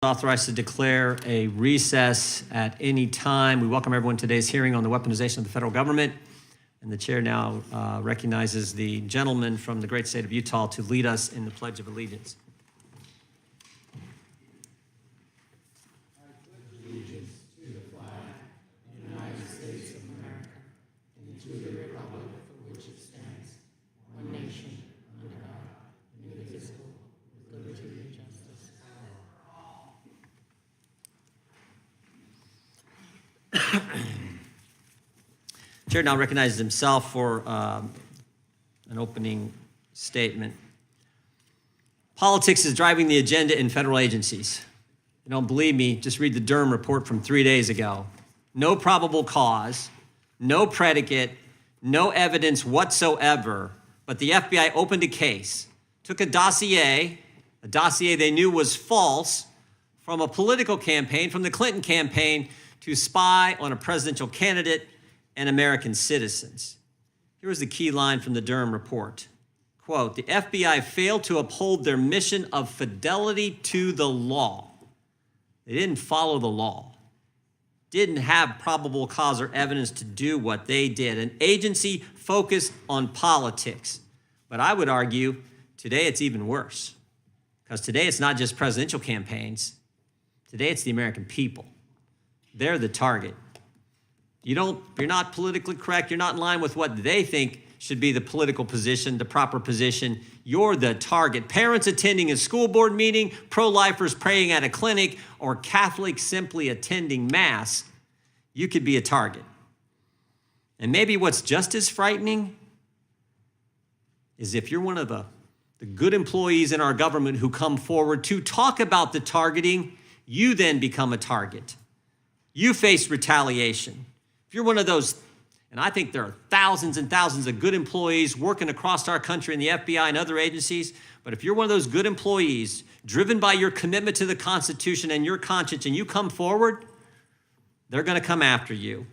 Authorized to declare a recess at any time. We welcome everyone to today's hearing on the weaponization of the federal government. And the chair now recognizes the gentleman from the great state of Utah to lead us in the Pledge of Allegiance. Chair now recognizes himself for an opening statement. Politics is driving the agenda in federal agencies. You don't believe me, just read the Durham report from 3 days ago. No probable cause, no predicate, no evidence whatsoever, but the FBI opened a case, took a dossier they knew was false from a political campaign, from the Clinton campaign, to spy on a presidential candidate and American citizens. Here was the key line from the Durham report. Quote, the FBI failed to uphold their mission of fidelity to the law. They didn't follow the law, didn't have probable cause or evidence to do what they did. An agency focused on politics. But I would argue today it's even worse, because today it's not just presidential campaigns. Today it's the American people. They're the target. You're not politically correct. You're not in line with what they think should be the political position, the proper position. You're the target. Parents attending a school board meeting, pro-lifers praying at a clinic, or Catholics simply attending mass, you could be a target. And maybe what's just as frightening is if you're one of the good employees in our government who come forward to talk about the targeting, you then become a target. You face retaliation. If you're one of those, and I think there are thousands and thousands of good employees working across our country in the FBI and other agencies, but if you're one of those good employees driven by your commitment to the Constitution and your conscience and you come forward, they're going to come after you.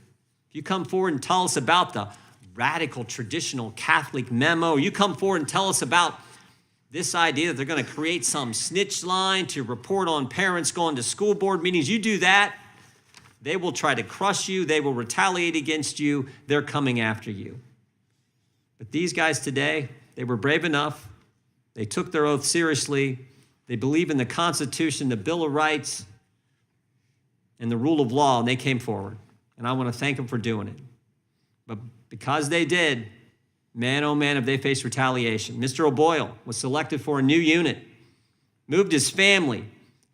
If you come forward and tell us about the radical traditional Catholic memo, you come forward and tell us about this idea that they're going to create some snitch line to report on parents going to school board meetings, you do that, they will try to crush you. They will retaliate against you. They're coming after you. But these guys today, they were brave enough. They took their oath seriously. They believe in the Constitution, the Bill of Rights, and the rule of law, and they came forward. And I want to thank them for doing it. But because they did, man, oh man, have they faced retaliation. Mr. O'Boyle was selected for a new unit, moved his family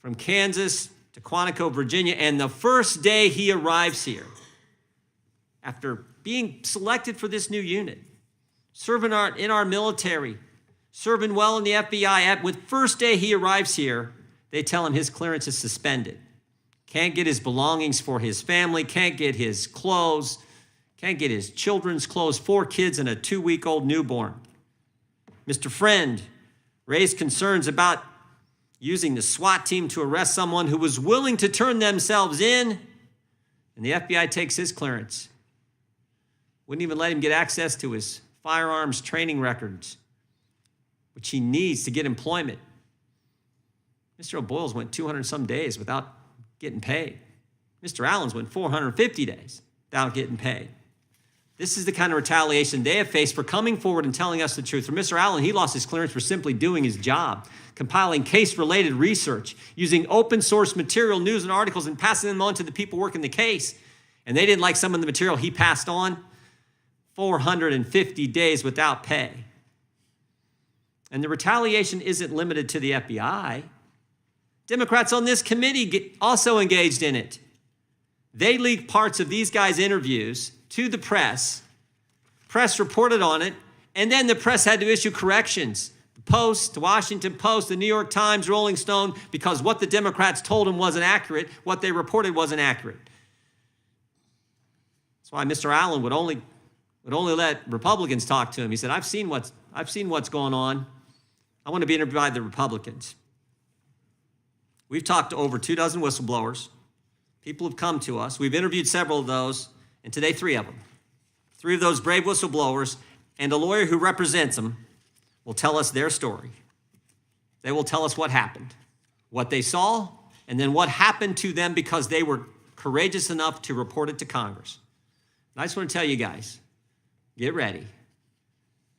from Kansas to Quantico, Virginia, and the first day he arrives here, after being selected for this new unit, serving in our military, serving well in the FBI, with first day he arrives here, they tell him his clearance is suspended. Can't get his belongings for his family, can't get his clothes, can't get his children's clothes, 4 kids and a 2-week-old newborn. Mr. Friend raised concerns about using the SWAT team to arrest someone who was willing to turn themselves in, and the FBI takes his clearance. Wouldn't even let him get access to his firearms training records, which he needs to get employment. Mr. O'Boyle's went 200-some days without getting paid. Mr. Allen's went 450 days without getting paid. This is the kind of retaliation they have faced for coming forward and telling us the truth. For Mr. Allen, he lost his clearance for simply doing his job, compiling case-related research, using open-source material, news, and articles, and passing them on to the people working the case. And they didn't like some of the material he passed on. 450 days without pay. And the retaliation isn't limited to the FBI. Democrats on this committee also engaged in it. They leaked parts of these guys' interviews to the press. Press reported on it, and then the press had to issue corrections. The Post, the Washington Post, the New York Times, Rolling Stone, because what the Democrats told them wasn't accurate, what they reported wasn't accurate. That's why Mr. Allen would only let Republicans talk to him. He said, I've seen what's going on. I want to be interviewed by the Republicans. We've talked to over 24 whistleblowers. People have come to us. We've interviewed several of those, and today 3 of them. 3 of those brave whistleblowers and a lawyer who represents them will tell us their story. They will tell us what happened, what they saw, and then what happened to them because they were courageous enough to report it to Congress. And I just want to tell you guys, get ready.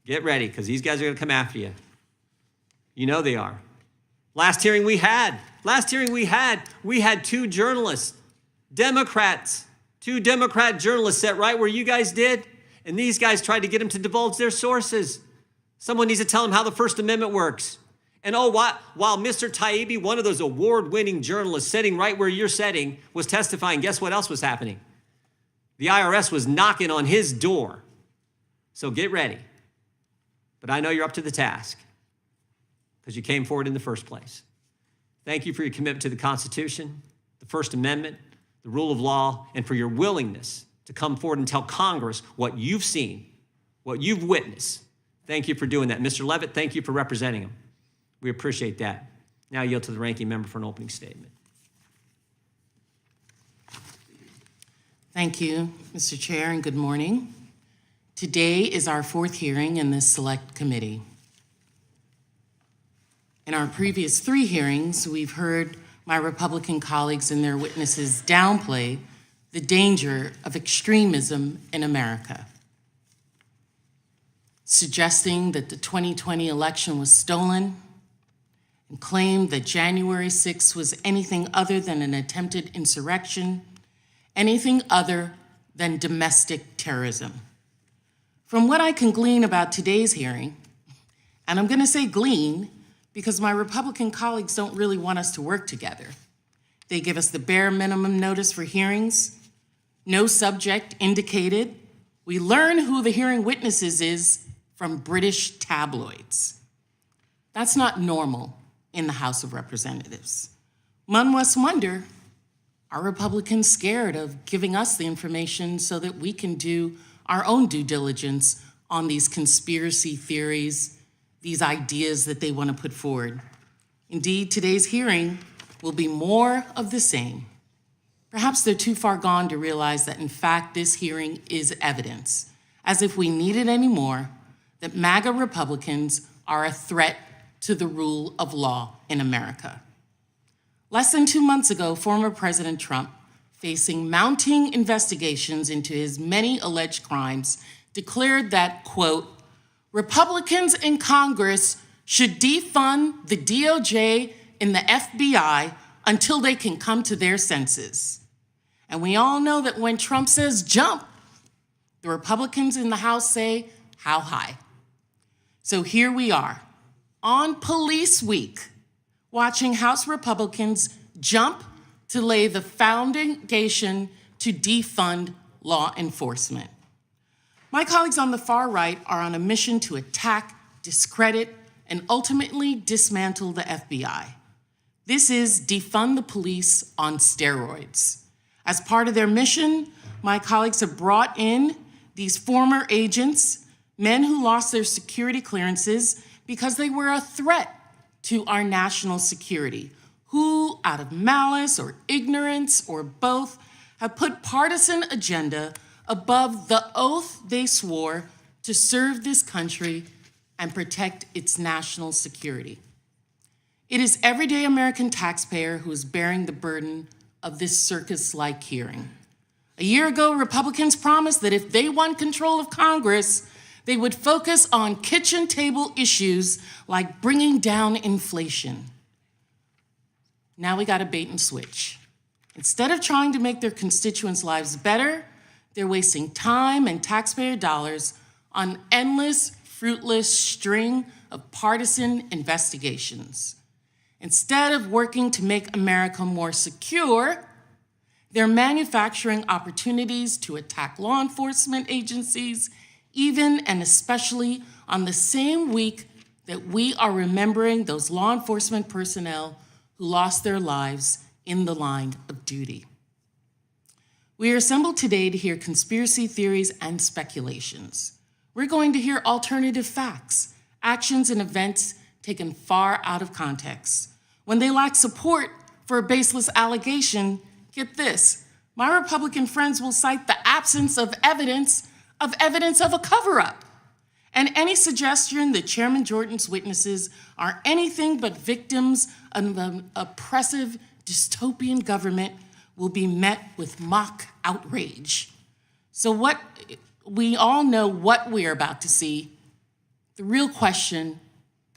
Get ready, because these guys are going to come after you. You know they are. Last hearing we had two journalists, Democrats, two Democrat journalists sat right where you guys did, and these guys tried to get them to divulge their sources. Someone needs to tell them how the First Amendment works. And while Mr. Taibbi, one of those award-winning journalists sitting right where you're sitting, was testifying, guess what else was happening? The IRS was knocking on his door. So get ready. But I know you're up to the task because you came forward in the first place. Thank you for your commitment to the Constitution, the First Amendment, the rule of law, and for your willingness to come forward and tell Congress what you've seen, what you've witnessed. Thank you for doing that. Mr. Levitt, thank you for representing him. We appreciate that. Now I yield to the ranking member for an opening statement. Thank you, Mr. Chair, and good morning. Today is our fourth hearing in this select committee. In our previous three hearings, we've heard my Republican colleagues and their witnesses downplay the danger of extremism in America, suggesting that the 2020 election was stolen and claimed that January 6th was anything other than an attempted insurrection, anything other than domestic terrorism. From what I can glean about today's hearing, and I'm going to say glean because my Republican colleagues don't really want us to work together. They give us the bare minimum notice for hearings, no subject indicated. We learn who the hearing witnesses is from British tabloids. That's not normal in the House of Representatives. One must wonder, are Republicans scared of giving us the information so that we can do our own due diligence on these conspiracy theories, these ideas that they want to put forward? Indeed, today's hearing will be more of the same. Perhaps they're too far gone to realize that, in fact, this hearing is evidence, as if we needed any more, that MAGA Republicans are a threat to the rule of law in America. Less than 2 months ago, former President Trump, facing mounting investigations into his many alleged crimes, declared that, quote, Republicans in Congress should defund the DOJ and the FBI until they can come to their senses. And we all know that when Trump says jump, the Republicans in the House say, how high? So here we are, on Police Week, watching House Republicans jump to lay the foundation to defund law enforcement. My colleagues on the far right are on a mission to attack, discredit, and ultimately dismantle the FBI. This is defund the police on steroids. As part of their mission, my colleagues have brought in these former agents, men who lost their security clearances because they were a threat to our national security, who, out of malice or ignorance or both, have put partisan agenda above the oath they swore to serve this country and protect its national security. It is everyday American taxpayer who is bearing the burden of this circus-like hearing. A year ago, Republicans promised that if they won control of Congress, they would focus on kitchen table issues like bringing down inflation. Now we got a bait and switch. Instead of trying to make their constituents' lives better, they're wasting time and taxpayer dollars on endless, fruitless string of partisan investigations. Instead of working to make America more secure, they're manufacturing opportunities to attack law enforcement agencies, even and especially on the same week that we are remembering those law enforcement personnel who lost their lives in the line of duty. We are assembled today to hear conspiracy theories and speculations. We're going to hear alternative facts, actions, and events taken far out of context. When they lack support for a baseless allegation, get this, my Republican friends will cite the absence of evidence of a cover-up. And any suggestion that Chairman Jordan's witnesses are anything but victims of an oppressive dystopian government will be met with mock outrage. So we all know what we're about to see. The real question,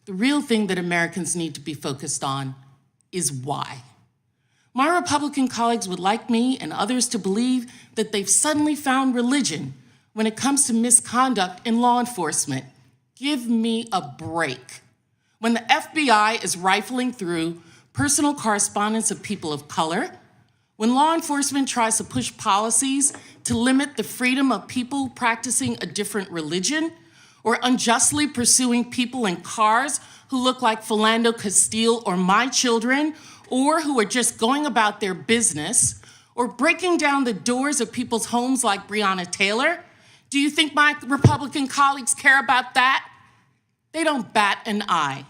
the real thing that Americans need to be focused on is why. My Republican colleagues would like me and others to believe that they've suddenly found religion when it comes to misconduct in law enforcement. Give me a break. When the FBI is rifling through personal correspondence of people of color, when law enforcement tries to push policies to limit the freedom of people practicing a different religion, or unjustly pursuing people in cars who look like Philando Castile or my children, or who are just going about their business, or breaking down the doors of people's homes like Breonna Taylor, do you think my Republican colleagues care about that? They don't bat an eye.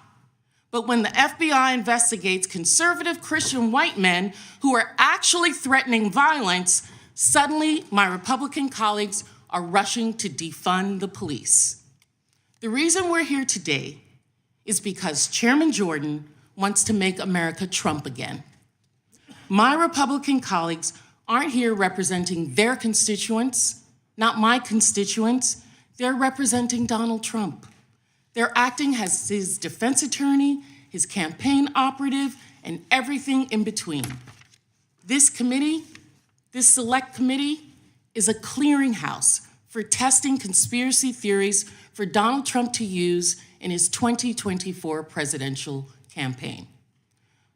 But when the FBI investigates conservative Christian white men who are actually threatening violence, suddenly my Republican colleagues are rushing to defund the police. The reason we're here today is because Chairman Jordan wants to make America Trump again. My Republican colleagues aren't here representing their constituents, not my constituents. They're representing Donald Trump. They're acting as his defense attorney, his campaign operative, and everything in between. This committee, this select committee, is a clearinghouse for testing conspiracy theories for Donald Trump to use in his 2024 presidential campaign.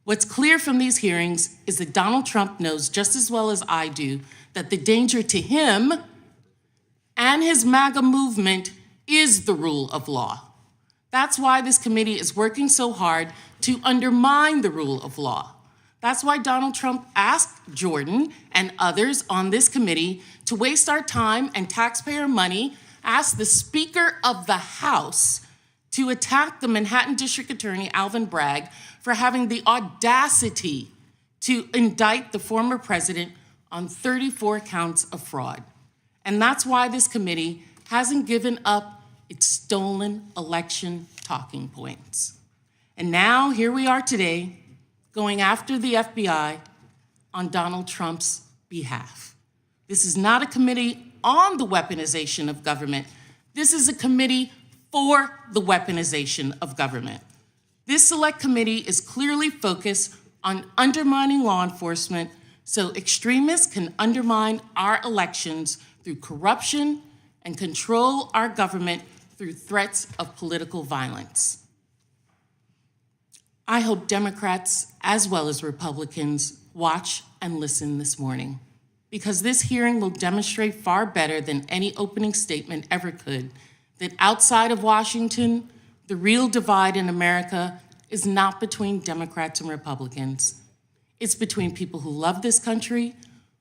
What's clear from these hearings is that Donald Trump knows just as well as I do that the danger to him and his MAGA movement is the rule of law. That's why this committee is working so hard to undermine the rule of law. That's why Donald Trump asked Jordan and others on this committee to waste our time and taxpayer money, asked the Speaker of the House to attack the Manhattan District Attorney, Alvin Bragg, for having the audacity to indict the former president on 34 counts of fraud. And that's why this committee hasn't given up its stolen election talking points. And now, here we are today, going after the FBI on Donald Trump's behalf. This is not a committee on the weaponization of government. This is a committee for the weaponization of government. This select committee is clearly focused on undermining law enforcement so extremists can undermine our elections through corruption and control our government through threats of political violence. I hope Democrats as well as Republicans watch and listen this morning, because this hearing will demonstrate far better than any opening statement ever could that outside of Washington, the real divide in America is not between Democrats and Republicans. It's between people who love this country,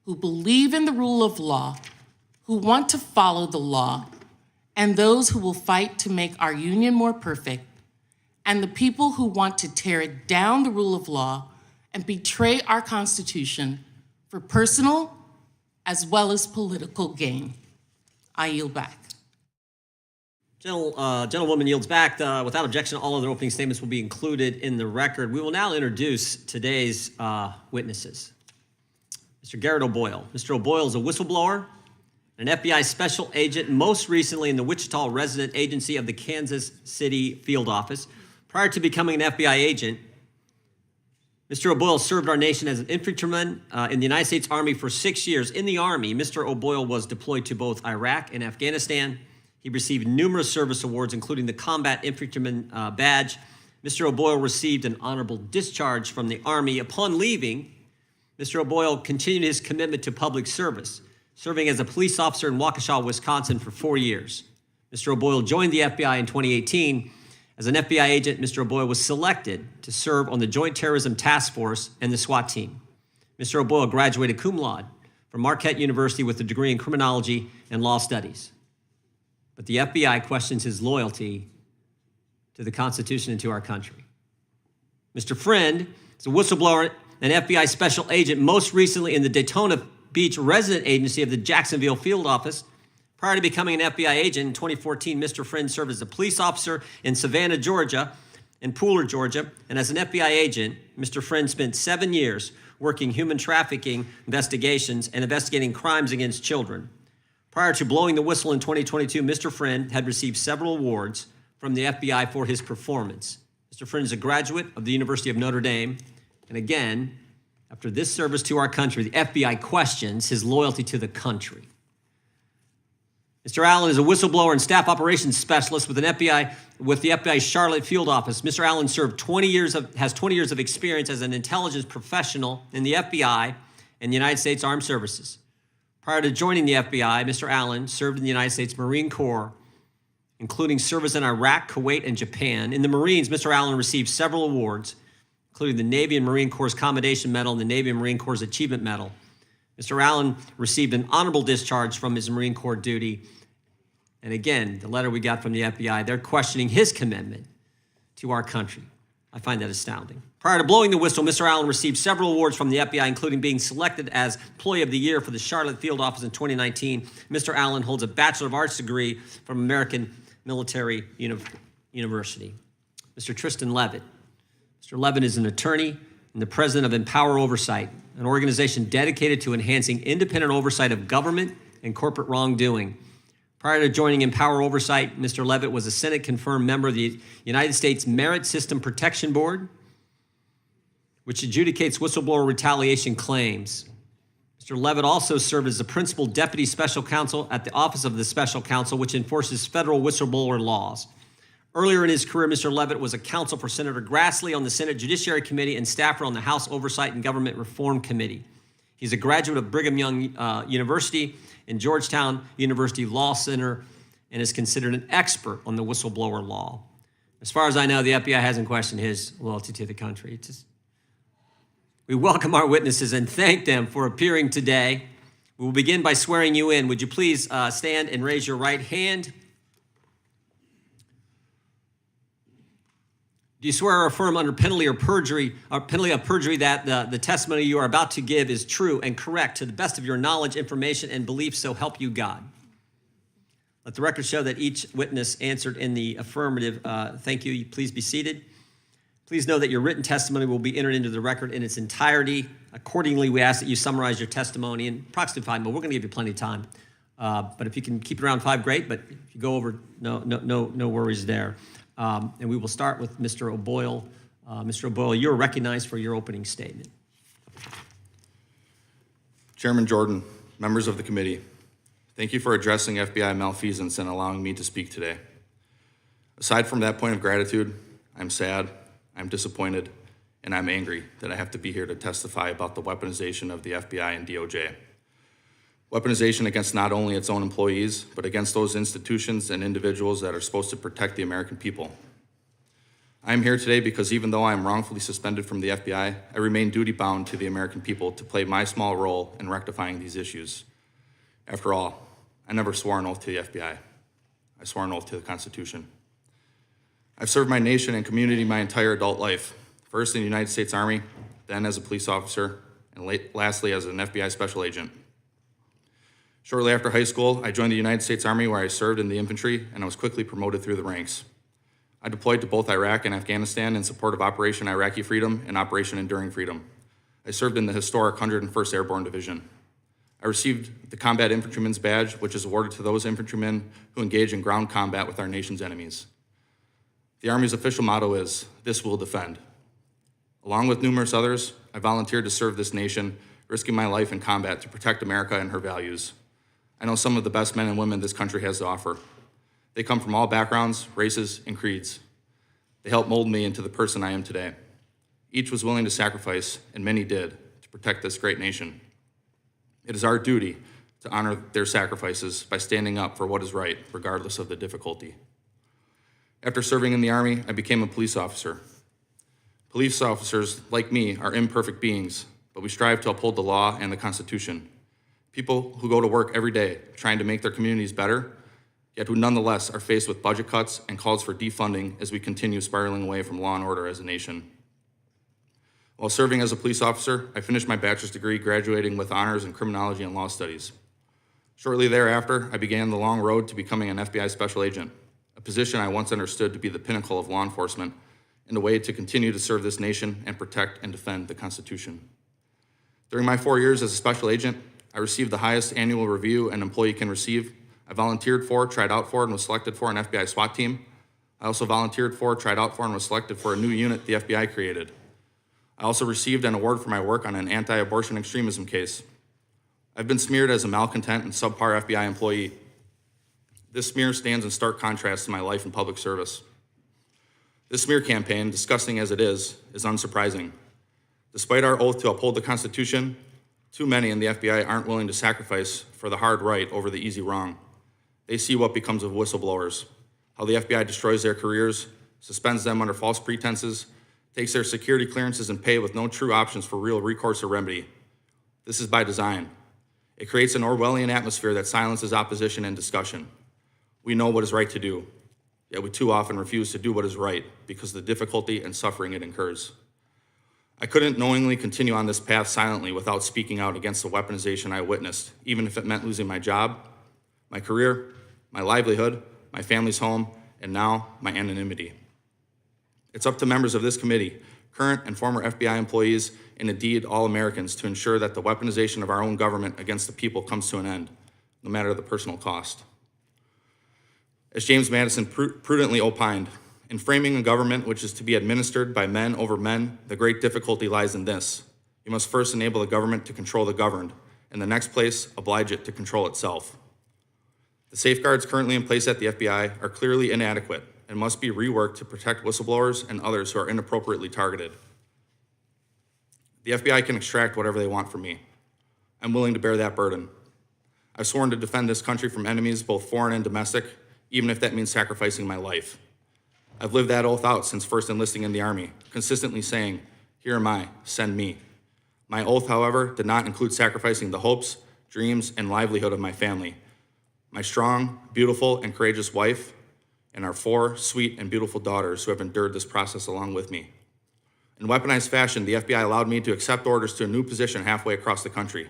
who believe in the rule of law, who want to follow the law, and those who will fight to make our union more perfect, and the people who want to tear down the rule of law and betray our Constitution for personal as well as political gain. I yield back. Gentlewoman yields back. Without objection, all other opening statements will be included in the record. We will now introduce today's witnesses. Mr. Garrett O'Boyle. Mr. O'Boyle is a whistleblower, an FBI special agent, most recently in the Wichita resident agency of the Kansas City field office. Prior to becoming an FBI agent, Mr. O'Boyle served our nation as an infantryman in the United States Army for 6 years. In the Army, Mr. O'Boyle was deployed to both Iraq and Afghanistan. He received numerous service awards, including the Combat Infantryman Badge. Mr. O'Boyle received an honorable discharge from the Army. Upon leaving, Mr. O'Boyle continued his commitment to public service, serving as a police officer in Waukesha, Wisconsin for 4 years. Mr. O'Boyle joined the FBI in 2018. As an FBI agent, Mr. O'Boyle was selected to serve on the Joint Terrorism Task Force and the SWAT team. Mr. O'Boyle graduated cum laude from Marquette University with a degree in criminology and law studies. But the FBI questions his loyalty to the Constitution and to our country. Mr. Friend is a whistleblower and FBI special agent, most recently in the Daytona Beach resident agency of the Jacksonville field office. Prior to becoming an FBI agent in 2014, Mr. Friend served as a police officer in Savannah, Georgia, and Pooler, Georgia. And as an FBI agent, Mr. Friend spent 7 years working human trafficking investigations and investigating crimes against children. Prior to blowing the whistle in 2022, Mr. Friend had received several awards from the FBI for his performance. Mr. Friend is a graduate of the University of Notre Dame, and again, after this service to our country, the FBI questions his loyalty to the country. Mr. Allen is a whistleblower and staff operations specialist with the FBI's Charlotte field office. Mr. Allen has 20 years of experience as an intelligence professional in the FBI and the United States Armed Services. Prior to joining the FBI, Mr. Allen served in the United States Marine Corps, including service in Iraq, Kuwait, and Japan. In the Marines, Mr. Allen received several awards, including the Navy and Marine Corps Commendation Medal and the Navy and Marine Corps Achievement Medal. Mr. Allen received an honorable discharge from his Marine Corps duty. And again, the letter we got from the FBI, they're questioning his commitment to our country. I find that astounding. Prior to blowing the whistle, Mr. Allen received several awards from the FBI, including being selected as Employee of the Year for the Charlotte Field Office in 2019. Mr. Allen holds a Bachelor of Arts degree from American Military University. Mr. Tristan Levitt. Mr. Levitt is an attorney and the president of Empower Oversight, an organization dedicated to enhancing independent oversight of government and corporate wrongdoing. Prior to joining Empower Oversight, Mr. Levitt was a Senate-confirmed member of the United States Merit System Protection Board, which adjudicates whistleblower retaliation claims. Mr. Levitt also served as the principal deputy special counsel at the Office of the Special Counsel, which enforces federal whistleblower laws. Earlier in his career, Mr. Levitt was a counsel for Senator Grassley on the Senate Judiciary Committee and staffer on the House Oversight and Government Reform Committee. He's a graduate of Brigham Young University and Georgetown University Law Center and is considered an expert on the whistleblower law. As far as I know, the FBI hasn't questioned his loyalty to the country. We welcome our witnesses and thank them for appearing today. We will begin by swearing you in. Would you please stand and raise your right hand? Do you swear or affirm under penalty of perjury that the testimony you are about to give is true and correct to the best of your knowledge, information, and belief, so help you God? Let the record show that each witness answered in the affirmative. Thank you. Please be seated. Please know that your written testimony will be entered into the record in its entirety. Accordingly, we ask that you summarize your testimony in approximately 5 minutes. We're going to give you plenty of time. But if you can keep it around 5, great. But if you go over, no worries there. And we will start with Mr. O'Boyle. Mr. O'Boyle, you're recognized for your opening statement. Chairman Jordan, members of the committee, thank you for addressing FBI malfeasance and allowing me to speak today. Aside from that point of gratitude, I'm sad, I'm disappointed, and I'm angry that I have to be here to testify about the weaponization of the FBI and DOJ. Weaponization against not only its own employees, but against those institutions and individuals that are supposed to protect the American people. I am here today because even though I am wrongfully suspended from the FBI, I remain duty-bound to the American people to play my small role in rectifying these issues. After all, I never swore an oath to the FBI. I swore an oath to the Constitution. I've served my nation and community my entire adult life, first in the United States Army, then as a police officer, and lastly as an FBI special agent. Shortly after high school, I joined the United States Army where I served in the infantry, and I was quickly promoted through the ranks. I deployed to both Iraq and Afghanistan in support of Operation Iraqi Freedom and Operation Enduring Freedom. I served in the historic 101st Airborne Division. I received the Combat Infantryman's Badge, which is awarded to those infantrymen who engage in ground combat with our nation's enemies. The Army's official motto is, "This will defend." Along with numerous others, I volunteered to serve this nation, risking my life in combat to protect America and her values. I know some of the best men and women this country has to offer. They come from all backgrounds, races, and creeds. They helped mold me into the person I am today. Each was willing to sacrifice, and many did, to protect this great nation. It is our duty to honor their sacrifices by standing up for what is right, regardless of the difficulty. After serving in the Army, I became a police officer. Police officers, like me, are imperfect beings, but we strive to uphold the law and the Constitution. People who go to work every day trying to make their communities better, yet who nonetheless are faced with budget cuts and calls for defunding as we continue spiraling away from law and order as a nation. While serving as a police officer, I finished my bachelor's degree, graduating with honors in criminology and law studies. Shortly thereafter, I began the long road to becoming an FBI special agent, a position I once understood to be the pinnacle of law enforcement and a way to continue to serve this nation and protect and defend the Constitution. During my 4 years as a special agent, I received the highest annual review an employee can receive. I volunteered for, tried out for, and was selected for an FBI SWAT team. I also volunteered for, tried out for, and was selected for a new unit the FBI created. I also received an award for my work on an anti-abortion extremism case. I've been smeared as a malcontent and subpar FBI employee. This smear stands in stark contrast to my life in public service. This smear campaign, disgusting as it is unsurprising. Despite our oath to uphold the Constitution, too many in the FBI aren't willing to sacrifice for the hard right over the easy wrong. They see what becomes of whistleblowers, how the FBI destroys their careers, suspends them under false pretenses, takes their security clearances and pay with no true options for real recourse or remedy. This is by design. It creates an Orwellian atmosphere that silences opposition and discussion. We know what is right to do, yet we too often refuse to do what is right because of the difficulty and suffering it incurs. I couldn't knowingly continue on this path silently without speaking out against the weaponization I witnessed, even if it meant losing my job, my career, my livelihood, my family's home, and now my anonymity. It's up to members of this committee, current and former FBI employees, and indeed all Americans, to ensure that the weaponization of our own government against the people comes to an end, no matter the personal cost. As James Madison prudently opined, in framing a government which is to be administered by men over men, the great difficulty lies in this. You must first enable the government to control the governed, in the next place, oblige it to control itself. The safeguards currently in place at the FBI are clearly inadequate and must be reworked to protect whistleblowers and others who are inappropriately targeted. The FBI can extract whatever they want from me. I'm willing to bear that burden. I've sworn to defend this country from enemies, both foreign and domestic, even if that means sacrificing my life. I've lived that oath out since first enlisting in the Army, consistently saying, "Here am I, send me." My oath, however, did not include sacrificing the hopes, dreams, and livelihood of my family, my strong, beautiful, and courageous wife, and our 4 sweet and beautiful daughters who have endured this process along with me. In weaponized fashion, the FBI allowed me to accept orders to a new position halfway across the country.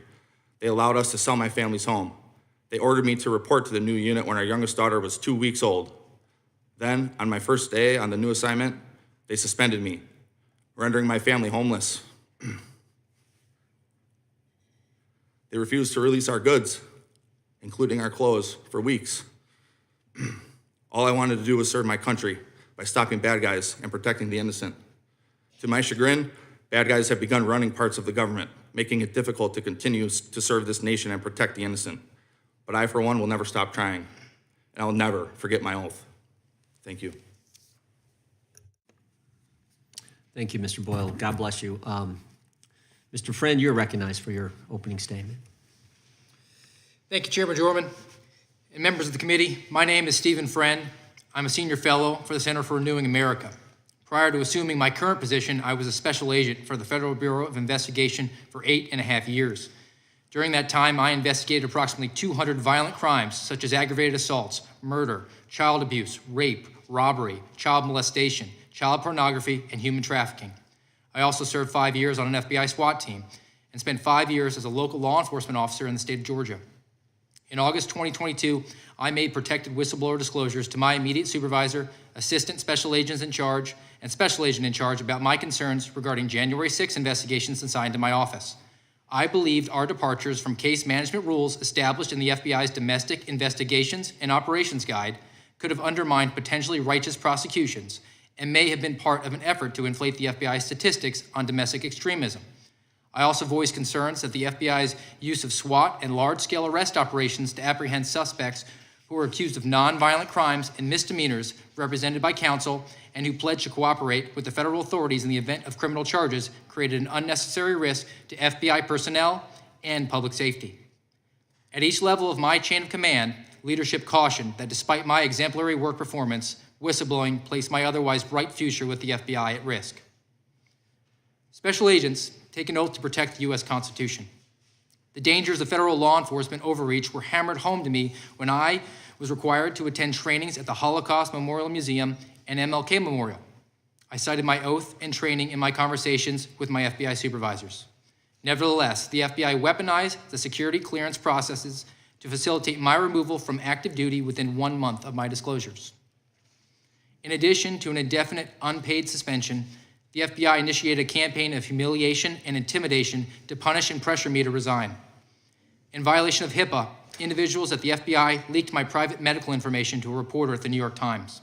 They allowed us to sell my family's home. They ordered me to report to the new unit when our youngest daughter was 2 weeks old. Then, on my first day on the new assignment, they suspended me, rendering my family homeless. They refused to release our goods, including our clothes, for weeks. All I wanted to do was serve my country by stopping bad guys and protecting the innocent. To my chagrin, bad guys have begun running parts of the government, making it difficult to continue to serve this nation and protect the innocent. But I, for one, will never stop trying, and I will never forget my oath. Thank you. Thank you, Mr. Boyle. God bless you. Mr. Friend, you're recognized for your opening statement. Thank you, Chairman Jorman. And members of the committee, my name is Stephen Friend. I'm a senior fellow for the Center for Renewing America. Prior to assuming my current position, I was a special agent for the Federal Bureau of Investigation for 8.5 years. During that time, I investigated approximately 200 violent crimes, such as aggravated assaults, murder, child abuse, rape, robbery, child molestation, child pornography, and human trafficking. I also served 5 years on an FBI SWAT team and spent 5 years as a local law enforcement officer in the state of Georgia. In August 2022, I made protected whistleblower disclosures to my immediate supervisor, assistant special agents in charge, and special agent in charge about my concerns regarding January 6 investigations assigned to my office. I believed our departures from case management rules established in the FBI's Domestic Investigations and Operations Guide could have undermined potentially righteous prosecutions and may have been part of an effort to inflate the FBI's statistics on domestic extremism. I also voiced concerns that the FBI's use of SWAT and large-scale arrest operations to apprehend suspects who were accused of nonviolent crimes and misdemeanors represented by counsel and who pledged to cooperate with the federal authorities in the event of criminal charges created an unnecessary risk to FBI personnel and public safety. At each level of my chain of command, leadership cautioned that despite my exemplary work performance, whistleblowing placed my otherwise bright future with the FBI at risk. Special agents take an oath to protect the U.S. Constitution. The dangers of federal law enforcement overreach were hammered home to me when I was required to attend trainings at the Holocaust Memorial Museum and MLK Memorial. I cited my oath and training in my conversations with my FBI supervisors. Nevertheless, the FBI weaponized the security clearance processes to facilitate my removal from active duty within 1 month of my disclosures. In addition to an indefinite unpaid suspension, The FBI initiated a campaign of humiliation and intimidation to punish and pressure me to resign. In violation of HIPAA, individuals at the FBI leaked my private medical information to a reporter at the New York Times.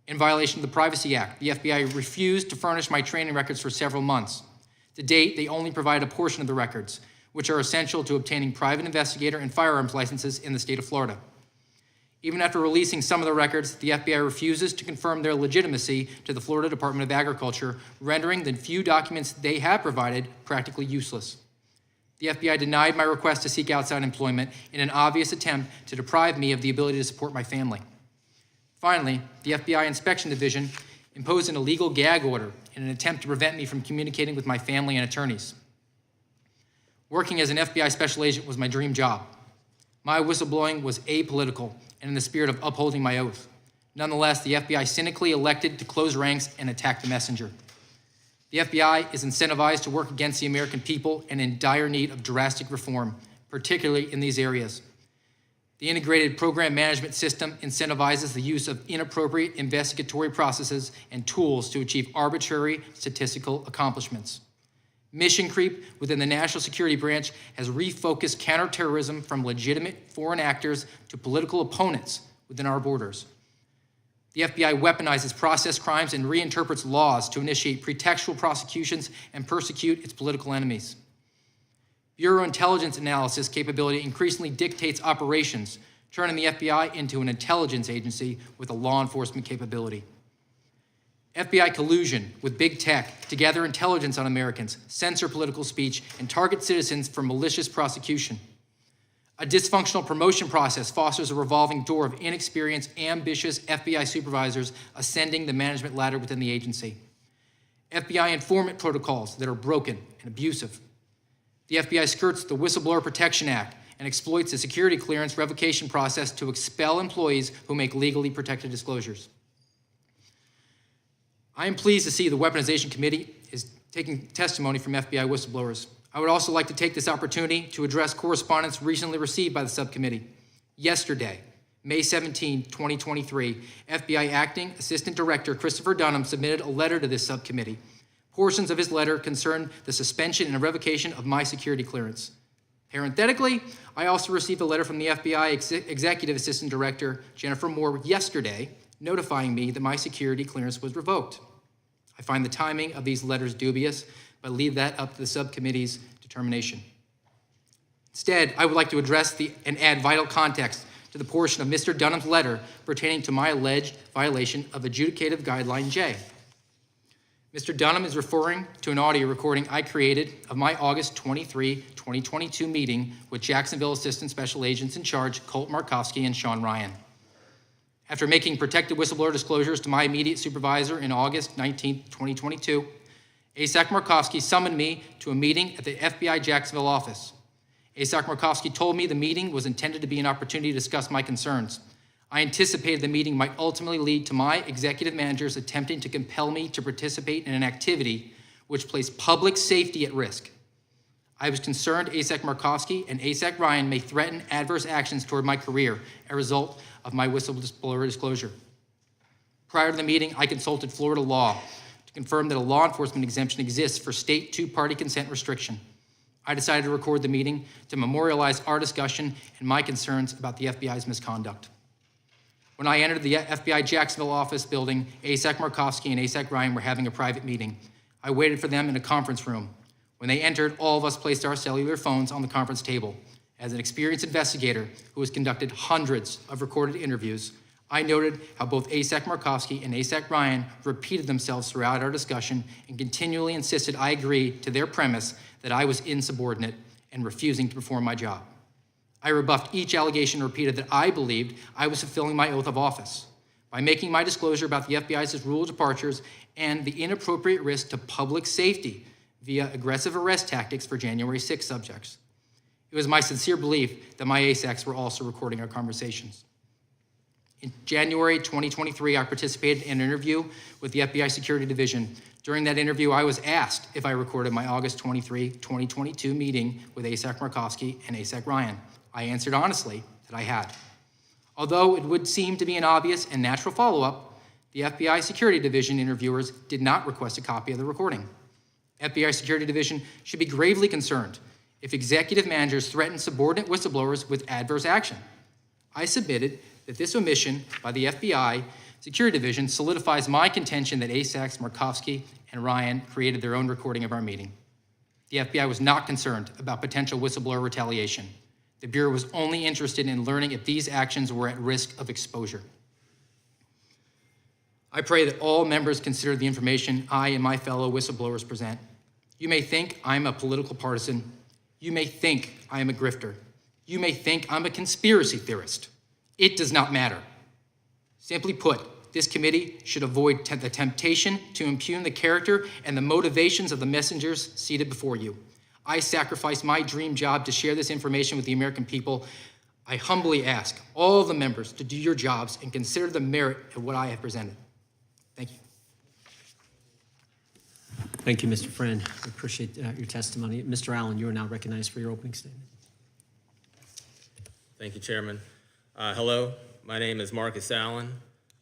In violation of the Privacy Act, the FBI refused to furnish my training records for several months. To date, they only provide a portion of the records, which are essential to obtaining private investigator and firearms licenses in the state of Florida. Even after releasing some of the records, the FBI refuses to confirm their legitimacy to the Florida Department of Agriculture, rendering the few documents they have provided practically useless. The FBI denied my request to seek outside employment in an obvious attempt to deprive me of the ability to support my family. Finally, the FBI Inspection Division imposed an illegal gag order in an attempt to prevent me from communicating with my family and attorneys. Working as an FBI special agent was my dream job. My whistleblowing was apolitical and in the spirit of upholding my oath. Nonetheless, the FBI cynically elected to close ranks and attack the messenger. The FBI is incentivized to work against the American people and in dire need of drastic reform, particularly in these areas. The integrated program management system incentivizes the use of inappropriate investigatory processes and tools to achieve arbitrary statistical accomplishments. Mission creep within the National Security Branch has refocused counterterrorism from legitimate foreign actors to political opponents within our borders. The FBI weaponizes process crimes and reinterprets laws to initiate pretextual prosecutions and persecute its political enemies. Bureau intelligence analysis capability increasingly dictates operations, turning the FBI into an intelligence agency with a law enforcement capability. FBI collusion with big tech to gather intelligence on Americans, censor political speech, and target citizens for malicious prosecution. A dysfunctional promotion process fosters a revolving door of inexperienced, ambitious FBI supervisors ascending the management ladder within the agency. FBI informant protocols that are broken and abusive. The FBI skirts the Whistleblower Protection Act and exploits the security clearance revocation process to expel employees who make legally protected disclosures. I am pleased to see the Weaponization Committee is taking testimony from FBI whistleblowers. I would also like to take this opportunity to address correspondence recently received by the subcommittee. Yesterday, May 17, 2023, FBI Acting Assistant Director Christopher Dunham submitted a letter to this subcommittee. Portions of his letter concern the suspension and revocation of my security clearance. Parenthetically, I also received a letter from the FBI Executive Assistant Director Jennifer Moore yesterday notifying me that my security clearance was revoked. I find the timing of these letters dubious, but leave that up to the subcommittee's determination. Instead, I would like to address and add vital context to the portion of Mr. Dunham's letter pertaining to my alleged violation of Adjudicative Guideline J. Mr. Dunham is referring to an audio recording I created of my August 23, 2022 meeting with Jacksonville Assistant Special Agents in Charge Colt Markowski and Sean Ryan. After making protected whistleblower disclosures to my immediate supervisor in August 19, 2022, ASAC Markowski summoned me to a meeting at the FBI Jacksonville office. ASAC Markowski told me the meeting was intended to be an opportunity to discuss my concerns. I anticipated the meeting might ultimately lead to my executive managers attempting to compel me to participate in an activity which placed public safety at risk. I was concerned ASAC Markowski and ASAC Ryan may threaten adverse actions toward my career as a result of my whistleblower disclosure. Prior to the meeting, I consulted Florida law to confirm that a law enforcement exemption exists for state two-party consent restriction. I decided to record the meeting to memorialize our discussion and my concerns about the FBI's misconduct. When I entered the FBI Jacksonville office building, ASAC Markowski and ASAC Ryan were having a private meeting. I waited for them in a conference room. When they entered, all of us placed our cellular phones on the conference table. As an experienced investigator who has conducted hundreds of recorded interviews, I noted how both ASAC Markowski and ASAC Ryan repeated themselves throughout our discussion and continually insisted I agree to their premise that I was insubordinate and refusing to perform my job. I rebuffed each allegation and repeated that I believed I was fulfilling my oath of office by making my disclosure about the FBI's rule of departures and the inappropriate risk to public safety via aggressive arrest tactics for January 6 subjects. It was my sincere belief that my ASACs were also recording our conversations. In January 2023, I participated in an interview with the FBI Security Division. During that interview, I was asked if I recorded my August 23, 2022 meeting with ASAC Markowski and ASAC Ryan. I answered honestly that I had. Although it would seem to be an obvious and natural follow-up, The FBI Security Division interviewers did not request a copy of the recording. FBI Security Division should be gravely concerned if executive managers threaten subordinate whistleblowers with adverse action. I submitted that this omission by the FBI Security Division solidifies my contention that Asax, Markovsky, and Ryan created their own recording of our meeting. The FBI was not concerned about potential whistleblower retaliation. The Bureau was only interested in learning if these actions were at risk of exposure. I pray that all members consider the information I and my fellow whistleblowers present. You may think I'm a political partisan. You may think I am a grifter. You may think I'm a conspiracy theorist. It does not matter. Simply put, this committee should avoid the temptation to impugn the character and the motivations of the messengers seated before you. I sacrificed my dream job to share this information with the American people. I humbly ask all the members to do your jobs and consider the merit of what I have presented. Thank you. Thank you, Mr. Friend. I appreciate your testimony. Mr. Allen, you are now recognized for your opening statement. Thank you, Chairman. Hello, my name is Marcus Allen.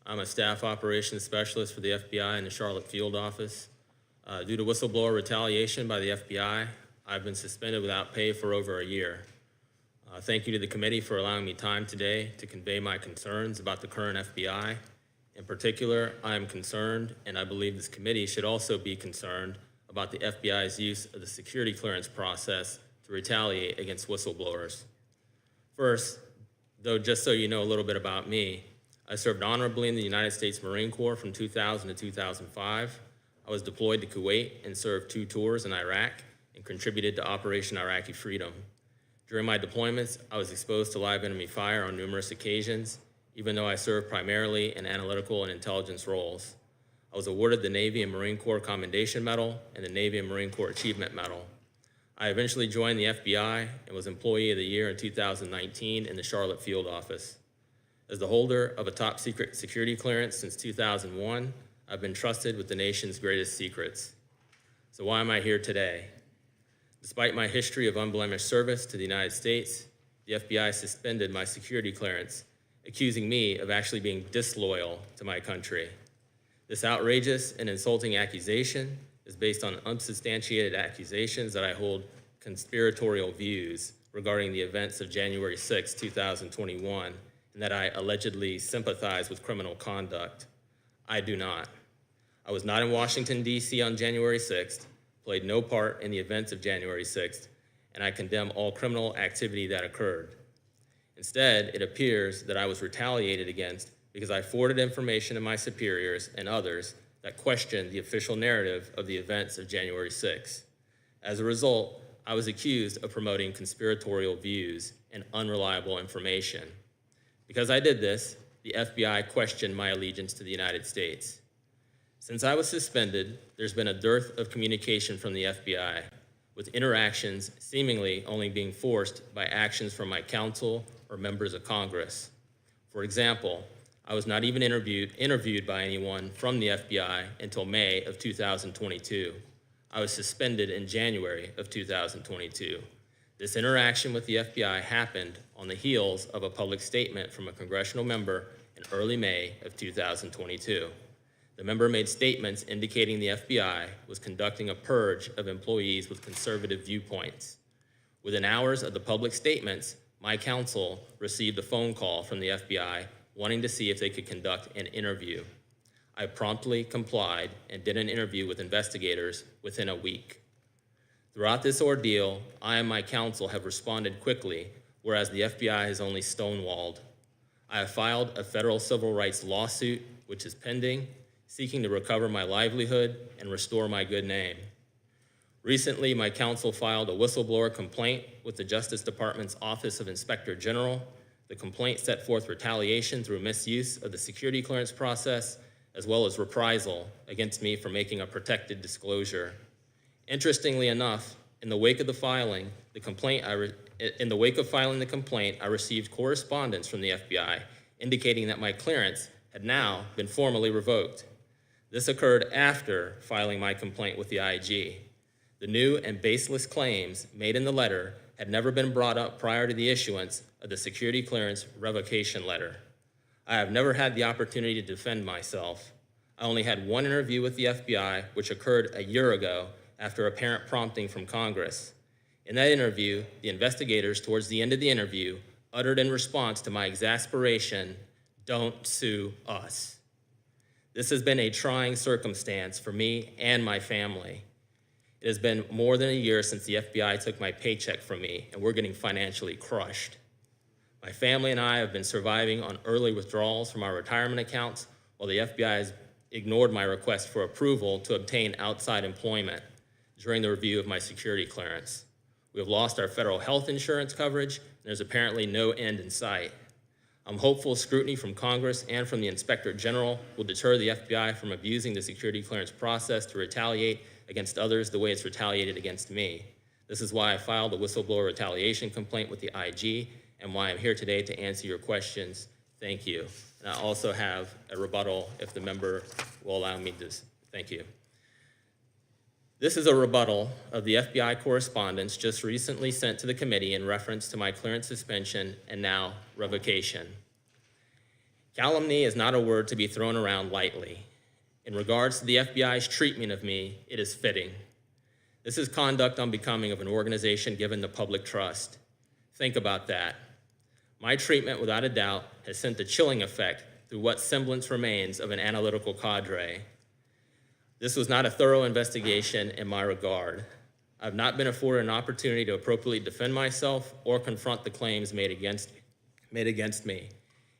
I'm a staff operations specialist for the FBI in the Charlotte Field Office. Due to whistleblower retaliation by the FBI, I've been suspended without pay for over a year. Thank you to the committee for allowing me time today to convey my concerns about the current FBI. In particular, I am concerned, and I believe this committee should also be concerned about the FBI's use of the security clearance process to retaliate against whistleblowers. First, though, just so you know a little bit about me, I served honorably in the United States Marine Corps from 2000 to 2005. I was deployed to Kuwait and served 2 tours in Iraq and contributed to Operation Iraqi Freedom. During my deployments, I was exposed to live enemy fire on numerous occasions, even though I served primarily in analytical and intelligence roles. I was awarded the Navy and Marine Corps Commendation Medal and the Navy and Marine Corps Achievement Medal. I eventually joined the FBI and was Employee of the Year in 2019 in the Charlotte Field Office. As the holder of a top secret security clearance since 2001, I've been trusted with the nation's greatest secrets. So why am I here today? Despite my history of unblemished service to the United States, the FBI suspended my security clearance, accusing me of actually being disloyal to my country. This outrageous and insulting accusation is based on unsubstantiated accusations that I hold conspiratorial views regarding the events of January 6, 2021, and that I allegedly sympathize with criminal conduct. I do not. I was not in Washington, D.C. on January 6th, played no part in the events of January 6th, and I condemn all criminal activity that occurred. Instead, it appears that I was retaliated against because I forwarded information to my superiors and others that questioned the official narrative of the events of January 6th. As a result, I was accused of promoting conspiratorial views and unreliable information. Because I did this, the FBI questioned my allegiance to the United States. Since I was suspended, there's been a dearth of communication from the FBI, with interactions seemingly only being forced by actions from my counsel or members of Congress. For example, I was not even interviewed by anyone from the FBI until May of 2022. I was suspended in January of 2022. This interaction with the FBI happened on the heels of a public statement from a congressional member in early May of 2022. The member made statements indicating the FBI was conducting a purge of employees with conservative viewpoints. Within hours of the public statements, my counsel received a phone call from the FBI wanting to see if they could conduct an interview. I promptly complied and did an interview with investigators within a week. Throughout this ordeal, I and my counsel have responded quickly, whereas the FBI has only stonewalled. I have filed a federal civil rights lawsuit, which is pending, seeking to recover my livelihood and restore my good name. Recently, my counsel filed a whistleblower complaint with the Justice Department's Office of Inspector General. The complaint set forth retaliation through misuse of the security clearance process, as well as reprisal against me for making a protected disclosure. Interestingly enough, in the wake of filing the complaint, I received correspondence from the FBI indicating that my clearance had now been formally revoked. This occurred after filing my complaint with the IG. The new and baseless claims made in the letter had never been brought up prior to the issuance of the security clearance revocation letter. I have never had the opportunity to defend myself. I only had one interview with the FBI, which occurred a year ago after apparent prompting from Congress. In that interview, the investigators, towards the end of the interview, uttered in response to my exasperation, "Don't sue us." This has been a trying circumstance for me and my family. It has been more than a year since the FBI took my paycheck from me, and we're getting financially crushed. My family and I have been surviving on early withdrawals from our retirement accounts, while the FBI has ignored my request for approval to obtain outside employment during the review of my security clearance. We have lost our federal health insurance coverage, and there's apparently no end in sight. I'm hopeful scrutiny from Congress and from the Inspector General will deter the FBI from abusing the security clearance process to retaliate against others the way it's retaliated against me. This is why I filed a whistleblower retaliation complaint with the IG and why I'm here today to answer your questions. Thank you. And I also have a rebuttal if the member will allow me to. Thank you. This is a rebuttal of the FBI correspondence just recently sent to the committee in reference to my clearance suspension and now revocation. Calumny is not a word to be thrown around lightly. In regards to the FBI's treatment of me, it is fitting. This is conduct unbecoming of an organization given the public trust. Think about that. My treatment, without a doubt, has sent a chilling effect through what semblance remains of an analytical cadre. This was not a thorough investigation in my regard. I've not been afforded an opportunity to appropriately defend myself or confront the claims made against me.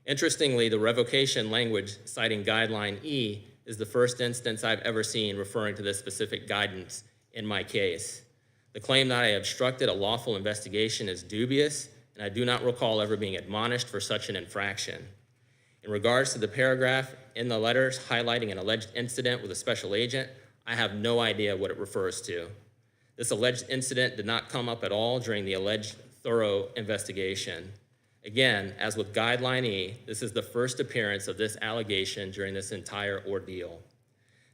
Interestingly, the revocation language citing Guideline E is the first instance I've ever seen referring to this specific guidance in my case. The claim that I obstructed a lawful investigation is dubious, and I do not recall ever being admonished for such an infraction. In regards to the paragraph in the letters highlighting an alleged incident with a special agent, I have no idea what it refers to. This alleged incident did not come up at all during the alleged thorough investigation. Again, as with Guideline E, this is the first appearance of this allegation during this entire ordeal.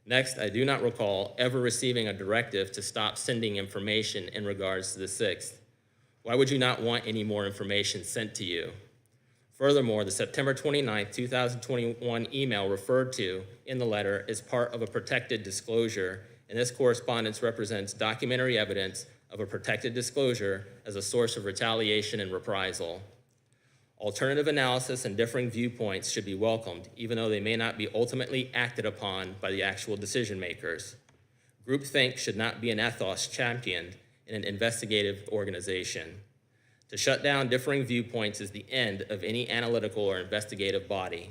Next, I do not recall ever receiving a directive to stop sending information in regards to the 6th. Why would you not want any more information sent to you? Furthermore, the September 29, 2021 email referred to in the letter is part of a protected disclosure, and this correspondence represents documentary evidence of a protected disclosure as a source of retaliation and reprisal. Alternative analysis and differing viewpoints should be welcomed, even though they may not be ultimately acted upon by the actual decision makers. Groupthink should not be an ethos championed in an investigative organization. To shut down differing viewpoints is the end of any analytical or investigative body.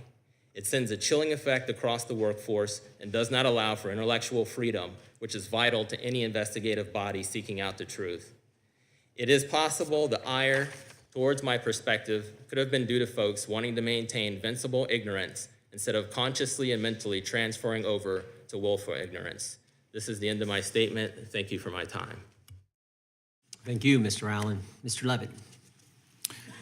It sends a chilling effect across the workforce and does not allow for intellectual freedom, which is vital to any investigative body seeking out the truth. It is possible the ire towards my perspective could have been due to folks wanting to maintain invincible ignorance instead of consciously and mentally transferring over to willful ignorance. This is the end of my statement. Thank you for my time. Thank you, Mr. Allen. Mr. Levitt.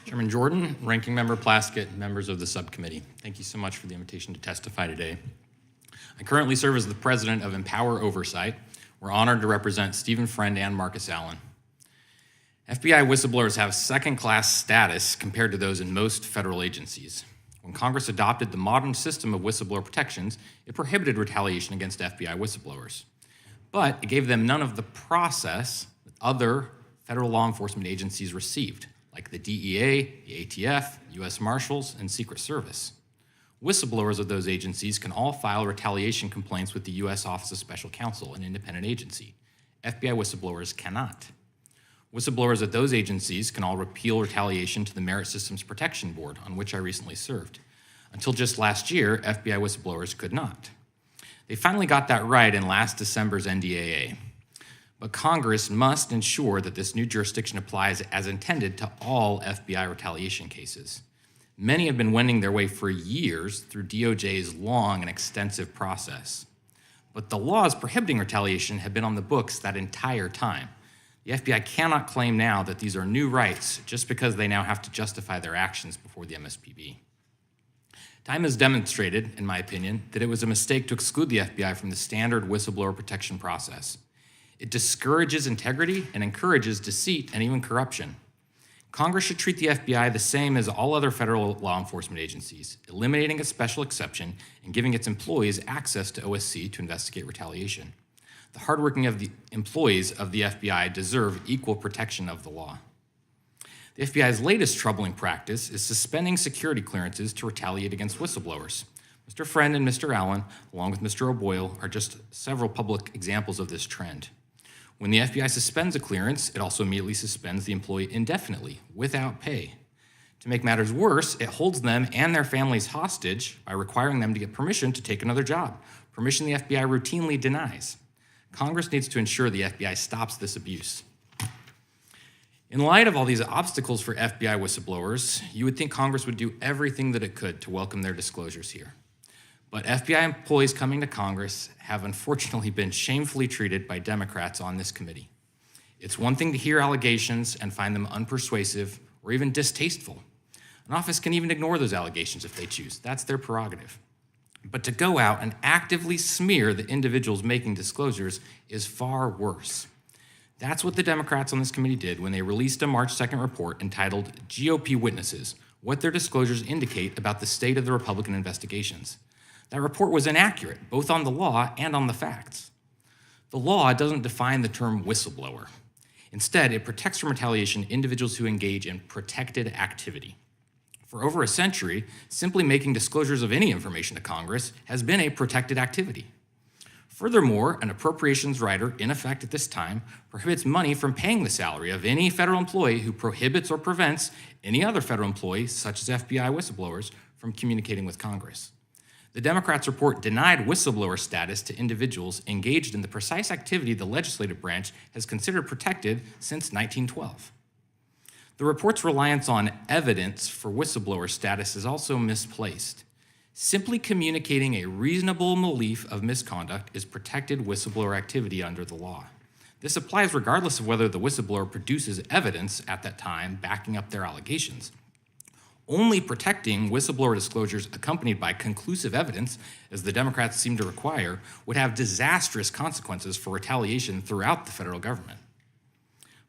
Chairman Jordan, Ranking Member Plaskett, members of the subcommittee, thank you so much for the invitation to testify today. I currently serve as the president of Empower Oversight. We're honored to represent Stephen Friend and Marcus Allen. FBI whistleblowers have second-class status compared to those in most federal agencies. When Congress adopted the modern system of whistleblower protections, it prohibited retaliation against FBI whistleblowers. But it gave them none of the process that other federal law enforcement agencies received, like the DEA, the ATF, U.S. Marshals, and Secret Service. Whistleblowers of those agencies can all file retaliation complaints with the U.S. Office of Special Counsel, an independent agency. FBI whistleblowers cannot. Whistleblowers at those agencies can all appeal retaliation to the Merit Systems Protection Board, on which I recently served. Until just last year, FBI whistleblowers could not. They finally got that right in last December's NDAA. But Congress must ensure that this new jurisdiction applies as intended to all FBI retaliation cases. Many have been wending their way for years through DOJ's long and extensive process. But the laws prohibiting retaliation have been on the books that entire time. The FBI cannot claim now that these are new rights just because they now have to justify their actions before the MSPB. Time has demonstrated, in my opinion, that it was a mistake to exclude the FBI from the standard whistleblower protection process. It discourages integrity and encourages deceit and even corruption. Congress should treat the FBI the same as all other federal law enforcement agencies, eliminating a special exception and giving its employees access to OSC to investigate retaliation. The hardworking employees of the FBI deserve equal protection of the law. The FBI's latest troubling practice is suspending security clearances to retaliate against whistleblowers. Mr. Friend and Mr. Allen, along with Mr. O'Boyle, are just several public examples of this trend. When the FBI suspends a clearance, it also immediately suspends the employee indefinitely, without pay. To make matters worse, it holds them and their families hostage by requiring them to get permission to take another job, permission the FBI routinely denies. Congress needs to ensure the FBI stops this abuse. In light of all these obstacles for FBI whistleblowers, you would think Congress would do everything that it could to welcome their disclosures here. But FBI employees coming to Congress have unfortunately been shamefully treated by Democrats on this committee. It's one thing to hear allegations and find them unpersuasive or even distasteful. An office can even ignore those allegations if they choose. That's their prerogative. But to go out and actively smear the individuals making disclosures is far worse. That's what the Democrats on this committee did when they released a March 2nd report entitled GOP Witnesses, What Their Disclosures Indicate About the State of the Republican Investigations. That report was inaccurate, both on the law and on the facts. The law doesn't define the term whistleblower. Instead, it protects from retaliation individuals who engage in protected activity. For over a century, simply making disclosures of any information to Congress has been a protected activity. Furthermore, an appropriations rider in effect at this time prohibits money from paying the salary of any federal employee who prohibits or prevents any other federal employee, such as FBI whistleblowers, from communicating with Congress. The Democrats' report denied whistleblower status to individuals engaged in the precise activity the legislative branch has considered protected since 1912. The report's reliance on evidence for whistleblower status is also misplaced. Simply communicating a reasonable belief of misconduct is protected whistleblower activity under the law. This applies regardless of whether the whistleblower produces evidence at that time backing up their allegations. Only protecting whistleblower disclosures accompanied by conclusive evidence, as the Democrats seem to require, would have disastrous consequences for retaliation throughout the federal government.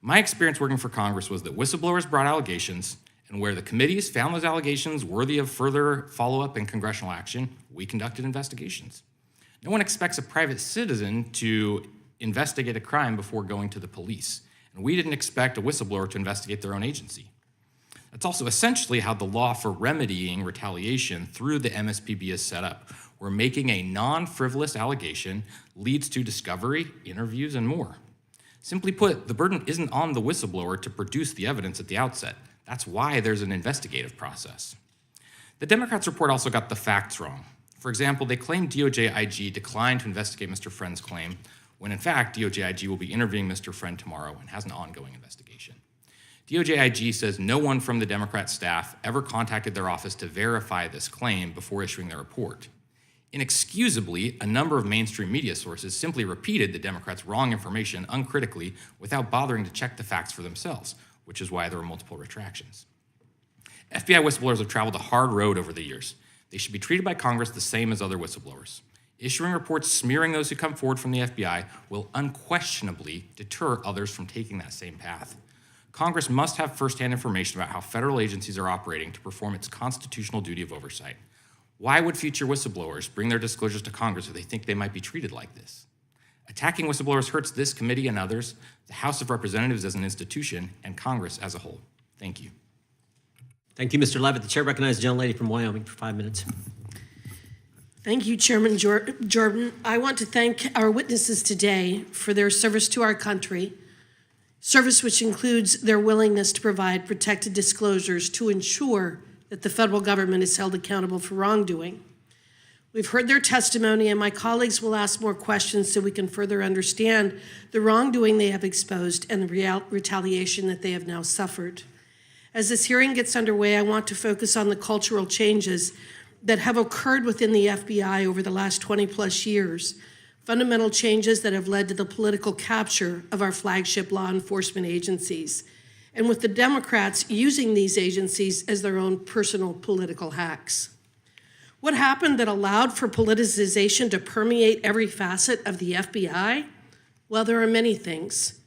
My experience working for Congress was that whistleblowers brought allegations, and where the committees found those allegations worthy of further follow-up and congressional action, we conducted investigations. No one expects a private citizen to investigate a crime before going to the police, and we didn't expect a whistleblower to investigate their own agency. That's also essentially how the law for remedying retaliation through the MSPB is set up, where making a non-frivolous allegation leads to discovery, interviews, and more. Simply put, the burden isn't on the whistleblower to produce the evidence at the outset. That's why there's an investigative process. The Democrats' report also got the facts wrong. For example, they claim DOJ IG declined to investigate Mr. Friend's claim, when in fact DOJ IG will be interviewing Mr. Friend tomorrow and has an ongoing investigation. DOJ IG says no one from the Democrat staff ever contacted their office to verify this claim before issuing their report. Inexcusably, a number of mainstream media sources simply repeated the Democrats' wrong information uncritically without bothering to check the facts for themselves, which is why there were multiple retractions. FBI whistleblowers have traveled a hard road over the years. They should be treated by Congress the same as other whistleblowers. Issuing reports smearing those who come forward from the FBI will unquestionably deter others from taking that same path. Congress must have firsthand information about how federal agencies are operating to perform its constitutional duty of oversight. Why would future whistleblowers bring their disclosures to Congress if they think they might be treated like this? Attacking whistleblowers hurts this committee and others, the House of Representatives as an institution, and Congress as a whole. Thank you. Thank you, Mr. Levitt. The chair recognizes the gentlelady from Wyoming for 5 minutes. Thank you, Chairman Jordan. I want to thank our witnesses today for their service to our country, service which includes their willingness to provide protected disclosures to ensure that the federal government is held accountable for wrongdoing. We've heard their testimony, and my colleagues will ask more questions so we can further understand the wrongdoing they have exposed and the retaliation that they have now suffered. As this hearing gets underway, I want to focus on the cultural changes that have occurred within the FBI over the last 20-plus years, fundamental changes that have led to the political capture of our flagship law enforcement agencies, and with the Democrats using these agencies as their own personal political hacks. What happened that allowed for politicization to permeate every facet of the FBI? Well, there are many things.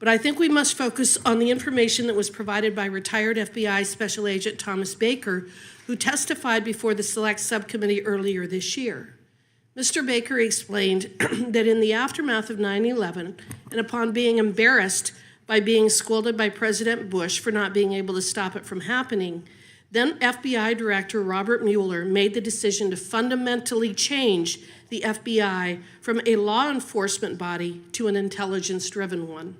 But I think we must focus on the information that was provided by retired FBI Special Agent Thomas Baker, who testified before the Select Subcommittee earlier this year. Mr. Baker explained that in the aftermath of 9/11, and upon being embarrassed by being scolded by President Bush for not being able to stop it from happening, then FBI Director Robert Mueller made the decision to fundamentally change the FBI from a law enforcement body to an intelligence-driven one.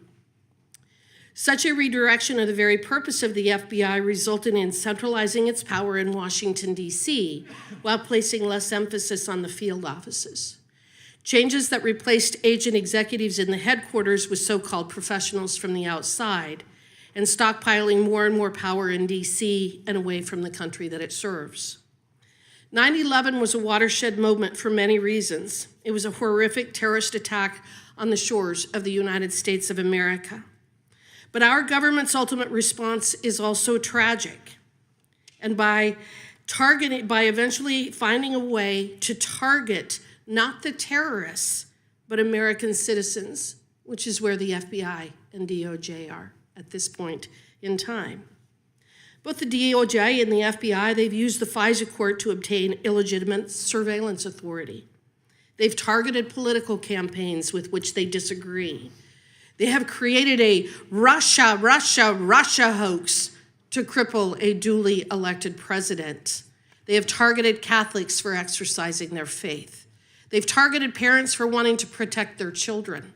Such a redirection of the very purpose of the FBI resulted in centralizing its power in Washington, D.C., while placing less emphasis on the field offices. Changes that replaced agent executives in the headquarters with so-called professionals from the outside, and stockpiling more and more power in D.C. and away from the country that it serves. 9/11 was a watershed moment for many reasons. It was a horrific terrorist attack on the shores of the United States of America. But our government's ultimate response is also tragic. And by eventually finding a way to target not the terrorists, but American citizens, which is where the FBI and DOJ are at this point in time. Both the DOJ and the FBI, they've used the FISA court to obtain illegitimate surveillance authority. They've targeted political campaigns with which they disagree. They have created a Russia hoax to cripple a duly elected president. They have targeted Catholics for exercising their faith. They've targeted parents for wanting to protect their children.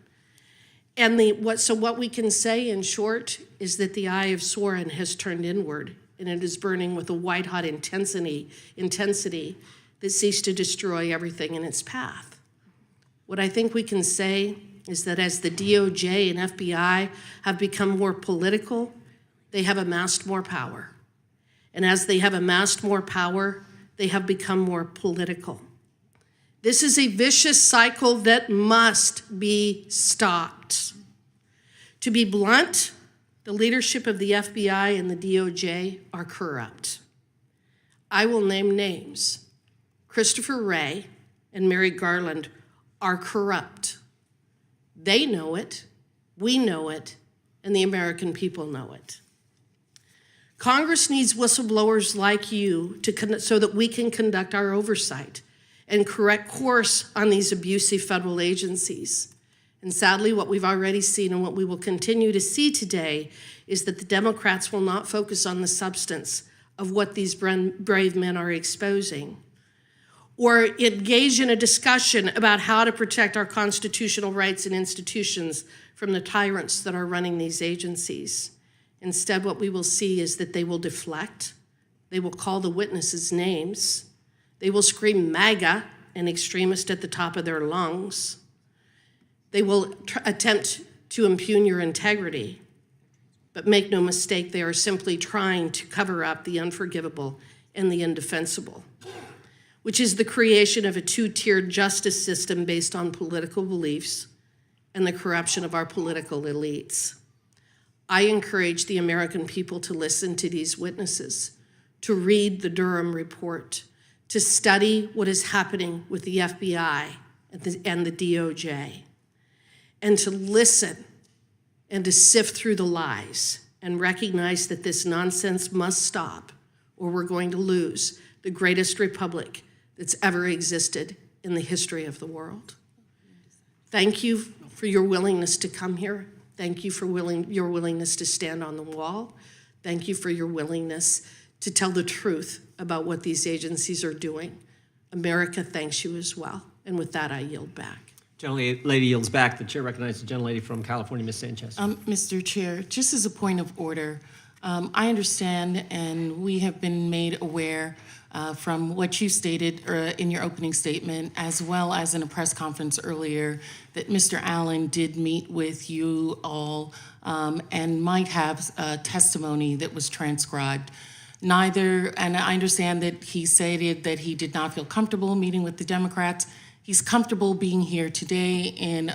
And what we can say in short is that the eye of Sauron has turned inward, and it is burning with a white-hot intensity that seeks to destroy everything in its path. What I think we can say is that as the DOJ and FBI have become more political, they have amassed more power. And as they have amassed more power, they have become more political. This is a vicious cycle that must be stopped. To be blunt, the leadership of the FBI and the DOJ are corrupt. I will name names. Christopher Wray and Merrick Garland are corrupt. They know it, we know it, and the American people know it. Congress needs whistleblowers like you so that we can conduct our oversight and correct course on these abusive federal agencies. And sadly, what we've already seen and what we will continue to see today is that the Democrats will not focus on the substance of what these brave men are exposing, or engage in a discussion about how to protect our constitutional rights and institutions from the tyrants that are running these agencies. Instead, what we will see is that they will deflect, they will call the witnesses names, they will scream MAGA, an extremist, at the top of their lungs. They will attempt to impugn your integrity. But make no mistake, they are simply trying to cover up the unforgivable and the indefensible, which is the creation of a two-tiered justice system based on political beliefs and the corruption of our political elites. I encourage the American people to listen to these witnesses, to read the Durham report, to study what is happening with the FBI and the DOJ, and to listen and to sift through the lies and recognize that this nonsense must stop, or we're going to lose the greatest republic that's ever existed in the history of the world. Thank you for your willingness to come here. Thank you for your willingness to stand on the wall. Thank you for your willingness to tell the truth about what these agencies are doing. America thanks you as well. And with that, I yield back. Gentlelady yields back. The chair recognizes the gentlelady from California, Ms. Sanchez. Mr. Chair, just as a point of order, I understand and we have been made aware from what you stated in your opening statement, as well as in a press conference earlier, that Mr. Allen did meet with you all and might have testimony that was transcribed. And I understand that he stated that he did not feel comfortable meeting with the Democrats. He's comfortable being here today in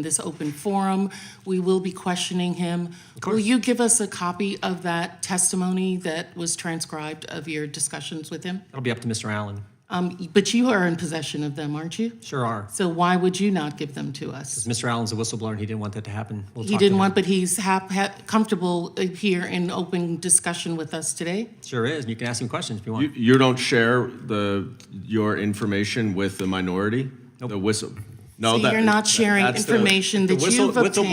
this open forum. We will be questioning him. Will you give us a copy of that testimony that was transcribed of your discussions with him? That'll be up to Mr. Allen. But you are in possession of them, aren't you? Sure are. So why would you not give them to us? Mr. Allen's a whistleblower, and he didn't want that to happen. We'll He talk to didn't him. want, but he's comfortable here in open discussion with us today. Sure is, and you can ask him questions if you want. You don't share your information with the minority? Nope. The whistle? No, So you're not sharing that's the- information that you've obtained with the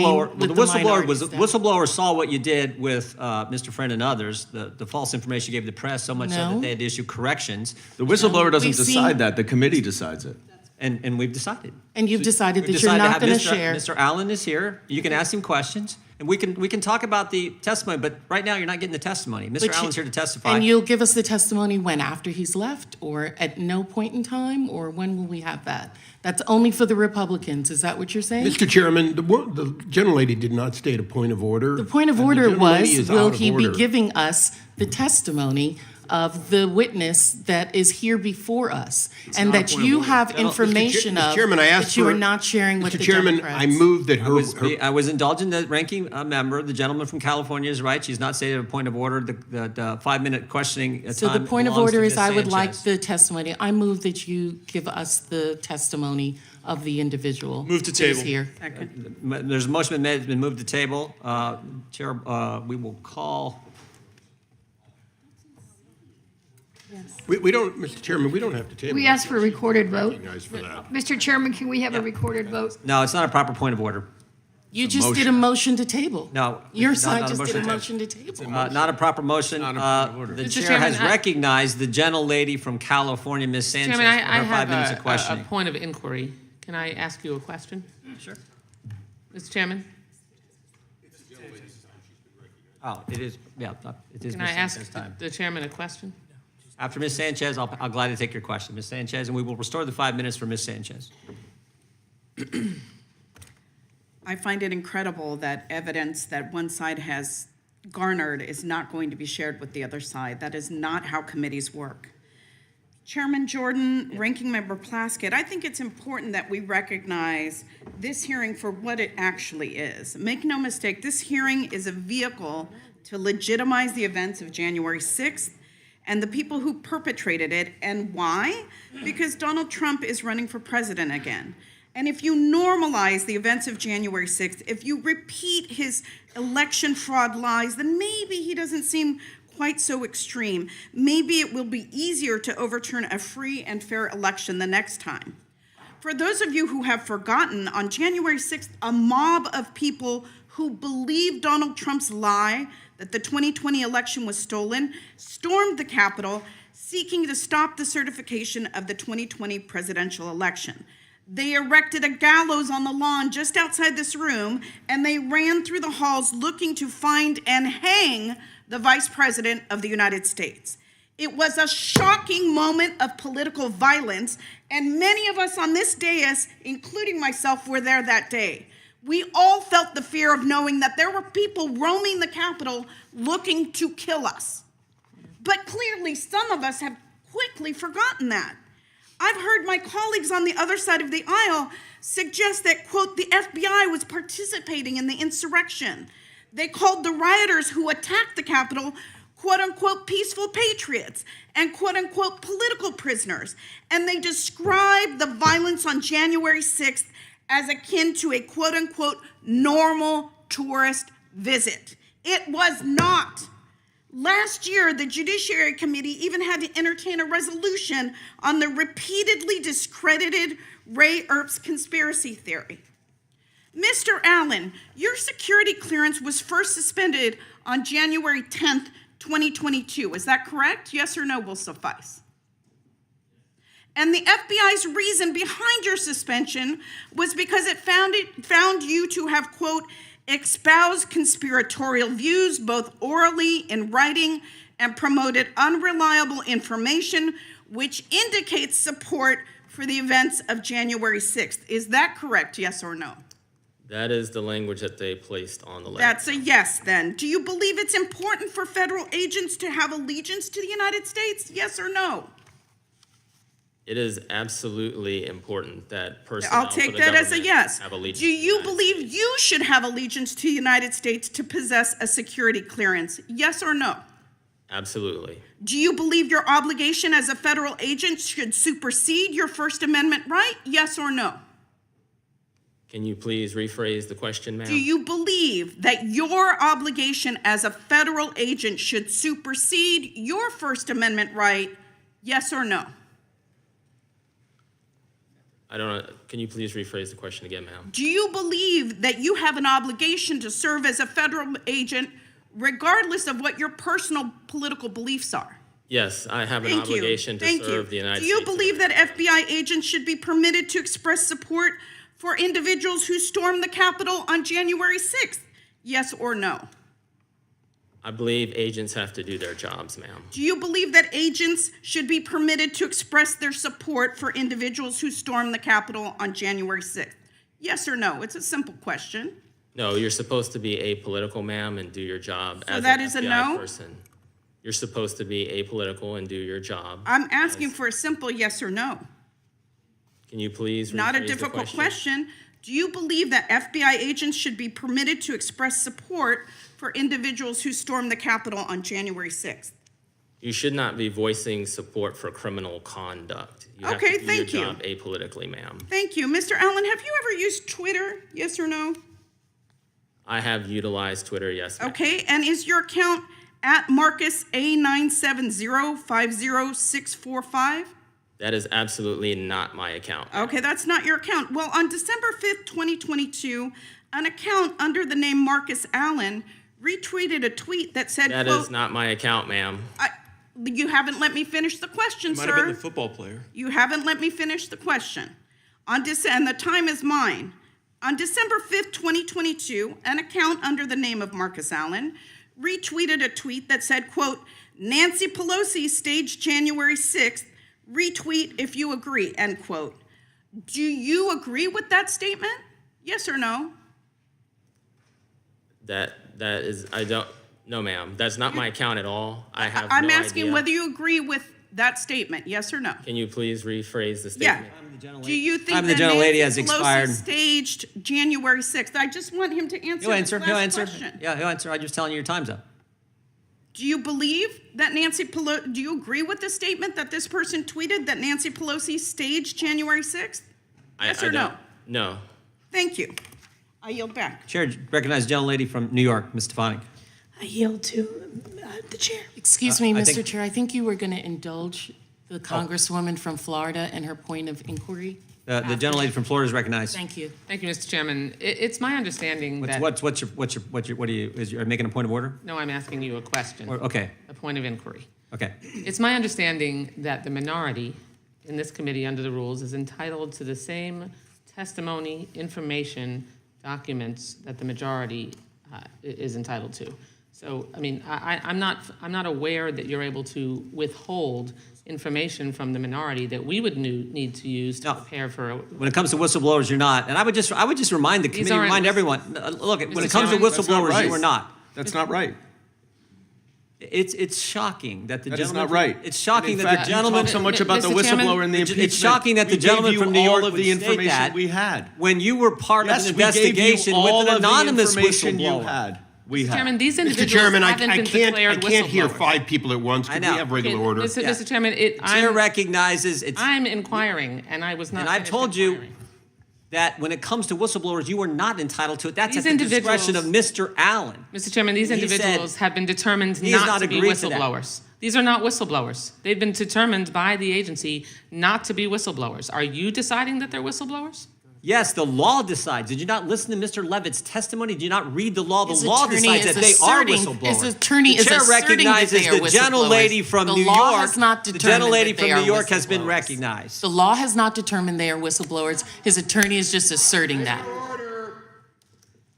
minority staff. Whistleblower saw what you did with Mr. Friend and others, the false information you gave the press, so much so No. that they had to issue corrections, The whistleblower doesn't We've seen- decide that, the committee decides it. and we've decided. And you've decided We've that you're decided not have going to Mr. share. Mr. Allen is here. You can ask him questions, and we can talk about the testimony. But right now, you're not getting the testimony. Mr. But Allen's here to testify. And you'll give us the testimony when? After he's left, or at no point in time, or when will we have that? That's only for the Republicans. Is that what you're saying? Mr. Chairman, the gentlelady did not state a point of order. The point of and the order gentlelady was, is will out of he be order. giving us the testimony of the witness that is here before us? And not a that point of you order. have Mr. information Mr. of Chairman, I asked that you for- are not sharing with Mr. the Chairman, Democrats. I move that I was indulging the ranking member, the gentleman from California is right. She's not stated a point of order. The 5-minute questioning time So the point of belongs to order is Ms. I would like Sanchez. the testimony. I move that you give us the testimony of the individual. Move to that is table. here. There's a motion been made, it's been moved to table. Chair, we will call. We don't, Mr. Chairman, we don't have to table. We asked for a recorded vote. Recognize for that. Mr. Chairman, can we have a recorded vote? No, it's not a proper point of order. You just did a motion to table. No, Your it's not side a just did a motion motion to table. Not a proper motion. Not a point of order. The Mr. chair Chairman, has I- recognized the gentlelady from California, Ms. Sanchez, for Chairman, I her 5 have minutes of a questioning. point of inquiry. Can I ask you a question? Sure. Mr. Chairman, Oh, it is, yeah, it is can Ms. I ask Sanchez's time. the chairman a question? After Ms. Sanchez, I'll gladly take your question. Ms. Sanchez, and we will restore the 5 minutes for Ms. Sanchez. I find it incredible that evidence that one side has garnered is not going to be shared with the other side. That is not how committees work. Chairman Jordan, Ranking Member Plaskett, I think it's important that we recognize this hearing for what it actually is. Make no mistake, this hearing is a vehicle to legitimize the events of January 6th and the people who perpetrated it. And why? Because Donald Trump is running for president again. And if you normalize the events of January 6th, if you repeat his election fraud lies, then maybe he doesn't seem quite so extreme. Maybe it will be easier to overturn a free and fair election the next time. For those of you who have forgotten, on January 6th, a mob of people who believed Donald Trump's lie that the 2020 election was stolen stormed the Capitol, seeking to stop the certification of the 2020 presidential election. They erected a gallows on the lawn just outside this room, and they ran through the halls looking to find and hang the Vice President of the United States. It was a shocking moment of political violence, and many of us on this dais, including myself, were there that day. We all felt the fear of knowing that there were people roaming the Capitol looking to kill us. But clearly, some of us have quickly forgotten that. I've heard my colleagues on the other side of the aisle suggest that, quote, the FBI was participating in the insurrection. They called the rioters who attacked the Capitol, quote unquote, peaceful patriots and quote unquote, political prisoners. And they described the violence on January 6th as akin to a quote unquote, normal tourist visit. It was not. Last year, the Judiciary Committee even had to entertain a resolution on the repeatedly discredited Ray Earp's conspiracy theory. Mr. Allen, your security clearance was first suspended on January 10th, 2022. Is that correct? Yes or no will suffice. And the FBI's reason behind your suspension was because it found you to have, quote, espoused conspiratorial views both orally in writing and promoted unreliable information which indicates support for the events of January 6th. Is that correct, yes or no? That is the language that they placed on the letter. That's a yes then. Do you believe it's important for federal agents to have allegiance to the United States, yes or no? It is absolutely important that personnel I'll take for the that as a government yes. have allegiance Do to the you United believe States. you should have allegiance to the United States to possess a security clearance? Yes or no? Absolutely. Do you believe your obligation as a federal agent should supersede your First Amendment right? Yes or no? Can you please rephrase the question, ma'am? Do you believe that your obligation as a federal agent should supersede your First Amendment right? Yes or no? I don't know. Can you please rephrase the question again, ma'am? Do you believe that you have an obligation to serve as a federal agent regardless of what your personal political beliefs are? Yes, I have an Thank you. obligation to Thank serve you. the United Do you States. believe that FBI agents should be permitted to express support for individuals who stormed the Capitol on January 6th? Yes or no? I believe agents have to do their jobs, ma'am. Do you believe that agents should be permitted to express their support for individuals who stormed the Capitol on January 6th? Yes or no? It's a simple question. No, you're supposed to be apolitical, ma'am, and do your job as that an is a FBI no? person. You're supposed to be apolitical and do your job. I'm asking for a simple yes or no. Can you please Not a rephrase the difficult question. Do you believe that FBI agents should be permitted to express support for individuals who stormed the Capitol on January 6th? You should not be voicing support for criminal conduct. You have Okay, to do thank you. your job apolitically, ma'am. Thank you. Mr. Allen, have you ever used Twitter? Yes or no? I have utilized Twitter, yes, ma'am. Okay, and is your account at Marcus A970-50645? That is absolutely not my account. Okay, that's not your account. Well, on December 5th, 2022, an account under the name Marcus Allen retweeted a tweet that said, That quote, is not my account, ma'am. you haven't let me finish the question, Might have been sir. the football player. You haven't let me finish the question. And the time is mine. On December 5th, 2022, an account under the name of Marcus Allen retweeted a tweet that said, quote, Nancy Pelosi staged January 6th, retweet if you agree, end quote. Do you agree with that statement? Yes or no? That is, I don't, no, ma'am. That's not my account at all. I have I'm no asking idea. whether you agree with that statement, yes or no? Can you please rephrase the Yeah. statement? Do you think Time of the that gentlelady Nancy has Pelosi expired. staged January 6th? I just want him to answer He'll answer. this He'll last answer. question. Yeah, he'll answer. I'm just telling you your time's up. Do you believe that Nancy Pelosi, do you agree with the statement that this person tweeted that Nancy Pelosi staged January 6th? Yes or no? don't- No. Thank you. I yield back. Chair recognizes the gentlelady from New York, Ms. Stefanik. I yield to the chair. Excuse me, I Mr. think- Chair, I think you were going to indulge the Congresswoman from Florida in her point of inquiry. The gentlelady from Florida is recognized. Thank you. Thank you, Mr. Chairman. It's my understanding that... What are you making a point of order? No, I'm asking you a question. Okay, A point of inquiry. okay. It's my understanding that the minority in this committee under the rules is entitled to the same testimony, information, documents that the majority is entitled to. So, I mean, I'm not aware that you're able to withhold information from the minority that we would need to use to No. prepare for a... When it comes to whistleblowers, you're not. And I would just remind the committee, aren't- remind everyone, look, when it comes to Chairman, that's not whistleblowers, right. you are not. That's not right. It's shocking that the That is gentleman. not right. It's shocking And in that fact, the gentleman. you talk so much about the Mr. Chairman, whistleblower and the it's impeachment. shocking that the We gentleman gave you from New York all of would the state information that we had. when you were part Yes, of an we gave investigation you with all an of the anonymous information you whistleblower. had. We Mr. had. Chairman, these Mr. individuals Chairman, I haven't been can't declared hear whistleblowers. 5 people at once. I Could we know. have regular Okay, order? Mr. Chairman, Chair recognizes it's. I'm inquiring, and I was not And I've finished told you inquiring. that when it comes to whistleblowers, you are not entitled to it. That's These at the discretion of individuals- Mr. Allen. Mr. Chairman, these He said individuals have been determined he has not not to be agreed to that. whistleblowers. These are not whistleblowers. They've been determined by the agency not to be whistleblowers. Are you deciding that they're whistleblowers? Yes, the law decides. Did you not listen to Mr. Levitt's testimony? Did you not read the law? The His law attorney decides is that they are asserting- whistleblowers. his attorney the is chair asserting that recognizes they are the gentlelady whistleblowers. from The New law York. has not The determined gentlelady that they from New are York has been whistleblowers. recognized. The law has not determined they are whistleblowers. His attorney is just asserting that.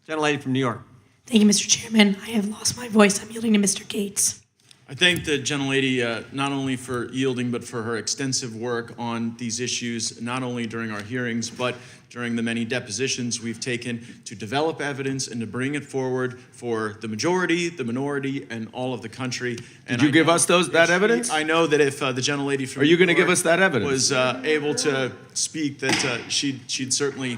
Gentlelady from New York. Thank you, Mr. Chairman. I have lost my voice. I'm yielding to Mr. Gates. I thank the gentlelady not only for yielding, but for her extensive work on these issues, not only during our hearings, but during the many depositions we've taken to develop evidence and to bring it forward for the majority, the minority, and all of the country. Did you give us that evidence? I know that if the gentlelady from Are you New gonna give York us that evidence? was able to speak, that she'd certainly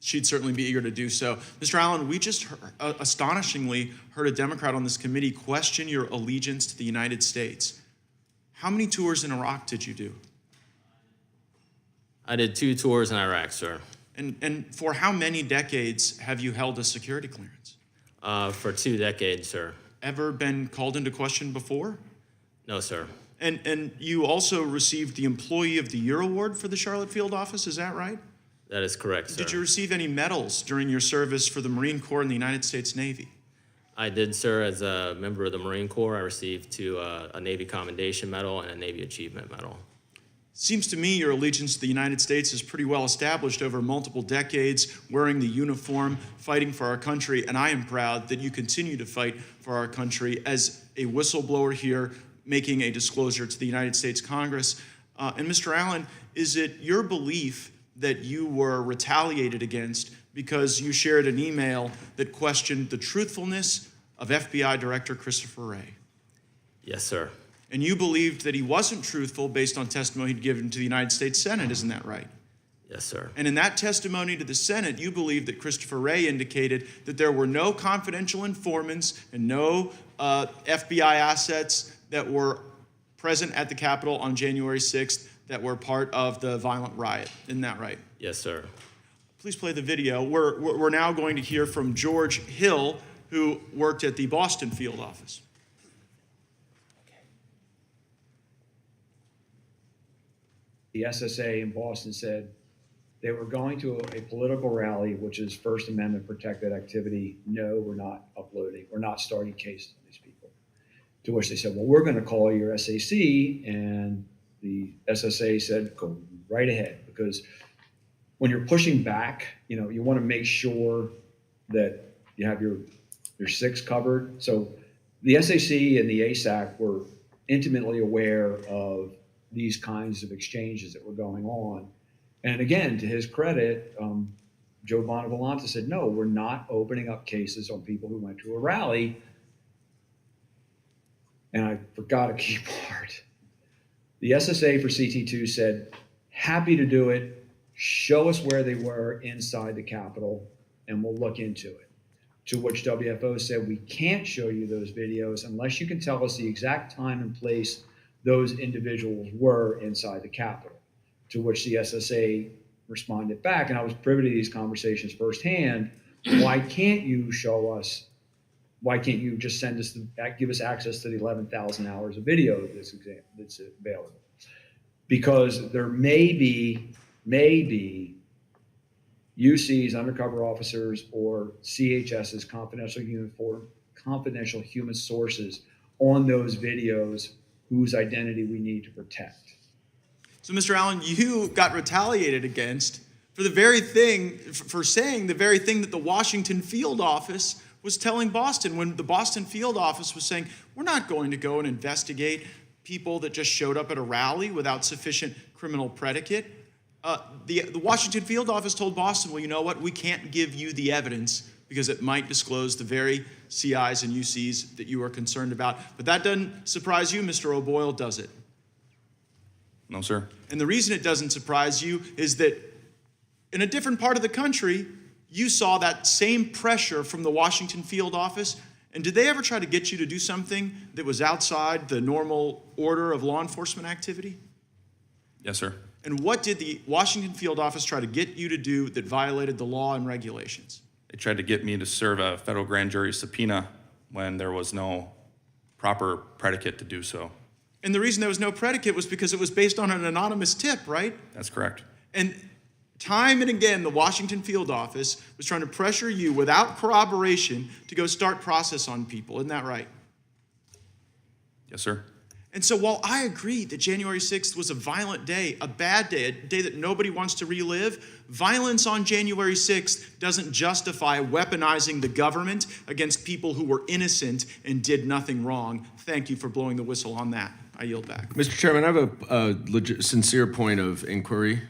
she'd certainly be eager to do so. Mr. Allen, we just astonishingly heard a Democrat on this committee question your allegiance to the United States. How many tours in Iraq did you do? I did 2 tours in Iraq, sir. And for how many decades have you held a security clearance? For 2 decades, sir. Ever been called into question before? No, sir. And you also received the Employee of the Year Award for the Charlotte Field Office, is that right? That is correct, sir. Did you receive any medals during your service for the Marine Corps and the United States Navy? I did, sir. As a member of the Marine Corps, I received 2, a Navy Commendation Medal and a Navy Achievement Medal. Seems to me your allegiance to the United States is pretty well established over multiple decades, wearing the uniform, fighting for our country, and I am proud that you continue to fight for our country as a whistleblower here, making a disclosure to the United States Congress. And Mr. Allen, is it your belief that you were retaliated against because you shared an email that questioned the truthfulness of FBI Director Christopher Wray? Yes, sir. And you believed that he wasn't truthful based on testimony he'd given to the United States Senate, isn't that right? Yes, sir. And in that testimony to the Senate, you believed that Christopher Wray indicated that there were no confidential informants and no FBI assets that were present at the Capitol on January 6th that were part of the violent riot. Isn't that right? Yes, sir. Please play the video. We're now going to hear from George Hill, who worked at the Boston field office. The SSA in Boston said they were going to a political rally, which is First Amendment protected activity. No, we're not uploading. We're not starting cases on these people. To which they said, well, we're going to call your SAC. And the SSA said, go right ahead. Because when you're pushing back, you want to make sure that you have your 6 covered. So the SAC and the ASAC were intimately aware of these kinds of exchanges that were going on. And again, to his credit, Joe Bonavolante said, no, we're not opening up cases on people who went to a rally. And I forgot a key part. The SSA for CT2 said, happy to do it. Show us where they were inside the Capitol, and we'll look into it. To which WFO said, we can't show you those videos unless you can tell us the exact time and place those individuals were inside the Capitol. To which the SSA responded back, and I was privy to these conversations firsthand. Why can't you show us? Why can't you just send us, give us access to the 11,000 hours of video that's available? Because there may be UC's undercover officers or CHS's confidential human sources on those videos whose identity we need to protect. So, Mr. Allen, you got retaliated against for the very thing, for saying the very thing that the Washington field office was telling Boston, when the Boston field office was saying, we're not going to go and investigate people that just showed up at a rally without sufficient criminal predicate. The Washington field office told Boston, well, you know what? We can't give you the evidence because it might disclose the very CIs and UCs that you are concerned about. But that doesn't surprise you, Mr. O'Boyle, does it? No, sir. And the reason it doesn't surprise you is that in a different part of the country, you saw that same pressure from the Washington field office. And did they ever try to get you to do something that was outside the normal order of law enforcement activity? Yes, sir. And what did the Washington field office try to get you to do that violated the law and regulations? They tried to get me to serve a federal grand jury subpoena when there was no proper predicate to do so. And the reason there was no predicate was because it was based on an anonymous tip, right? That's correct. And time and again, the Washington field office was trying to pressure you without corroboration to go start process on people. Isn't that right? Yes, sir. And so while I agree that January 6th was a violent day, a bad day, a day that nobody wants to relive, violence on January 6th doesn't justify weaponizing the government against people who were innocent and did nothing wrong. Thank you for blowing the whistle on that. I yield back. Mr. Chairman, I have a sincere point of inquiry.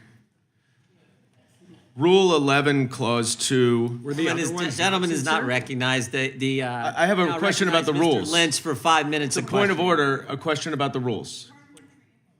Rule 11, Clause 2. The gentleman is not recognized. I have a question about the rules. Mr. Lynch for 5 minutes. It's a point of order, a question about the rules.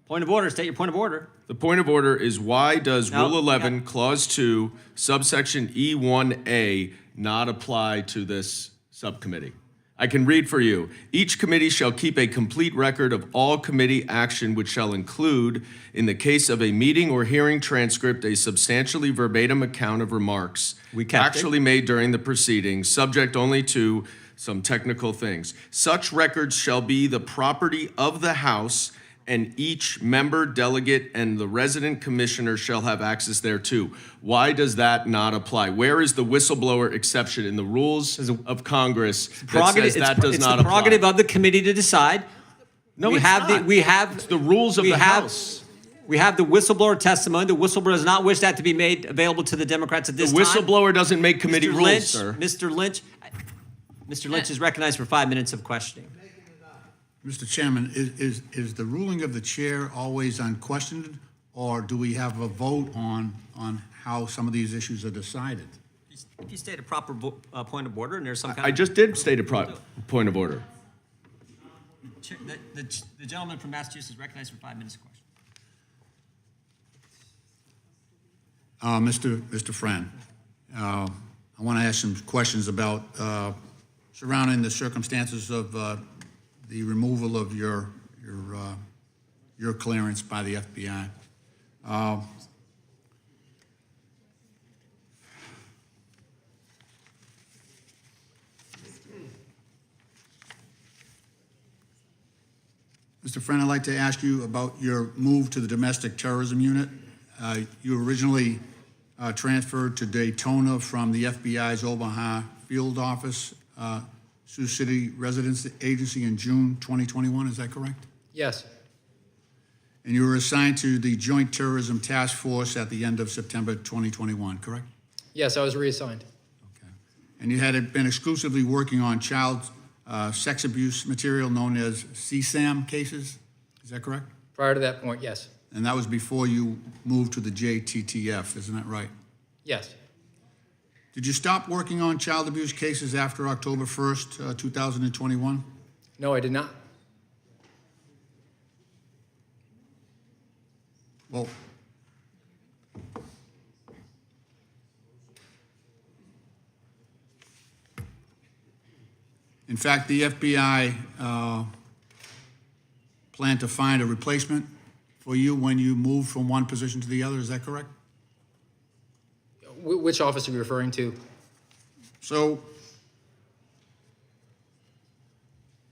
Point of order. State your point of order. The point of order is why does No, Rule 11, Clause 2, subsection E1A not apply to this subcommittee? I can read for you. Each committee shall keep a complete record of all committee action, which shall include, in the case of a meeting or hearing transcript, a substantially verbatim account of remarks We kept it. actually made during the proceedings, subject only to some technical things. Such records shall be the property of the House, and each member, delegate, and the resident commissioner shall have access thereto. Why does that not apply? Where is the whistleblower exception in the rules of Congress that says that does It's not the apply? prerogative of the committee to decide. No, we it's have not. It's the rules of we the have- House. We have the whistleblower testimony. The whistleblower does not wish that to be made available to the Democrats at The this time. whistleblower doesn't make committee Mr. rules, Lynch, sir. Mr. Lynch is recognized for 5 minutes of questioning. Mr. Chairman, is the ruling of the chair always unquestioned, or do we have a vote on how some of these issues are decided? If you state a proper point of order and there's some kind I of... just did state a point of order. The gentleman from Massachusetts is recognized for 5 minutes of question. Mr. Friend, I want to ask some questions about surrounding the circumstances of the removal of your clearance by the FBI. Mr. Friend, I'd like to ask you about your move to the domestic terrorism unit. You originally transferred to Daytona from the FBI's Omaha field office, Sioux City Residence Agency in June 2021, is that correct? Yes. And you were assigned to the Joint Terrorism Task Force at the end of September 2021, correct? Yes, I was reassigned. And you had been exclusively working on child sex abuse material known as CSAM cases, is that correct? Prior to that point, yes. And that was before you moved to the JTTF, isn't that right? Yes. Did you stop working on child abuse cases after October 1st, 2021? No, I did not. Well, in fact, the FBI planned to find a replacement for you when you moved from one position to the other, is that correct? Which office are you referring to? So,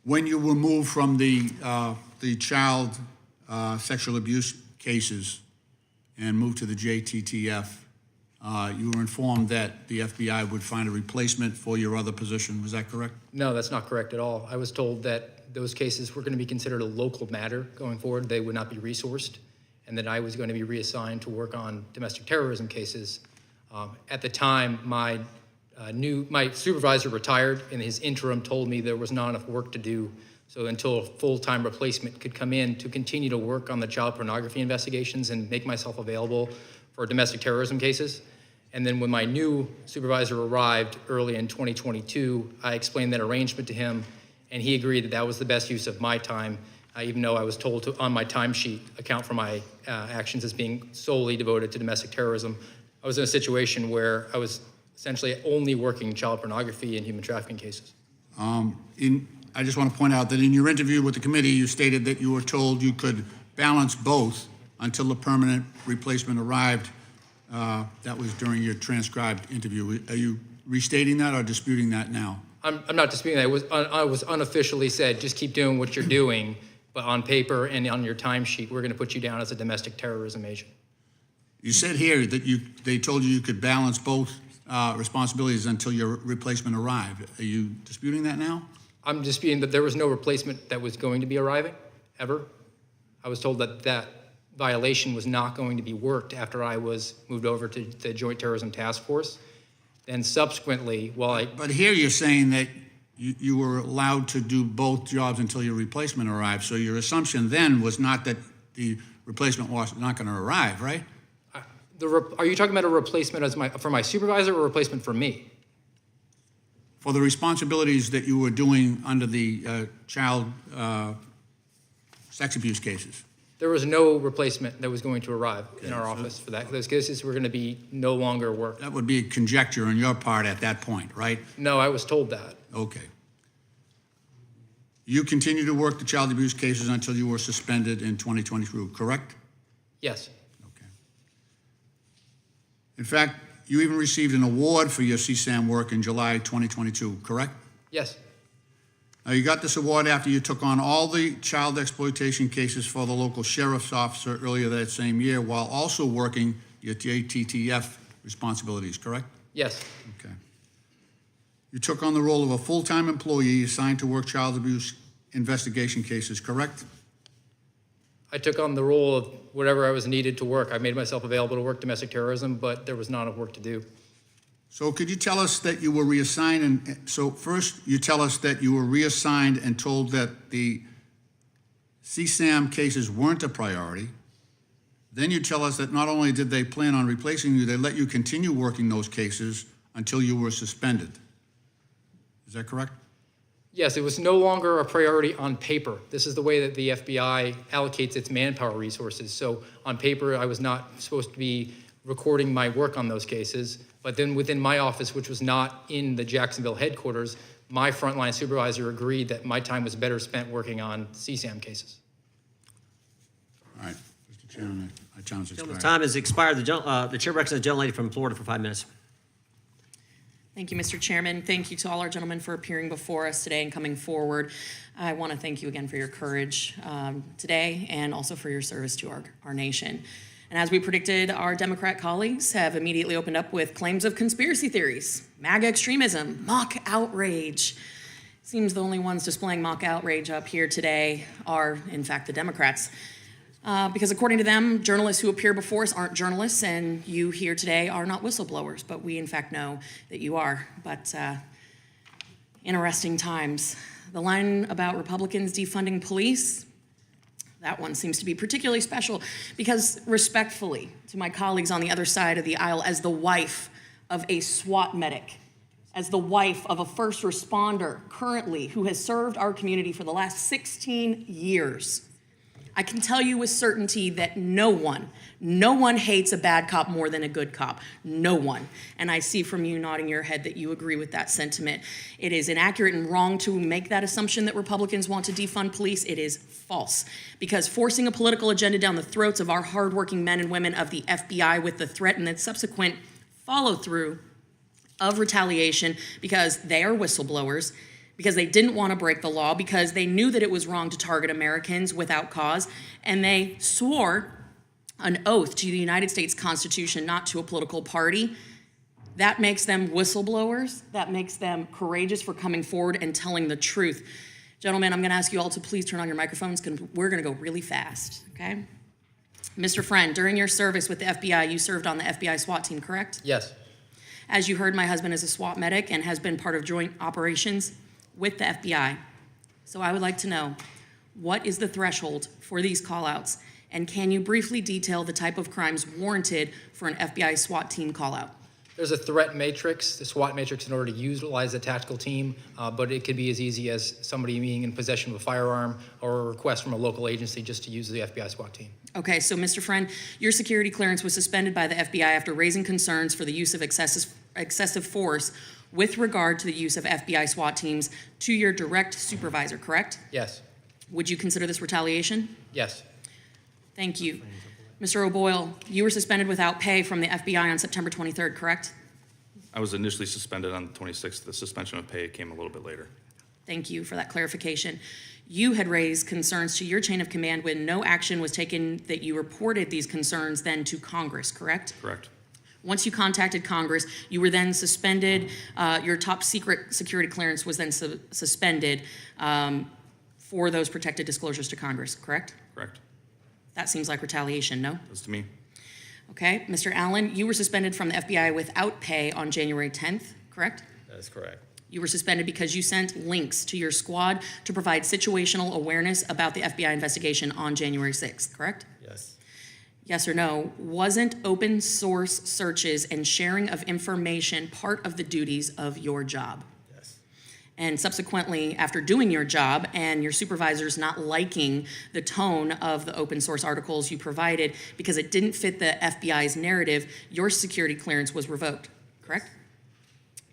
when you were moved from the child sexual abuse cases and moved to the JTTF, you were informed that the FBI would find a replacement for your other position, was that correct? No, that's not correct at all. I was told that those cases were going to be considered a local matter going forward. They would not be resourced, and that I was going to be reassigned to work on domestic terrorism cases. At the time, my supervisor retired, and his interim told me there was not enough work to do. So until a full-time replacement could come in to continue to work on the child pornography investigations and make myself available for domestic terrorism cases. And then when my new supervisor arrived early in 2022, I explained that arrangement to him, and he agreed that that was the best use of my time, even though I was told to, on my timesheet, account for my actions as being solely devoted to domestic terrorism. I was in a situation where I was essentially only working child pornography and human trafficking cases. I just want to point out that in your interview with the committee, you stated that you were told you could balance both until a permanent replacement arrived. That was during your transcribed interview. Are you restating that or disputing that now? I'm not disputing that. I was unofficially said, just keep doing what you're doing, but on paper and on your timesheet, we're going to put you down as a domestic terrorism agent. You said here that they told you you could balance both responsibilities until your replacement arrived. Are you disputing that now? I'm disputing that there was no replacement that was going to be arriving, ever. I was told that that violation was not going to be worked after I was moved over to the Joint Terrorism Task Force. Then subsequently, But here you're saying that you were allowed to do both jobs until your replacement arrived. So your assumption then was not that the replacement was not going to arrive, right? Are you talking about a replacement for my supervisor or a replacement for me? For the responsibilities that you were doing under the child sex abuse cases. There was no replacement that was going to arrive in our office for that. Those cases were going to be no longer work. That would be conjecture on your part at that point, right? No, I was told that. Okay. You continued to work the child abuse cases until you were suspended in 2022, correct? Yes. Okay. In fact, you even received an award for your CSAM work in July 2022, correct? Yes. Now, you got this award after you took on all the child exploitation cases for the local sheriff's officer earlier that same year, while also working your JTTF responsibilities, correct? Yes. Okay. You took on the role of a full-time employee assigned to work child abuse investigation cases, correct? I took on the role of whatever I was needed to work. I made myself available to work domestic terrorism, but there was not enough work to do. So could you tell us that you were reassigned, and so first you tell us that you were reassigned and told that the CSAM cases weren't a priority. Then you tell us that not only did they plan on replacing you, they let you continue working those cases until you were suspended. Is that correct? Yes, it was no longer a priority on paper. This is the way that the FBI allocates its manpower resources. So on paper, I was not supposed to be recording my work on those cases. But then within my office, which was not in the Jacksonville headquarters, my frontline supervisor agreed that my time was better spent working on CSAM cases. All right, Mr. Chairman, my time has expired. Gentleman's time has expired. The chair recognizes the gentlelady from Florida for 5 minutes. Thank you, Mr. Chairman. Thank you to all our gentlemen for appearing before us today and coming forward. I want to thank you again for your courage today and also for your service to our nation. And as we predicted, our Democrat colleagues have immediately opened up with claims of conspiracy theories, MAGA extremism, mock outrage. Seems the only ones displaying mock outrage up here today are, in fact, the Democrats. Because according to them, journalists who appear before us aren't journalists, and you here today are not whistleblowers, but we in fact know that you are. But interesting times. The line about Republicans defunding police, that one seems to be particularly special because, respectfully to my colleagues on the other side of the aisle, as the wife of a SWAT medic, as the wife of a first responder currently who has served our community for the last 16 years, I can tell you with certainty that no one hates a bad cop more than a good cop. No one. And I see from you nodding your head that you agree with that sentiment. It is inaccurate and wrong to make that assumption that Republicans want to defund police. It is false. Because forcing a political agenda down the throats of our hardworking men and women of the FBI with the threat and then subsequent follow-through of retaliation because they are whistleblowers, because they didn't want to break the law, because they knew that it was wrong to target Americans without cause, and they swore an oath to the United States Constitution, not to a political party. That makes them whistleblowers. That makes them courageous for coming forward and telling the truth. Gentlemen, I'm going to ask you all to please turn on your microphones because we're going to go really fast, okay? Mr. Friend, during your service with the FBI, you served on the FBI SWAT team, correct? Yes. As you heard, my husband is a SWAT medic and has been part of joint operations with the FBI. So I would like to know, what is the threshold for these call-outs? And can you briefly detail the type of crimes warranted for an FBI SWAT team call-out? There's a threat matrix, the SWAT matrix, in order to utilize the tactical team, but it could be as easy as somebody being in possession of a firearm or a request from a local agency just to use the FBI SWAT team. Okay, so Mr. Friend, your security clearance was suspended by the FBI after raising concerns for the use of excessive force with regard to the use of FBI SWAT teams to your direct supervisor, correct? Yes. Would you consider this retaliation? Yes. Thank you. Mr. O'Boyle, you were suspended without pay from the FBI on September 23rd, correct? I was initially suspended on the 26th. The suspension of pay came a little bit later. Thank you for that clarification. You had raised concerns to your chain of command when no action was taken, that you reported these concerns then to Congress, correct? Correct. Once you contacted Congress, you were then suspended. Your top secret security clearance was then suspended for those protected disclosures to Congress, correct? Correct. That seems like retaliation, no? That's to me. Okay. Mr. Allen, you were suspended from the FBI without pay on January 10th, correct? That is correct. You were suspended because you sent links to your squad to provide situational awareness about the FBI investigation on January 6th, correct? Yes. Yes or no? Wasn't open source searches and sharing of information part of the duties of your job? Yes. and subsequently, after doing your job and your supervisors not liking the tone of the open source articles you provided because it didn't fit the FBI's narrative, your security clearance was revoked, correct?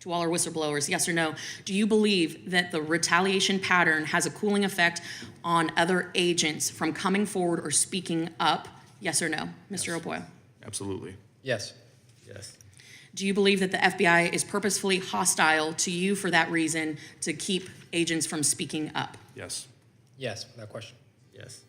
To all our whistleblowers, yes or no, do you believe that the retaliation pattern has a cooling effect on other agents from coming forward or speaking up? Yes or no? Mr. O'Boyle? Absolutely. Yes. Yes. Do you believe that the FBI is purposefully hostile to you for that reason, to keep agents from speaking up? Yes. Yes, without question. Yes.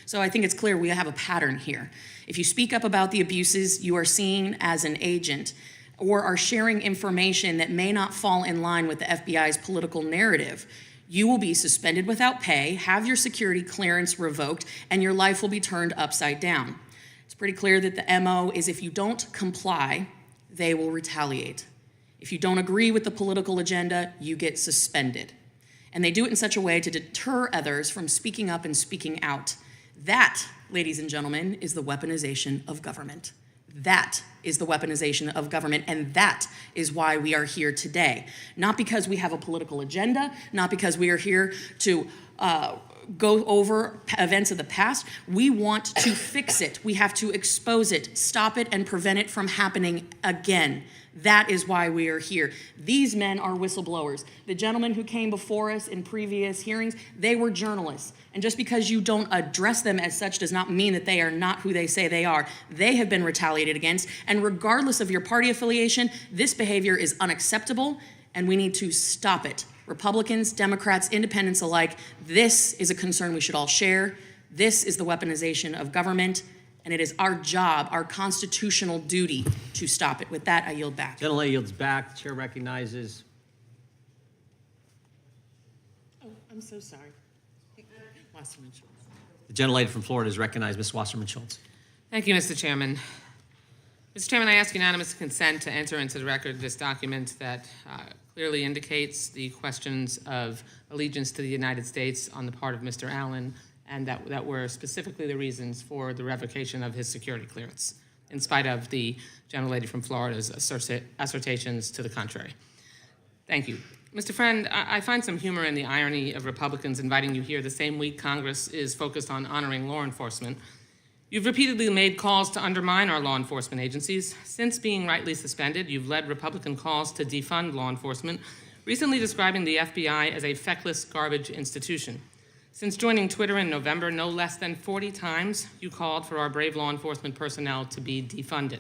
So I think it's clear we have a pattern here. If you speak up about the abuses you are seen as an agent or are sharing information that may not fall in line with the FBI's political narrative, you will be suspended without pay, have your security clearance revoked, and your life will be turned upside down. It's pretty clear that the MO is if you don't comply, they will retaliate. If you don't agree with the political agenda, you get suspended. And they do it in such a way to deter others from speaking up and speaking out. That, ladies and gentlemen, is the weaponization of government. That is the weaponization of government, and that is why we are here today. Not because we have a political agenda, not because we are here to go over events of the past. We want to fix it. We have to expose it, stop it, and prevent it from happening again. That is why we are here. These men are whistleblowers. The gentlemen who came before us in previous hearings, they were journalists. And just because you don't address them as such does not mean that they are not who they say they are. They have been retaliated against. And regardless of your party affiliation, this behavior is unacceptable, and we need to stop it. Republicans, Democrats, independents alike, this is a concern we should all share. This is the weaponization of government, and it is our job, our constitutional duty to stop it. With that, I yield back. Gentlelady yields back. The chair recognizes. Oh, I'm so sorry. Wasserman Schultz. The gentlelady from Florida is recognized. Ms. Wasserman Schultz. Thank you, Mr. Chairman. Mr. Chairman, I ask unanimous consent to enter into the record this document that clearly indicates the questions of allegiance to the United States on the part of Mr. Allen, and that were specifically the reasons for the revocation of his security clearance, in spite of the gentlelady from Florida's assertions to the contrary. Thank you. Mr. Friend, I find some humor in the irony of Republicans inviting you here the same week Congress is focused on honoring law enforcement. You've repeatedly made calls to undermine our law enforcement agencies. Since being rightly suspended, you've led Republican calls to defund law enforcement, recently describing the FBI as a feckless garbage institution. Since joining Twitter in November, no less than 40 times you called for our brave law enforcement personnel to be defunded.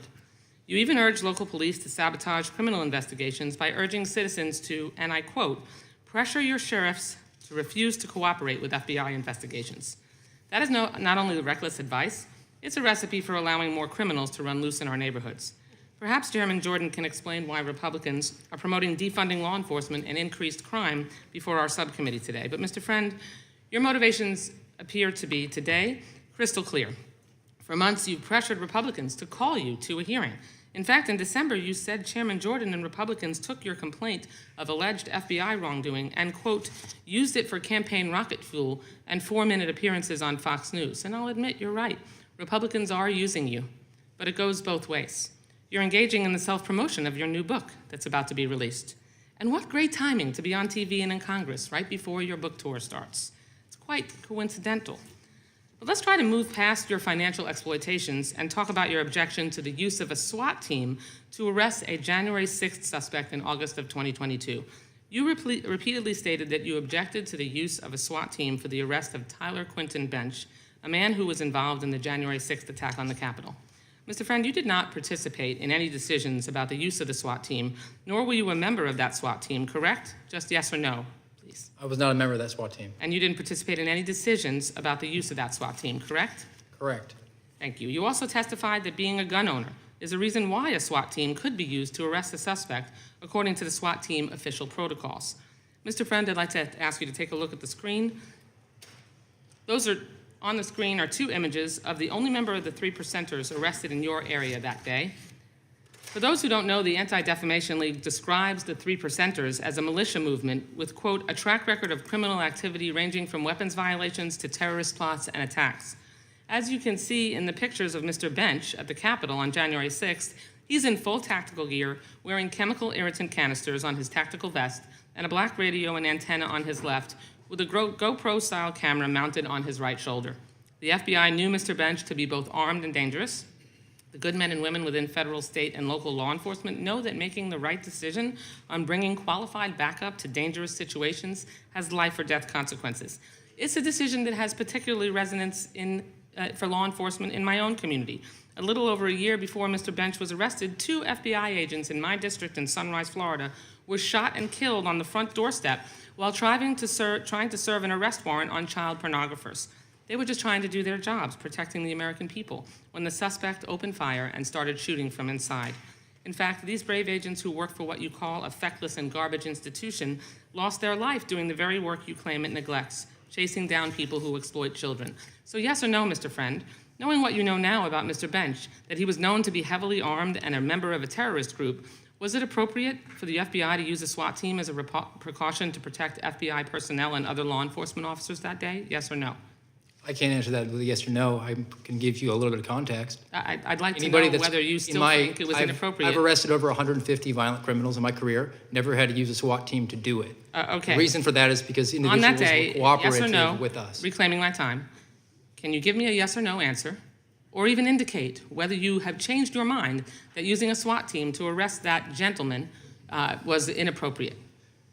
You even urged local police to sabotage criminal investigations by urging citizens to, and I quote, pressure your sheriffs to refuse to cooperate with FBI investigations. That is not only reckless advice, it's a recipe for allowing more criminals to run loose in our neighborhoods. Perhaps Chairman Jordan can explain why Republicans are promoting defunding law enforcement and increased crime before our subcommittee today. But Mr. Friend, your motivations appear to be today crystal clear. For months, you've pressured Republicans to call you to a hearing. In fact, in December, you said Chairman Jordan and Republicans took your complaint of alleged FBI wrongdoing and, quote, used it for campaign rocket fuel and 4-minute appearances on Fox News. And I'll admit, you're right. Republicans are using you, but it goes both ways. You're engaging in the self-promotion of your new book that's about to be released. And what great timing to be on TV and in Congress right before your book tour starts. It's quite coincidental. But let's try to move past your financial exploitations and talk about your objection to the use of a SWAT team to arrest a January 6th suspect in August of 2022. You repeatedly stated that you objected to the use of a SWAT team for the arrest of Tyler Quinton Bench, a man who was involved in the January 6th attack on the Capitol. Mr. Friend, you did not participate in any decisions about the use of the SWAT team, nor were you a member of that SWAT team, correct? Just yes or no, please. I was not a member of that SWAT team. And you didn't participate in any decisions about the use of that SWAT team, correct? Correct. Thank you. You also testified that being a gun owner is a reason why a SWAT team could be used to arrest a suspect, according to the SWAT team official protocols. Mr. Friend, I'd like to ask you to take a look at the screen. On the screen are 2 images of the only member of the 3 percenters arrested in your area that day. For those who don't know, the Anti-Defamation League describes the 3 percenters as a militia movement with, quote, a track record of criminal activity ranging from weapons violations to terrorist plots and attacks. As you can see in the pictures of Mr. Bench at the Capitol on January 6th, he's in full tactical gear, wearing chemical irritant canisters on his tactical vest, and a black radio and antenna on his left, with a GoPro-style camera mounted on his right shoulder. The FBI knew Mr. Bench to be both armed and dangerous. The good men and women within federal, state, and local law enforcement know that making the right decision on bringing qualified backup to dangerous situations has life or death consequences. It's a decision that has particularly resonance for law enforcement in my own community. A little over a year before Mr. Bench was arrested, 2 FBI agents in my district in Sunrise, Florida, were shot and killed on the front doorstep while trying to serve an arrest warrant on child pornographers. They were just trying to do their jobs, protecting the American people, when the suspect opened fire and started shooting from inside. In fact, these brave agents who work for what you call a feckless and garbage institution lost their life doing the very work you claim it neglects, chasing down people who exploit children. So yes or no, Mr. Friend, knowing what you know now about Mr. Bench, that he was known to be heavily armed and a member of a terrorist group, was it appropriate for the FBI to use a SWAT team as a precaution to protect FBI personnel and other law enforcement officers that day? Yes or no? I can't answer that with a yes or no. I can give you a little bit of context. I'd like to know whether you still think it was inappropriate. I've arrested over 150 violent criminals in my career, never had to use a SWAT team to do it. Okay. The reason for that is because On individuals that day, were cooperative yes or no, with us. reclaiming my time, can you give me a yes or no answer, or even indicate whether you have changed your mind that using a SWAT team to arrest that gentleman was inappropriate?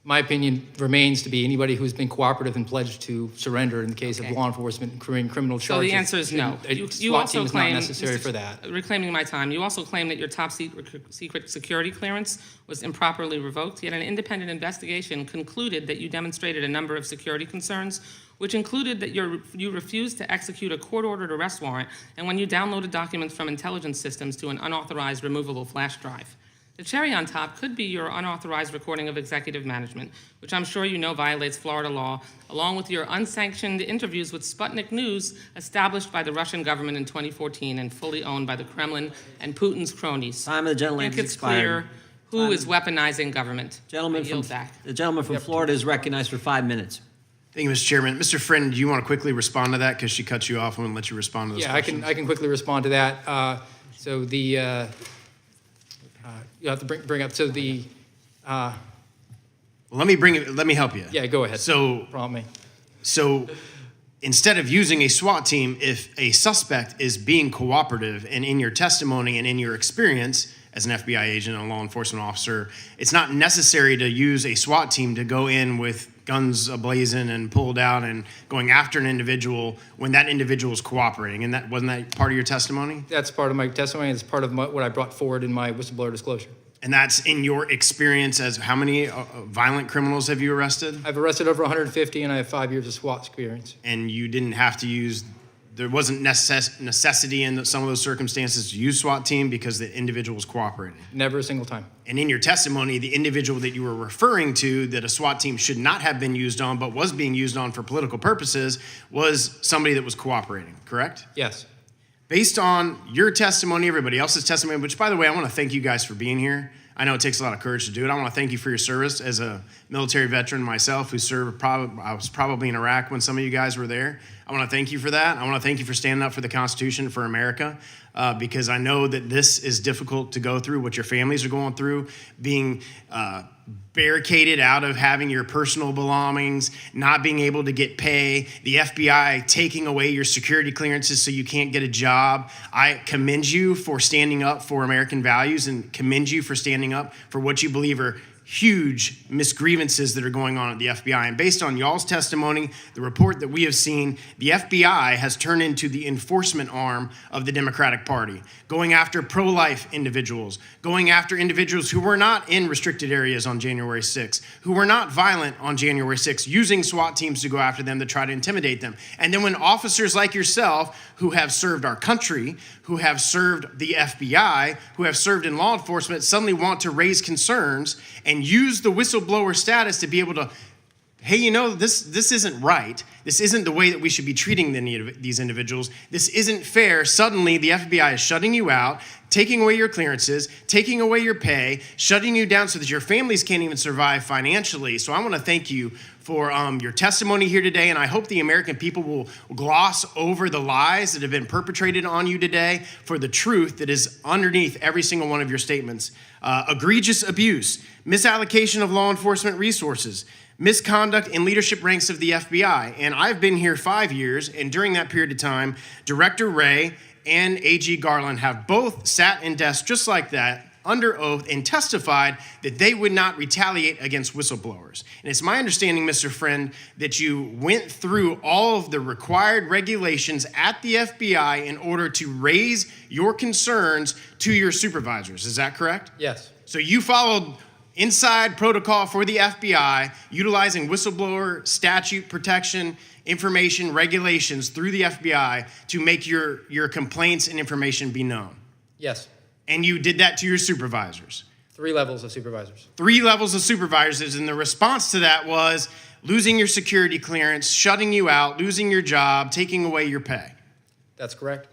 My opinion remains to be anybody who's been cooperative and pledged to surrender in the case of law enforcement and criminal charges. So the answer is no. A SWAT team is not necessary for that. Reclaiming my time, you also claim that your top secret security clearance was improperly revoked, yet an independent investigation concluded that you demonstrated a number of security concerns, which included that you refused to execute a court-ordered arrest warrant and when you downloaded documents from intelligence systems to an unauthorized removable flash drive. The cherry on top could be your unauthorized recording of executive management, which I'm sure you know violates Florida law, along with your unsanctioned interviews with Sputnik News established by the Russian government in 2014 and fully owned by the Kremlin and Putin's cronies. Time of the gentleman I think it's clear who is weaponizing government. The gentleman from Florida is recognized for 5 minutes. Thank you, Mr. Chairman. Mr. Friend, do you want to quickly respond to that? Because she cut you off. I want to let you respond to those questions. I can quickly respond to that. So the you have to bring up Well, let me help you. Yeah, go ahead. So prompt me. So instead of using a SWAT team, if a suspect is being cooperative and in your testimony and in your experience as an FBI agent and a law enforcement officer, it's not necessary to use a SWAT team to go in with guns ablazing and pulled out and going after an individual when that individual is cooperating. And that wasn't that part of your testimony? That's part of my testimony. It's part of what I brought forward in my whistleblower disclosure. And that's in your experience as how many violent criminals have you arrested? I've arrested over 150 and I have 5 years of SWAT experience. And you didn't have to use, there wasn't necessity in some of those circumstances to use SWAT team because the individual was cooperating? Never a single time. And in your testimony, the individual that you were referring to that a SWAT team should not have been used on but was being used on for political purposes was somebody that was cooperating, correct? Yes. Based on your testimony, everybody else's testimony, which, by the way, I want to thank you guys for being here. I know it takes a lot of courage to do it. I want to thank you for your service as a military veteran myself who served, I was probably in Iraq when some of you guys were there. I want to thank you for that. I want to thank you for standing up for the Constitution, for America, because I know that this is difficult to go through, what your families are going through, being barricaded out of having your personal belongings, not being able to get pay, the FBI taking away your security clearances so you can't get a job. I commend you for standing up for American values and commend you for standing up for what you believe are huge misgrievances that are going on at the FBI. And based on y'all's testimony, the report that we have seen, the FBI has turned into the enforcement arm of the Democratic Party, going after pro-life individuals, going after individuals who were not in restricted areas on January 6th, who were not violent on January 6th, using SWAT teams to go after them to try to intimidate them. And then when officers like yourself, who have served our country, who have served the FBI, who have served in law enforcement, suddenly want to raise concerns and use the whistleblower status to be able to, hey, you know, this isn't right. This isn't the way that we should be treating these individuals. This isn't fair. Suddenly, the FBI is shutting you out, taking away your clearances, taking away your pay, shutting you down so that your families can't even survive financially. So I want to thank you for your testimony here today, and I hope the American people will gloss over the lies that have been perpetrated on you today for the truth that is underneath every single one of your statements. Egregious abuse, misallocation of law enforcement resources, misconduct in leadership ranks of the FBI. And I've been here 5 years, and during that period of time, Director Wray and AG Garland have both sat in desks just like that, under oath, and testified that they would not retaliate against whistleblowers. And it's my understanding, Mr. Friend, that you went through all of the required regulations at the FBI in order to raise your concerns to your supervisors. Is that correct? Yes. So you followed inside protocol for the FBI, utilizing whistleblower statute protection, information, regulations through the FBI to make your complaints and information be known. Yes. And you did that to your supervisors. 3 levels of supervisors. 3 levels of supervisors, and the response to that was losing your security clearance, shutting you out, losing your job, taking away your pay. That's correct.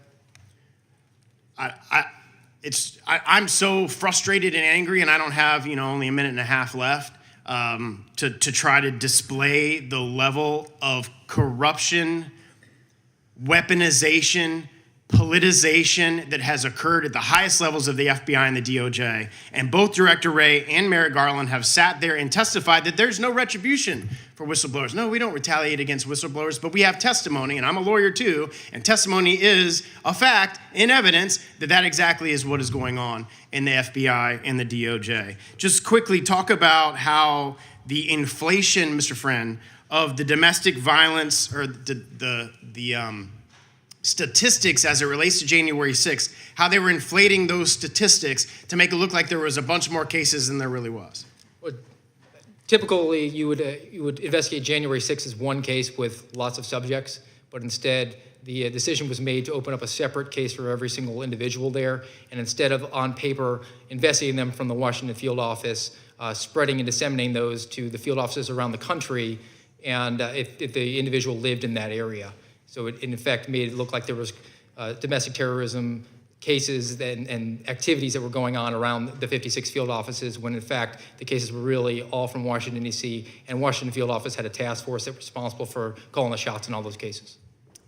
I'm so frustrated and angry, and I don't have only a minute and a half left to try to display the level of corruption, weaponization, politicization that has occurred at the highest levels of the FBI and the DOJ. And both Director Wray and Merrick Garland have sat there and testified that there's no retribution for whistleblowers. No, we don't retaliate against whistleblowers, but we have testimony, and I'm a lawyer too, and testimony is a fact in evidence that exactly is what is going on in the FBI and the DOJ. Just quickly talk about how the inflation, Mr. Friend, of the domestic violence or the statistics as it relates to January 6th, how they were inflating those statistics to make it look like there was a bunch more cases than there really was. Well, typically, you would investigate January 6th as one case with lots of subjects, but instead, the decision was made to open up a separate case for every single individual there, and instead of on paper investigating them from the Washington field office, spreading and disseminating those to the field offices around the country, and if the individual lived in that area. So it, in effect, made it look like there was domestic terrorism cases and activities that were going on around the 56 field offices, when in fact the cases were really all from Washington, D.C., and Washington field office had a task force that was responsible for calling the shots in all those cases.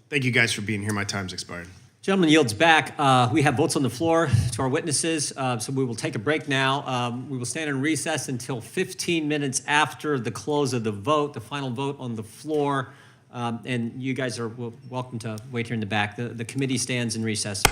Thank you guys for being here. My time's expired. Gentleman yields back. We have votes on the floor to our witnesses, so we will take a break now. We will stand in recess until 15 minutes after the close of the vote, the final vote on the floor. And you guys are welcome to wait here in the back. The committee stands in recess.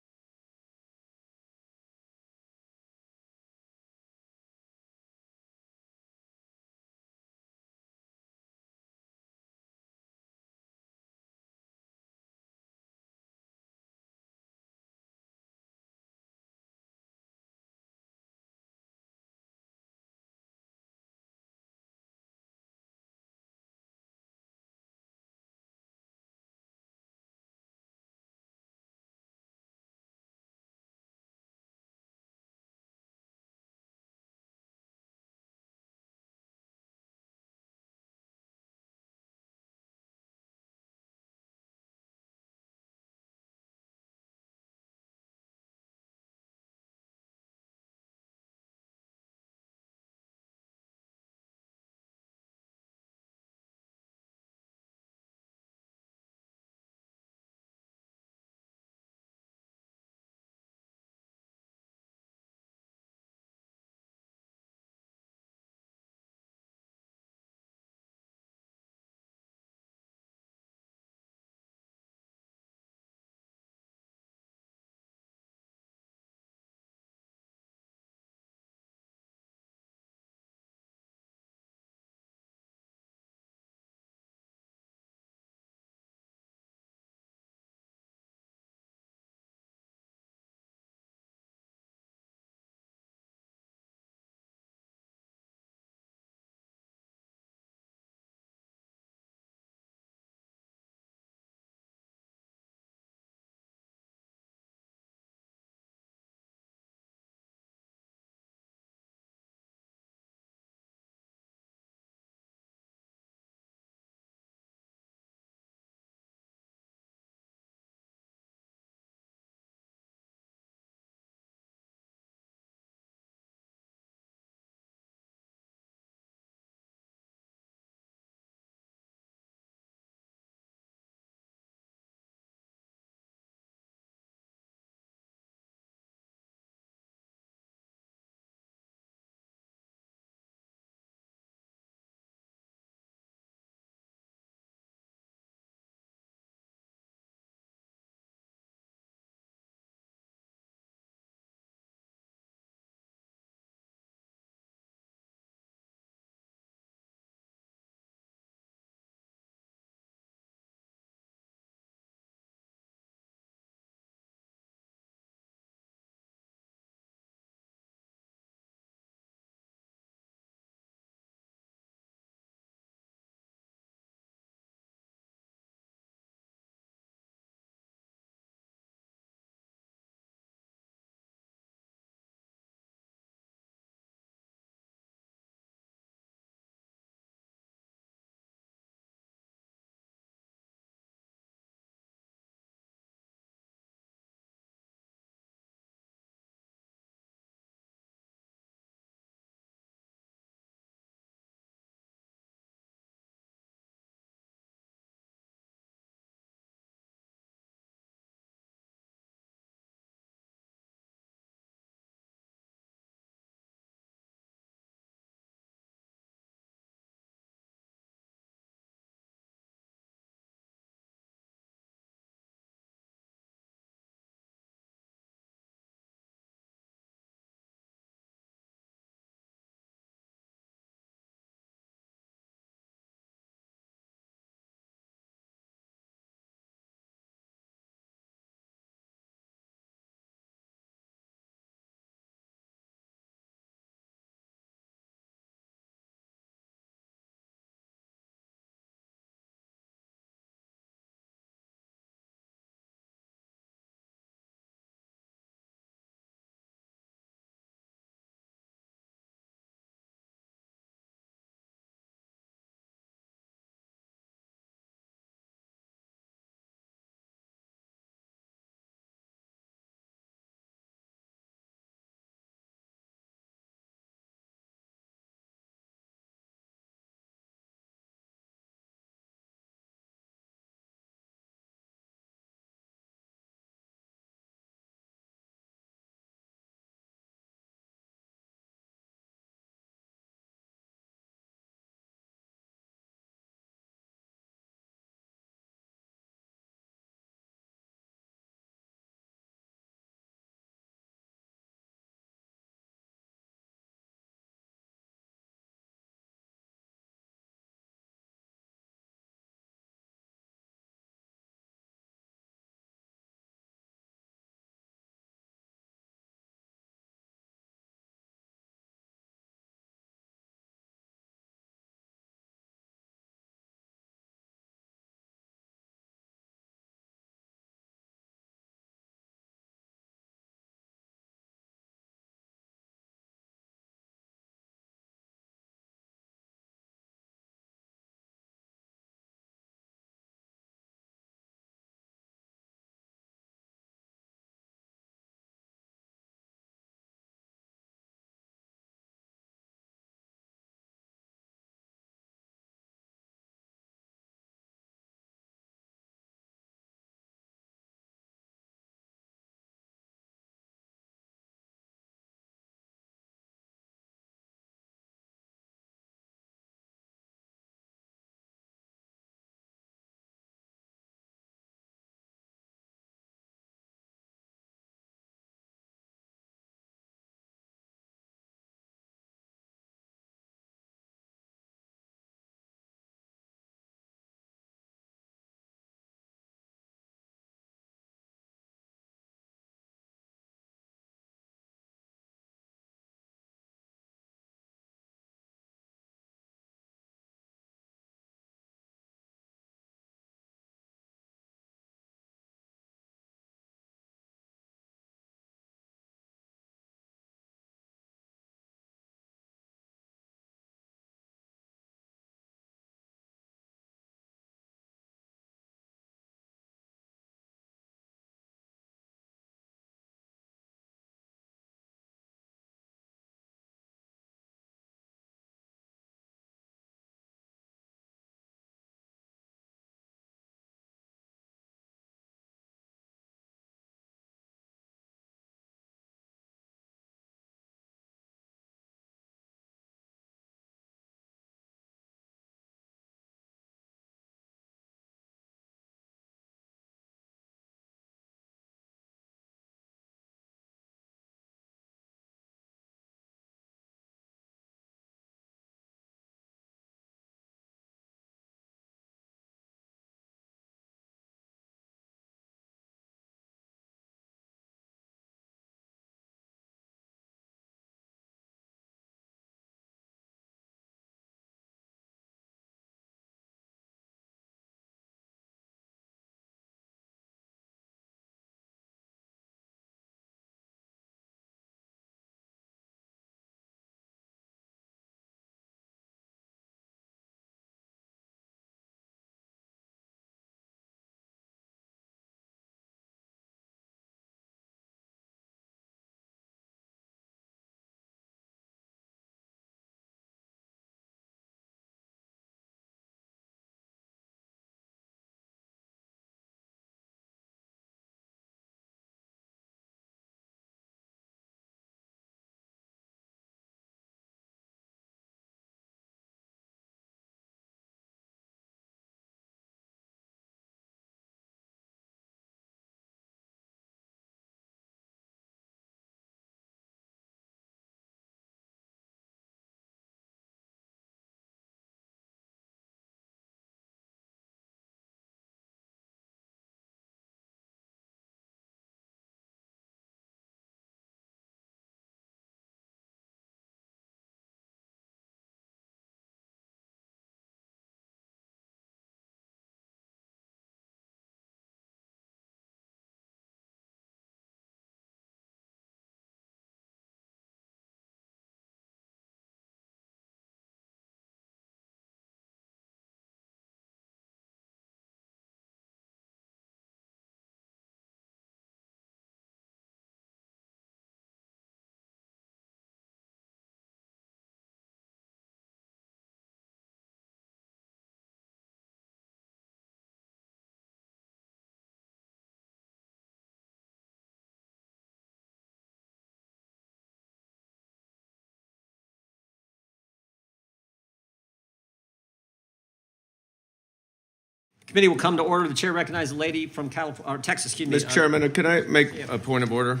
Committee will come to order. The chair recognizes the lady from Texas, excuse me. Mr. Chairman, can I make a point of order?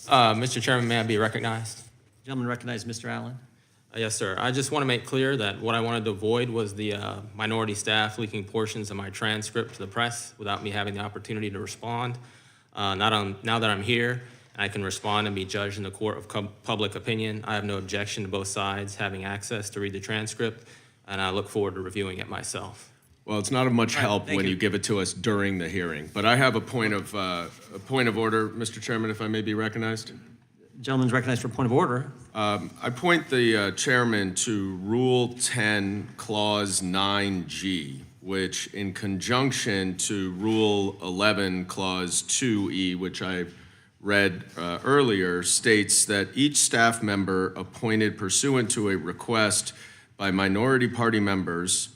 Mr. Chairman, may I be recognized? Gentleman recognizes Mr. Allen. Yes, sir. I just want to make clear that what I wanted to avoid was the minority staff leaking portions of my transcript to the press without me having the opportunity to respond. Now that I'm here, and I can respond and be judged in the court of public opinion, I have no objection to both sides having access to read the transcript, and I look forward to reviewing it myself. Well, it's not of much help when you give it to us during the hearing, but I have a point of order, Mr. Chairman, if I may be recognized. Gentleman's recognized for a point of order. I point the chairman to Rule 10, Clause 9G, which in conjunction to Rule 11, Clause 2E, which I read earlier, states that each staff member appointed pursuant to a request by minority party members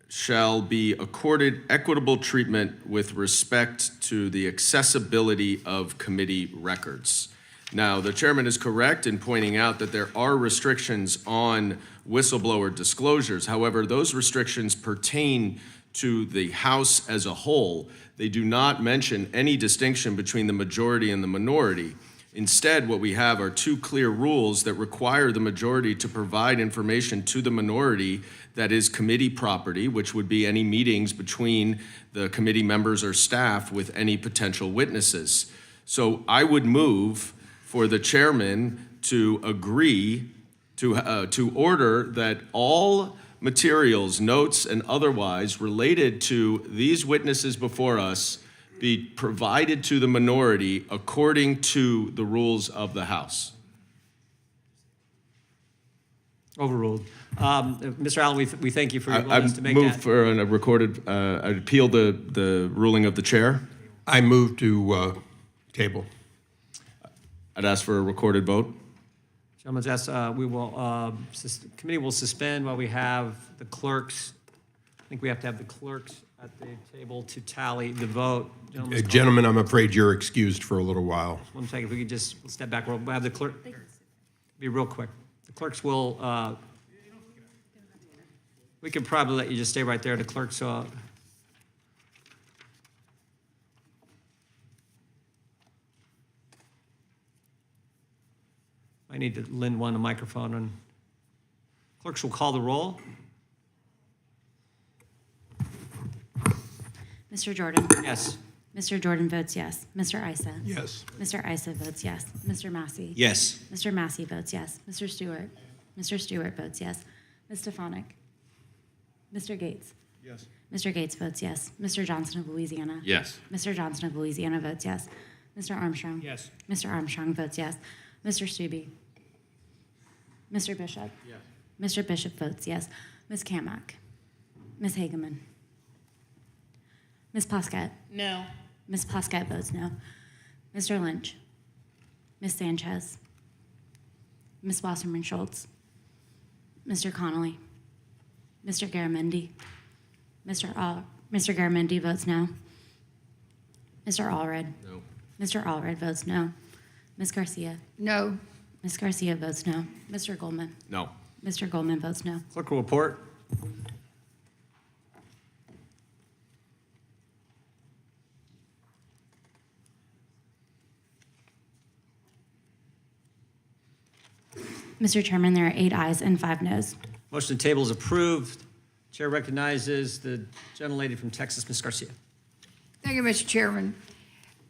shall be accorded equitable treatment with respect to the accessibility of committee records. Now, the chairman is correct in pointing out that there are restrictions on whistleblower disclosures. However, those restrictions pertain to the House as a whole. They do not mention any distinction between the majority and the minority. Instead, what we have are two clear rules that require the majority to provide information to the minority that is committee property, which would be any meetings between the committee members or staff with any potential witnesses. So I would move for the chairman to agree to order that all materials, notes, and otherwise related to these witnesses before us be provided to the minority according to the rules of the House. Overruled. Mr. Allen, we thank you for your I willingness to make that. move for a recorded, I appeal the ruling of the chair. I move to table. I'd ask for a recorded vote. Gentleman's asked, committee will suspend while we have the clerks. I think we have to have the clerks at the table to tally the vote. Gentlemen, I'm afraid you're excused for a little while. One second, if we could just step back, we'll have the clerk, be real quick. The clerks will, we could probably let you just stay right there, the clerks, I need to lend one a microphone, and clerks will call the roll. Mr. Jordan? Yes. Mr. Jordan votes yes. Mr. Issa? Yes. Mr. Issa votes yes. Mr. Massey? Yes. Mr. Massey votes yes. Mr. Stewart? Mr. Stewart votes yes. Ms. Stefanik? Mr. Gates? Yes. Mr. Gates votes yes. Mr. Johnson of Louisiana? Yes. Mr. Johnson of Louisiana votes yes. Mr. Armstrong? Yes. Mr. Armstrong votes yes. Mr. Stubbe? Mr. Bishop? Yes. Mr. Bishop votes yes. Ms. Kamak? Ms. Hageman? Ms. Poskett? No. Ms. Poskett votes no. Mr. Lynch? Ms. Sanchez? Ms. Wasserman Schultz? Mr. Connolly? Mr. Garamendi? Mr. Garamendi votes no. Mr. Allred? No. Mr. Allred votes no. Ms. Garcia? No. Ms. Garcia votes no. Mr. Goldman? No. Mr. Goldman votes no. Clerk will report. Mr. Chairman, there are 8 ayes and 5 noes. Motion to table is approved. Chair recognizes the gentlelady from Texas, Ms. Garcia. Thank you, Mr. Chairman.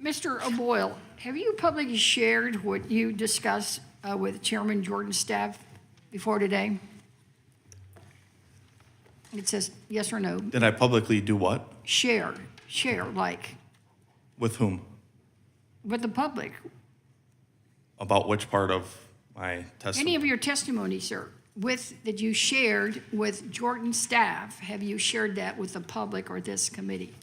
Mr. O'Boyle, have you publicly shared what you discussed with Chairman Jordan's staff before today? It says yes or no. Did I publicly do what? Share, like With whom? with the public. About which part of my testimony? Any of your testimony, sir, that you shared with Jordan's staff, have you shared that with the public or this committee?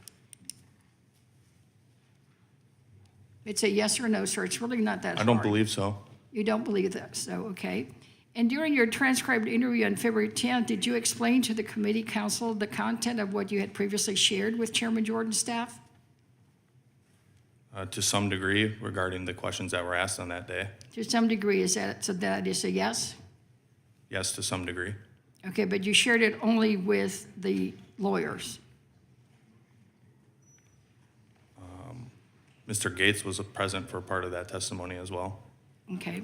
It's a yes or no, sir. It's really not that hard. I don't believe so. You don't believe that, so, okay. And during your transcribed interview on February 10th, did you explain to the committee counsel the content of what you had previously shared with Chairman Jordan's staff? To some degree regarding the questions that were asked on that day. To some degree, is that, so that is a yes? Yes, to some degree. Okay, but you shared it only with the lawyers, Mr. Gates was present for part of that testimony as well. Okay.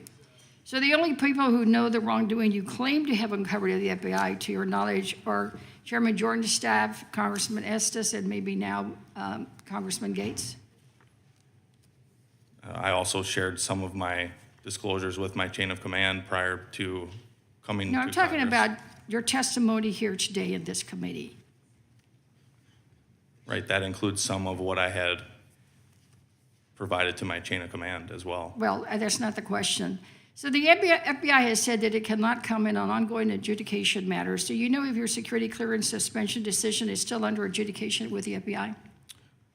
So the only people who know the wrongdoing you claim to have uncovered at the FBI, to your knowledge, are Chairman Jordan's staff, Congressman Estes, and maybe now Congressman Gates? I also shared some of my disclosures with my chain of command prior to coming No, to I'm talking Congress. about your testimony here today in this committee. Right, that includes some of what I had provided to my chain of command as well. Well, that's not the question. So the FBI has said that it cannot comment on ongoing adjudication matters. Do you know if your security clearance suspension decision is still under adjudication with the FBI?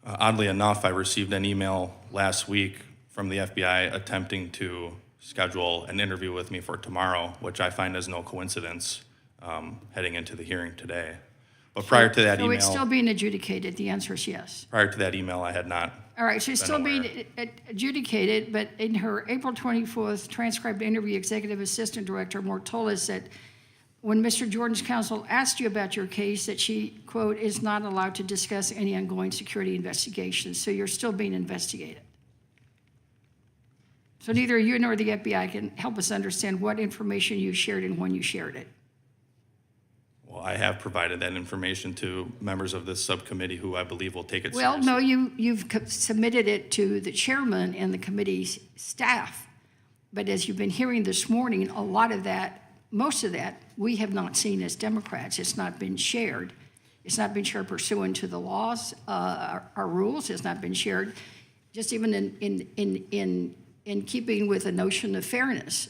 Oddly enough, I received an email last week from the FBI attempting to schedule an interview with me for tomorrow, which I find is no coincidence heading into the hearing today. But prior to that So email, it's still being adjudicated? The answer is yes. prior to that email, I had not. All right, so it's been still aware. being adjudicated, but in her April 24th transcribed interview, Executive Assistant Director Moore told us that when Mr. Jordan's counsel asked you about your case, that she, quote, is not allowed to discuss any ongoing security investigations. So you're still being investigated. So neither you nor the FBI can help us understand what information you shared and when you shared it. Well, I have provided that information to members of this subcommittee who I believe will take it Well, seriously. no, you've submitted it to the chairman and the committee's staff. But as you've been hearing this morning, a lot of that, most of that, we have not seen as Democrats. It's not been shared. It's not been shared pursuant to the laws, our rules. It's not been shared just even in keeping with a notion of fairness.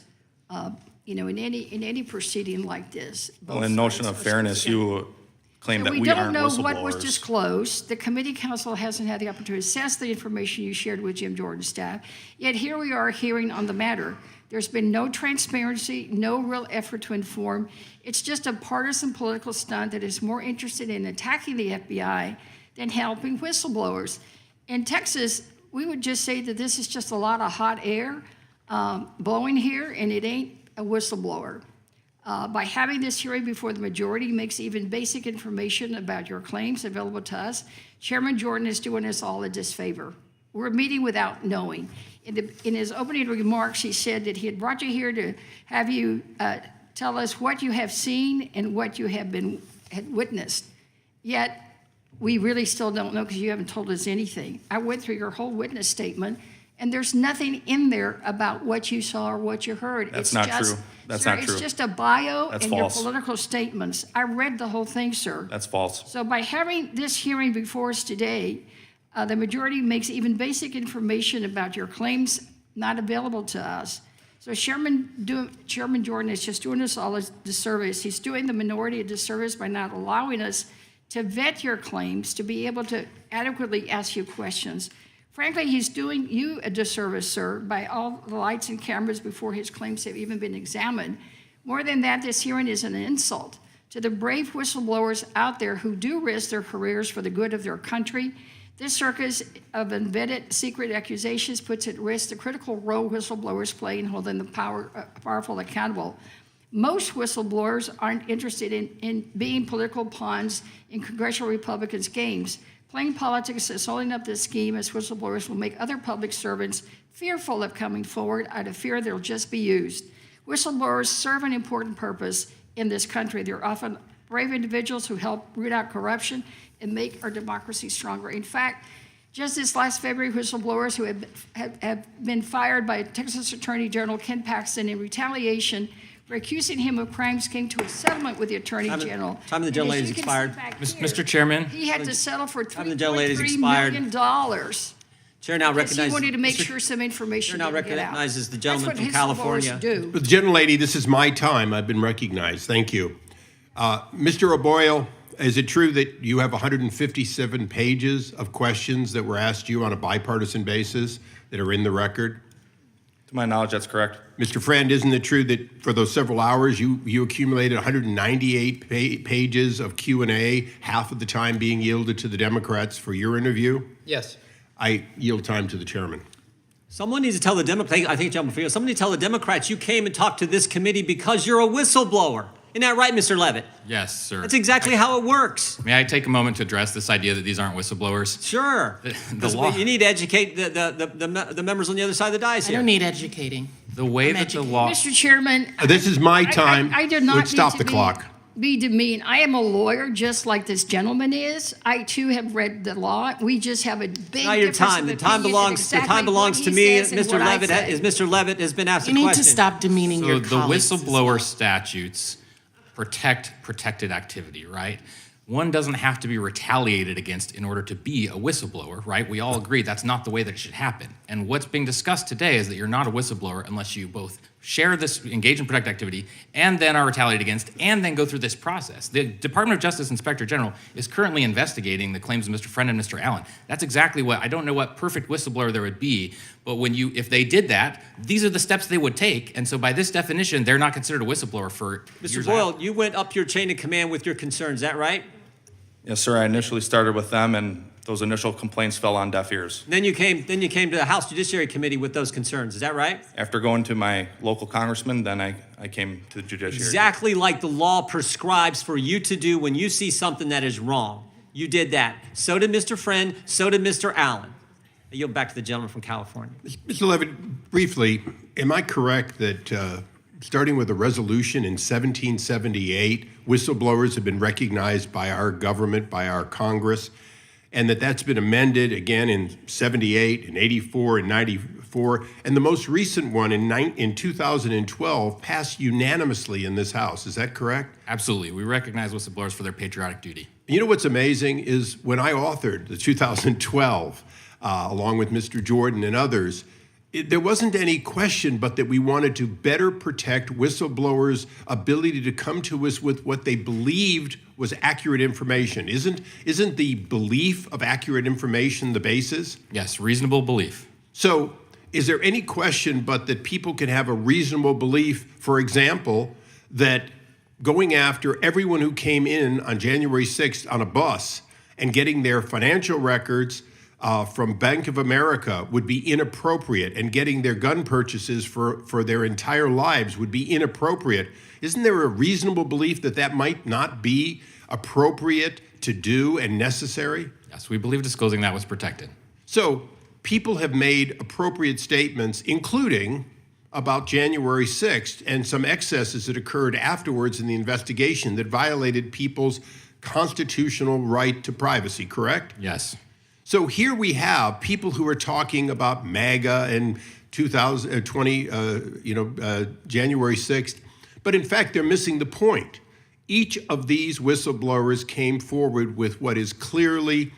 You know, in any proceeding like this. Well, in notion of fairness, you claim that we don't aren't know what was whistleblowers. disclosed. The committee counsel hasn't had the opportunity to assess the information you shared with Jim Jordan's staff. Yet here we are hearing on the matter. There's been no transparency, no real effort to inform. It's just a partisan political stunt that is more interested in attacking the FBI than helping whistleblowers. In Texas, we would just say that this is just a lot of hot air blowing here, and it ain't a whistleblower. By having this hearing before the majority makes even basic information about your claims available to us, Chairman Jordan is doing us all a disfavor. We're meeting without knowing. In his opening remarks, he said that he had brought you here to have you tell us what you have seen and what you had witnessed. Yet, we really still don't know because you haven't told us anything. I went through your whole witness statement, and there's nothing in there about what you saw or what you heard. That's not true. That's sir, not true. It's just a bio That's and false. your political statements. I read the whole thing, sir. That's false. So by having this hearing before us today, the majority makes even basic information about your claims not available to us. So Chairman Jordan is just doing us all a disservice. He's doing the minority a disservice by not allowing us to vet your claims, to be able to adequately ask you questions. Frankly, he's doing you a disservice, sir, by all the lights and cameras before his claims have even been examined. More than that, this hearing is an insult to the brave whistleblowers out there who do risk their careers for the good of their country. This circus of unvetted secret accusations puts at risk the critical role whistleblowers play in holding the powerful accountable. Most whistleblowers aren't interested in being political pawns in congressional Republicans' games. Playing politics is holding up this scheme as whistleblowers will make other public servants fearful of coming forward out of fear they'll just be used. Whistleblowers serve an important purpose in this country. They're often brave individuals who help root out corruption and make our democracy stronger. In fact, just this last February, whistleblowers who have been fired by Texas Attorney General Ken Paxton in retaliation for accusing him of crimes came to a settlement with the Attorney General. Time of the gentlelady's expired. Mr. Chairman. He had to settle for Time of the gentlelady's $3.3 expired. million. Chair now Because he recognizes. wanted to make Mr. sure some information Chair now didn't get out. recognizes the That's gentleman what from whistleblowers California. do. The gentlelady, this is my time. I've been recognized. Thank you. Mr. O'Boyle, is it true that you have 157 pages of questions that were asked you on a bipartisan basis that are in the record? To my knowledge, that's correct. Mr. Friend, isn't it true that for those several hours you accumulated 198 pages of Q&A, half of the time being yielded to the Democrats for your interview? Yes. I yield time to the chairman. Someone needs to tell the Democrats, I think, Gentleman Field, someone needs to tell the Democrats you came and talked to this committee because you're a whistleblower. Isn't that right, Mr. Levitt? Yes, sir. That's exactly how it works. May I take a moment to address this idea that these aren't whistleblowers? Sure. The law, You need to educate the members on the other side of the dais I here. don't need educating. the way that the law. Mr. Chairman. This is my time. I do not Would stop need the to clock. be demeaned. I am a lawyer, just like this gentleman is. I too have read the law. We just have a big Not your difference time. of The time opinion in belongs. The exactly time belongs what to he me, says and Mr. what I Levitt. say. As Mr. Levitt has been asked You a need question. to stop demeaning So your the colleagues. whistleblower statutes protect protected activity, right? One doesn't have to be retaliated against in order to be a whistleblower, right? We all agree that's not the way that it should happen. And what's being discussed today is that you're not a whistleblower unless you both share this, engage in protected activity, and then are retaliated against, and then go through this process. The Department of Justice Inspector General is currently investigating the claims of Mr. Friend and Mr. Allen. That's exactly what, I don't know what perfect whistleblower there would be, but if they did that, these are the steps they would take. And so by this definition, they're not considered a whistleblower for Mr. years Boyle, after. you went up your chain of command with your concerns. Is that right? Yes, sir. I initially started with them, and those initial complaints fell on deaf ears. Then you came to the House Judiciary Committee with those concerns. Is that right? After going to my local congressman, then I came to the judiciary. Exactly like the law prescribes for you to do when you see something that is wrong. You did that. So did Mr. Friend. So did Mr. Allen. I yield back to the gentleman from California. Mr. Levitt, briefly, am I correct that starting with a resolution in 1778, whistleblowers have been recognized by our government, by our Congress, and that's been amended again in 78, in 84, and 94, and the most recent one in 2012 passed unanimously in this House. Is that correct? Absolutely. We recognize whistleblowers for their patriotic duty. You know what's amazing is when I authored the 2012, along with Mr. Jordan and others, there wasn't any question but that we wanted to better protect whistleblowers' ability to come to us with what they believed was accurate information. Isn't the belief of accurate information the basis? Yes, reasonable belief. So is there any question but that people can have a reasonable belief, for example, that going after everyone who came in on January 6th on a bus and getting their financial records from Bank of America would be inappropriate, and getting their gun purchases for their entire lives would be inappropriate? Isn't there a reasonable belief that that might not be appropriate to do and necessary? Yes, we believe disclosing that was protected. So people have made appropriate statements, including about January 6th and some excesses that occurred afterwards in the investigation that violated people's constitutional right to privacy, correct? Yes. So here we have people who are talking about MAGA and 2020, January 6th, but in fact, they're missing the point. Each of these whistleblowers came forward with what is clearly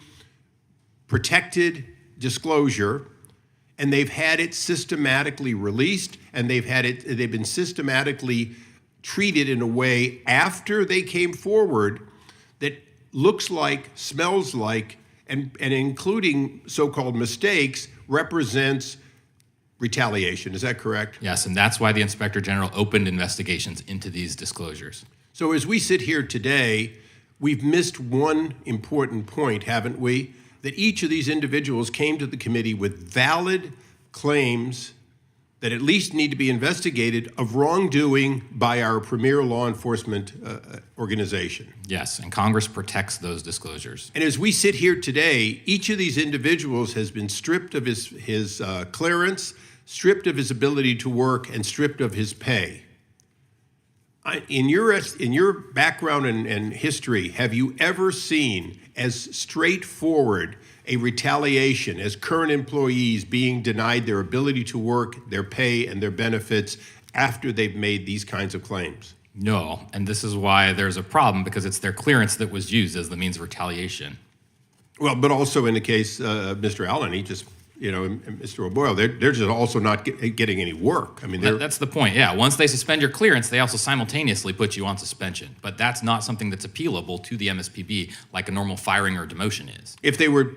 protected disclosure, and they've had it systematically released, and they've been systematically treated in a way after they came forward that looks like, smells like, and including so-called mistakes, represents retaliation. Is that correct? Yes, and that's why the Inspector General opened investigations into these disclosures. So as we sit here today, we've missed one important point, haven't we? That each of these individuals came to the committee with valid claims that at least need to be investigated of wrongdoing by our premier law enforcement organization. Yes, and Congress protects those disclosures. And as we sit here today, each of these individuals has been stripped of his clearance, stripped of his ability to work, and stripped of his pay. In your background and history, have you ever seen as straightforward a retaliation as current employees being denied their ability to work, their pay, and their benefits after they've made these kinds of claims? No, and this is why there's a problem, because it's their clearance that was used as the means of retaliation. Well, but also in the case of Mr. Allen, he just, and Mr. O'Boyle, they're just also not getting any work. I mean, That's the point, yeah. Once they suspend your clearance, they also simultaneously put you on suspension. But that's not something that's appealable to the MSPB like a normal firing or demotion is. If they were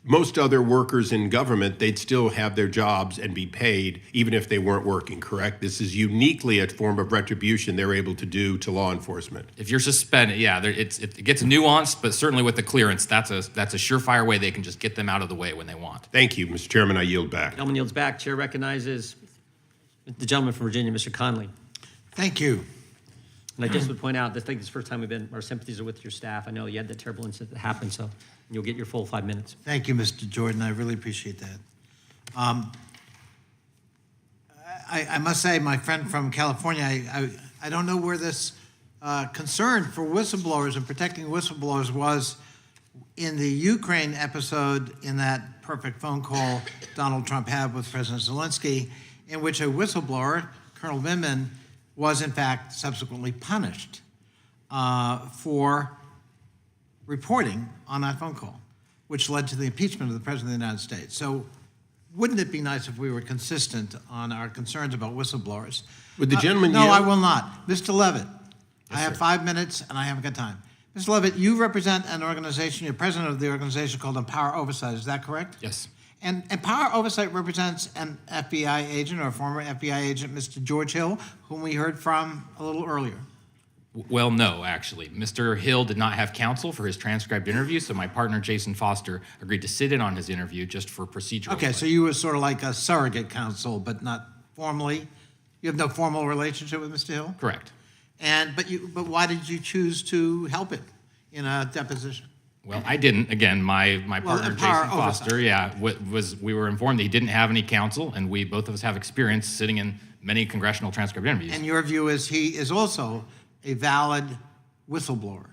most other workers in government, they'd still have their jobs and be paid even if they weren't working, correct? This is uniquely a form of retribution they're able to do to law enforcement. If you're suspended, yeah, it gets nuanced, but certainly with the clearance, that's a surefire way they can just get them out of the way when they want. Thank you, Mr. Chairman. I yield back. Gentleman yields back. Chair recognizes the gentleman from Virginia, Mr. Conley. Thank you. And I just would point out, I think this is the first time our sympathies are with your staff. I know you had that terrible incident that happened, so you'll get your full 5 minutes. Thank you, Mr. Jordan. I really appreciate that. I must say, my friend from California, I don't know where this concern for whistleblowers and protecting whistleblowers was in the Ukraine episode in that perfect phone call Donald Trump had with President Zelensky, in which a whistleblower, Colonel Vindman, was in fact subsequently punished for reporting on that phone call, which led to the impeachment of the President of the United States. So wouldn't it be nice if we were consistent on our concerns about whistleblowers? Would the gentleman No, yield? I will not. Mr. Levitt, I have 5 minutes and I haven't got time. Mr. Levitt, you represent an organization, you're president of the organization called Empower Oversight, is that correct? Yes. And Empower Oversight represents an FBI agent or a former FBI agent, Mr. George Hill, whom we heard from a little earlier. Well, no, actually. Mr. Hill did not have counsel for his transcribed interview, so my partner, Jason Foster, agreed to sit in on his interview just for procedural. Okay, so you were sort of like a surrogate counsel, but not formally. You have no formal relationship with Mr. Hill? Correct. But why did you choose to help him in a deposition? Well, I didn't. Again, my partner, Empower Jason Foster, we were informed that he didn't have any counsel, and both of us have experience sitting in many congressional transcribed interviews. And your view is he is also a valid whistleblower.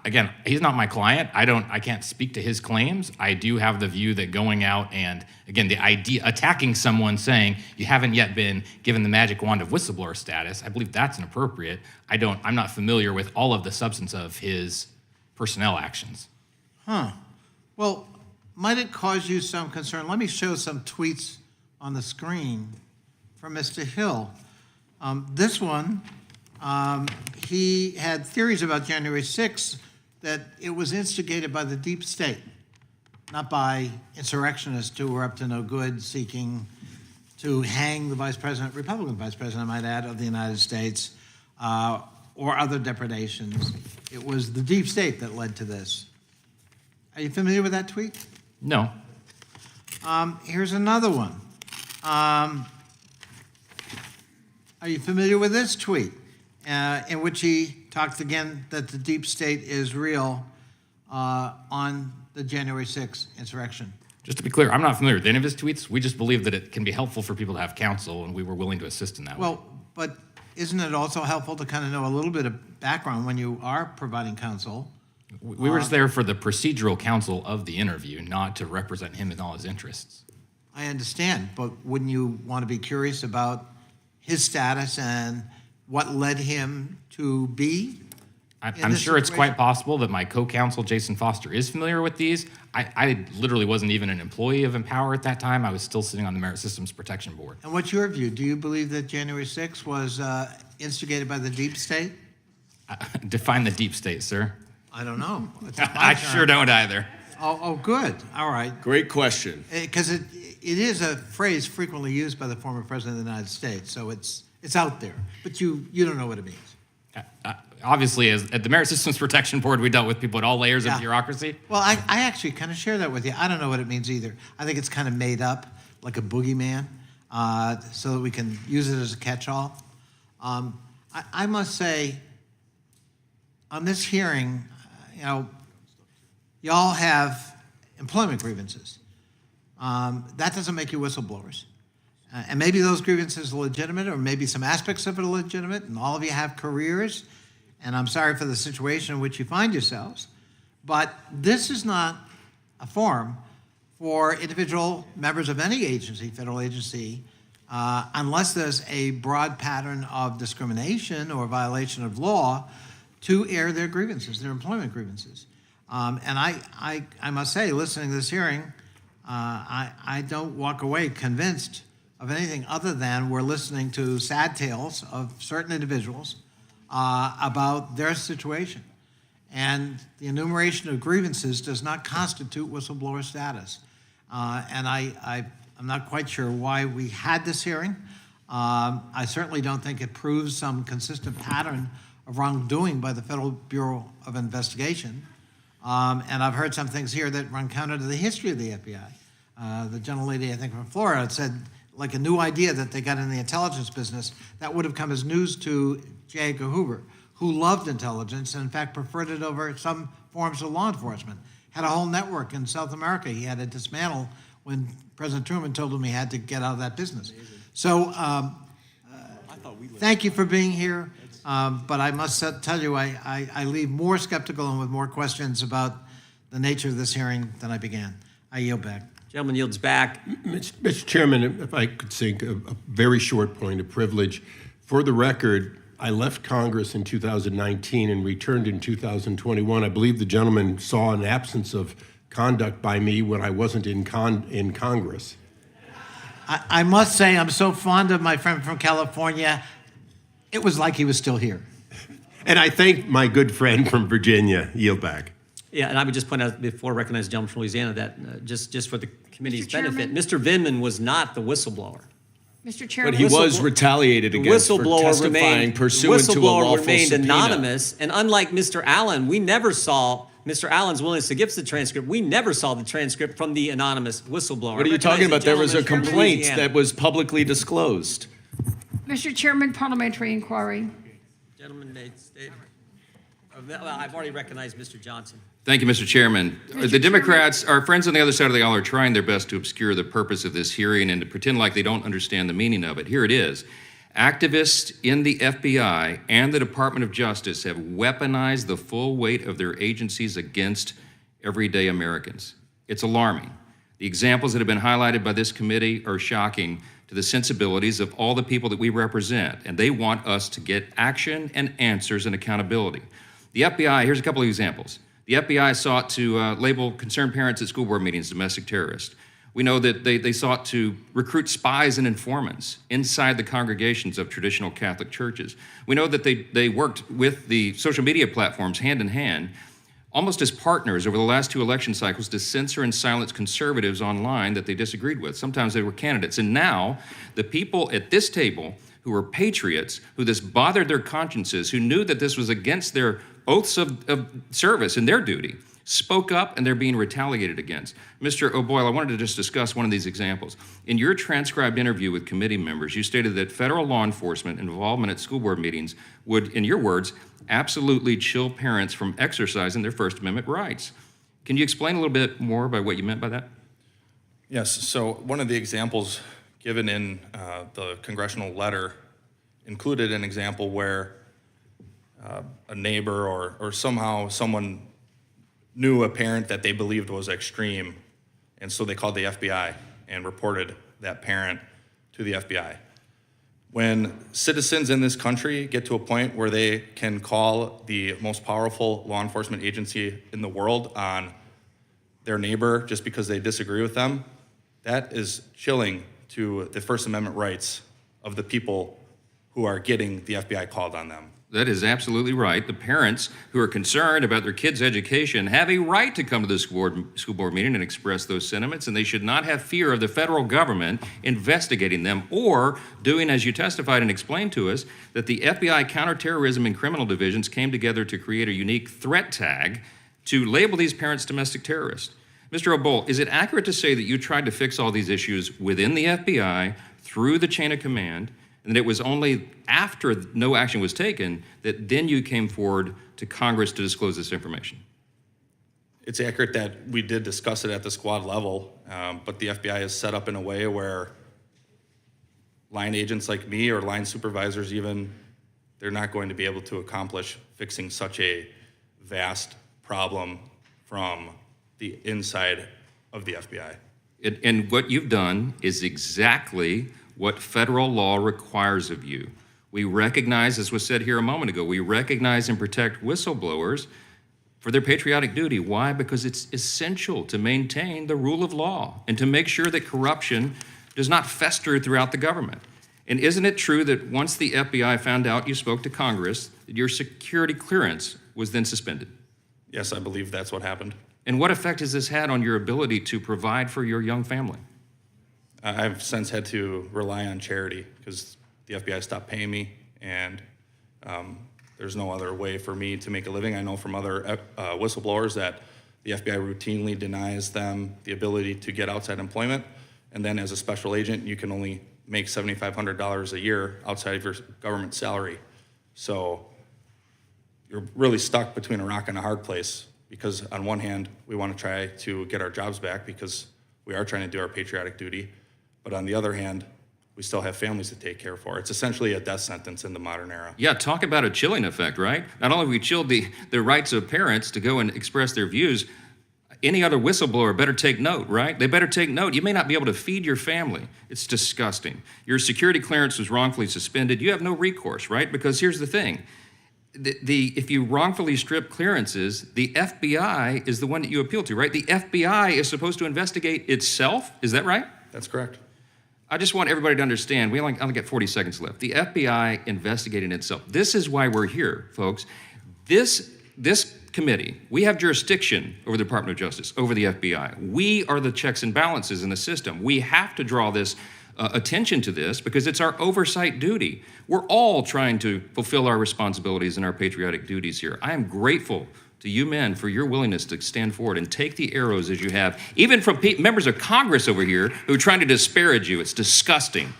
Again, he's not my client. I can't speak to his claims. I do have the view that going out and, again, the idea, attacking someone saying you haven't yet been given the magic wand of whistleblower status, I believe that's inappropriate. I'm not familiar with all of the substance of his personnel actions. Huh. Well, might it cause you some concern? Let me show some tweets on the screen from Mr. Hill. This one, he had theories about January 6th that it was instigated by the deep state, not by insurrectionists who were up to no good seeking to hang the vice president, Republican vice president, I might add, of the United States, or other depredations. It was the deep state that led to this. Are you familiar with that tweet? No. Here's another one. Are you familiar with this tweet? In which he talked again that the deep state is real on the January 6th insurrection. Just to be clear, I'm not familiar with any of his tweets. We just believe that it can be helpful for people to have counsel, and we were willing to assist in that way. Well, but isn't it also helpful to kind of know a little bit of background when you are providing counsel? We were just there for the procedural counsel of the interview, not to represent him in all his interests. I understand, but wouldn't you want to be curious about his status and what led him to be? I'm sure it's quite possible that my co-counsel, Jason Foster, is familiar with these. I literally wasn't even an employee of Empower at that time. I was still sitting on the Merit Systems Protection Board. And what's your view? Do you believe that January 6th was instigated by the deep state? Define the deep state, sir. I don't know. I sure don't either. Oh, good. All right. Great question. Because it is a phrase frequently used by the former president of the United States, so it's out there. But you don't know what it means. Obviously, at the Merit Systems Protection Board, we dealt with people at all layers of bureaucracy. Well, I actually kind of share that with you. I don't know what it means either. I think it's kind of made up, like a boogeyman, so that we can use it as a catch-all. I must say, on this hearing, y'all have employment grievances. That doesn't make you whistleblowers. And maybe those grievances are legitimate, or maybe some aspects of it are legitimate, and all of you have careers, and I'm sorry for the situation in which you find yourselves, but this is not a forum for individual members of any agency, federal agency, unless there's a broad pattern of discrimination or violation of law, to air their grievances, their employment grievances. And I must say, listening to this hearing, I don't walk away convinced of anything other than we're listening to sad tales of certain individuals about their situation. And the enumeration of grievances does not constitute whistleblower status. And I'm not quite sure why we had this hearing. I certainly don't think it proves some consistent pattern of wrongdoing by the Federal Bureau of Investigation. And I've heard some things here that run counter to the history of the FBI. The gentlelady, I think, from Florida said, like a new idea that they got in the intelligence business, that would have come as news to J. Edgar Hoover, who loved intelligence and in fact preferred it over some forms of law enforcement. Had a whole network in South America he had to dismantle when President Truman told him he had to get out of that business. So thank you for being here, but I must tell you I leave more skeptical and with more questions about the nature of this hearing than I began. I yield back. Gentleman yields back. Mr. Chairman, if I could say a very short point of privilege. For the record, I left Congress in 2019 and returned in 2021. I believe the gentleman saw an absence of conduct by me when I wasn't in Congress. I must say I'm so fond of my friend from California, it was like he was still here. And I thank my good friend from Virginia. Yield back. Yeah, and I would just point out before I recognize the gentleman from Louisiana that just for the committee's Mr. benefit, Chairman? Mr. Vindman was not the whistleblower. Mr. Chairman. But he was retaliated The against for whistleblower testifying remained, pursuant to a lawful remained subpoena. anonymous, and unlike Mr. Allen, we never saw Mr. Allen's willingness to give us the transcript. We never saw the transcript from the anonymous whistleblower. What are you I talking recognize about? the There was a gentleman from complaint Louisiana. that was publicly disclosed. Mr. Chairman, parliamentary inquiry. Gentleman made statement. Well, I've already recognized Mr. Johnson. Thank you, Mr. Chairman. The Democrats, our friends on the other side of the aisle, are trying their best to obscure the purpose of this hearing and to pretend like they don't understand the meaning of it. Here it is. Activists in the FBI and the Department of Justice have weaponized the full weight of their agencies against everyday Americans. It's alarming. The examples that have been highlighted by this committee are shocking to the sensibilities of all the people that we represent, and they want us to get action and answers and accountability. The FBI, here's a couple of examples. The FBI sought to label concerned parents at school board meetings domestic terrorists. We know that they sought to recruit spies and informants inside the congregations of traditional Catholic churches. We know that they worked with the social media platforms hand in hand, almost as partners over the last two election cycles, to censor and silence conservatives online that they disagreed with. Sometimes they were candidates. And now the people at this table who are patriots, who this bothered their consciences, who knew that this was against their oaths of service and their duty, spoke up, and they're being retaliated against. Mr. O'Boyle, I wanted to just discuss one of these examples. In your transcribed interview with committee members, you stated that federal law enforcement involvement at school board meetings would, in your words, absolutely chill parents from exercising their First Amendment rights. Can you explain a little bit more about what you meant by that? Yes, so one of the examples given in the congressional letter included an example where a neighbor or somehow someone knew a parent that they believed was extreme, and so they called the FBI and reported that parent to the FBI. When citizens in this country get to a point where they can call the most powerful law enforcement agency in the world on their neighbor just because they disagree with them, that is chilling to the First Amendment rights of the people who are getting the FBI called on them. That is absolutely right. The parents who are concerned about their kids' education have a right to come to the school board meeting and express those sentiments, and they should not have fear of the federal government investigating them or doing, as you testified and explained to us, that the FBI counterterrorism and criminal divisions came together to create a unique threat tag to label these parents domestic terrorists. Mr. O'Boyle, is it accurate to say that you tried to fix all these issues within the FBI through the chain of command, and it was only after no action was taken that then you came forward to Congress to disclose this information? It's accurate that we did discuss it at the squad level, but the FBI is set up in a way where line agents like me or line supervisors even, they're not going to be able to accomplish fixing such a vast problem from the inside of the FBI. And what you've done is exactly what federal law requires of you. We recognize, as was said here a moment ago, we recognize and protect whistleblowers for their patriotic duty. Why? Because it's essential to maintain the rule of law and to make sure that corruption does not fester throughout the government. And isn't it true that once the FBI found out you spoke to Congress, that your security clearance was then suspended? Yes, I believe that's what happened. And what effect has this had on your ability to provide for your young family? I've since had to rely on charity because the FBI stopped paying me, and there's no other way for me to make a living. I know from other whistleblowers that the FBI routinely denies them the ability to get outside employment, and then as a special agent, you can only make $7,500 a year outside of your government salary. So you're really stuck between a rock and a hard place, because on one hand, we want to try to get our jobs back because we are trying to do our patriotic duty, but on the other hand, we still have families to take care for. It's essentially a death sentence in the modern era. Yeah, talk about a chilling effect, right? Not only have we chilled the rights of parents to go and express their views, any other whistleblower better take note, right? They better take note. You may not be able to feed your family. It's disgusting. Your security clearance was wrongfully suspended. You have no recourse, right? Because here's the thing. If you wrongfully strip clearances, the FBI is the one that you appeal to, right? The FBI is supposed to investigate itself. Is that right? That's correct. I just want everybody to understand, we only got 40 seconds left. The FBI investigating itself. This is why we're here, folks. This committee, we have jurisdiction over the Department of Justice, over the FBI. We are the checks and balances in the system. We have to draw this attention to this because it's our oversight duty. We're all trying to fulfill our responsibilities and our patriotic duties here. I am grateful to you men for your willingness to stand forward and take the arrows as you have, even from members of Congress over here who are trying to disparage you. It's disgusting.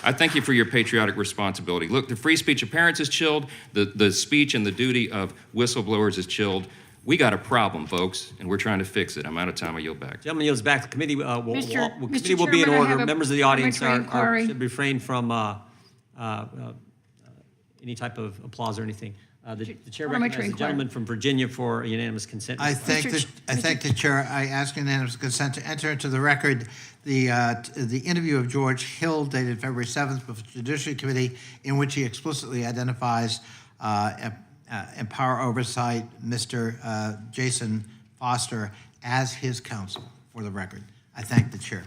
I thank you for your patriotic responsibility. Look, the free speech of parents is chilled. The speech and the duty of whistleblowers is chilled. We got a problem, folks, and we're trying to fix it. I'm out of time. I yield back. Gentleman yields back. The committee, committee will Mr. be in Chairman, I order. have a Members of the audience parliamentary inquiry. should refrain from any type of applause or anything. The chair recognizes the gentleman from Virginia for a unanimous consent. I thank the chair. I ask unanimous consent to enter into the record the interview of George Hill dated February 7th with the Judiciary Committee, in which he explicitly identifies Empower Oversight Mr. Jason Foster as his counsel, for the record. I thank the chair.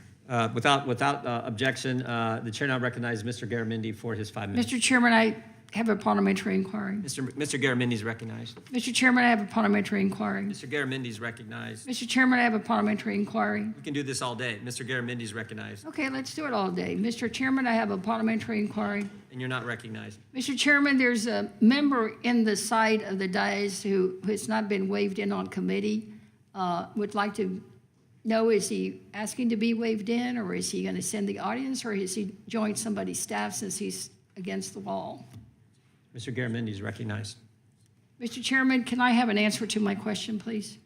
Without objection, the chair now recognizes Mr. Garamendi for his 5 minutes. Mr. Chairman, I have a parliamentary inquiry. Mr. Garamendi is recognized. Mr. Chairman, I have a parliamentary inquiry. Mr. Garamendi is recognized. Mr. Chairman, I have a parliamentary inquiry. We can do this all day. Mr. Garamendi is recognized. Okay, let's do it all day. Mr. Chairman, I have a parliamentary inquiry. And you're not recognized. Mr. Chairman, there's a member in the side of the dais who has not been waived in on committee. Would like to know, is he asking to be waived in, or is he going to send the audience, or has he joined somebody's staff since he's against the wall? Mr. Garamendi is recognized. Mr. Chairman, can I have an answer to my question, please?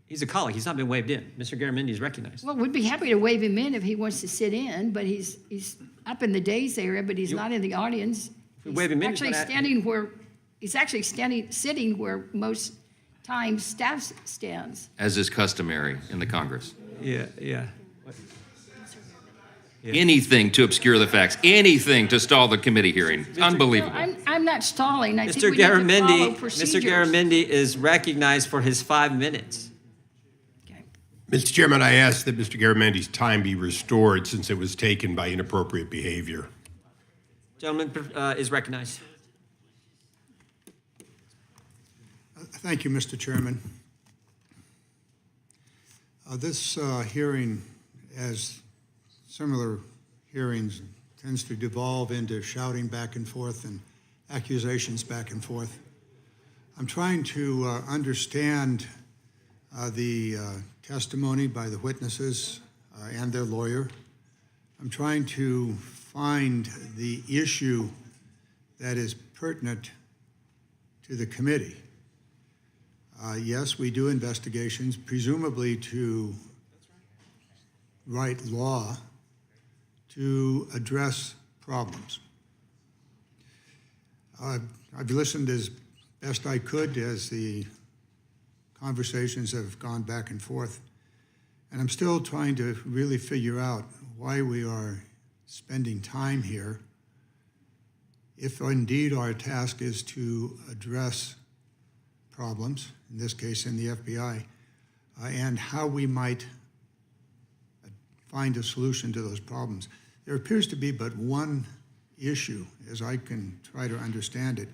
He's a colleague. He's not been waived in. Mr. Garamendi is recognized. Well, we'd be happy to waive him in if he wants to sit in, but he's up in the days area, but he's not in the audience. we waive him in, he's He's actually sitting where most times staff stands. As is customary in the Congress. Yeah. Yeah. Anything to obscure the facts, anything to stall the committee hearing. Unbelievable. No, I'm not stalling. I think Mr. we need to follow Garamendi, procedures. Mr. Garamendi is recognized for his 5 minutes. Mr. Chairman, I ask that Mr. Garamendi's time be restored since it was taken by inappropriate behavior. Gentleman is recognized. Thank you, Mr. Chairman. This hearing, as similar hearings, tends to devolve into shouting back and forth and accusations back and forth. I'm trying to understand the testimony by the witnesses and their lawyer. I'm trying to find the issue that is pertinent to the committee. Yes, we do investigations, presumably to write law to address problems. I've listened as best I could as the conversations have gone back and forth, and I'm still trying to really figure out why we are spending time here if indeed our task is to address problems, in this case in the FBI, and how we might find a solution to those problems. There appears to be but one issue, as I can try to understand it,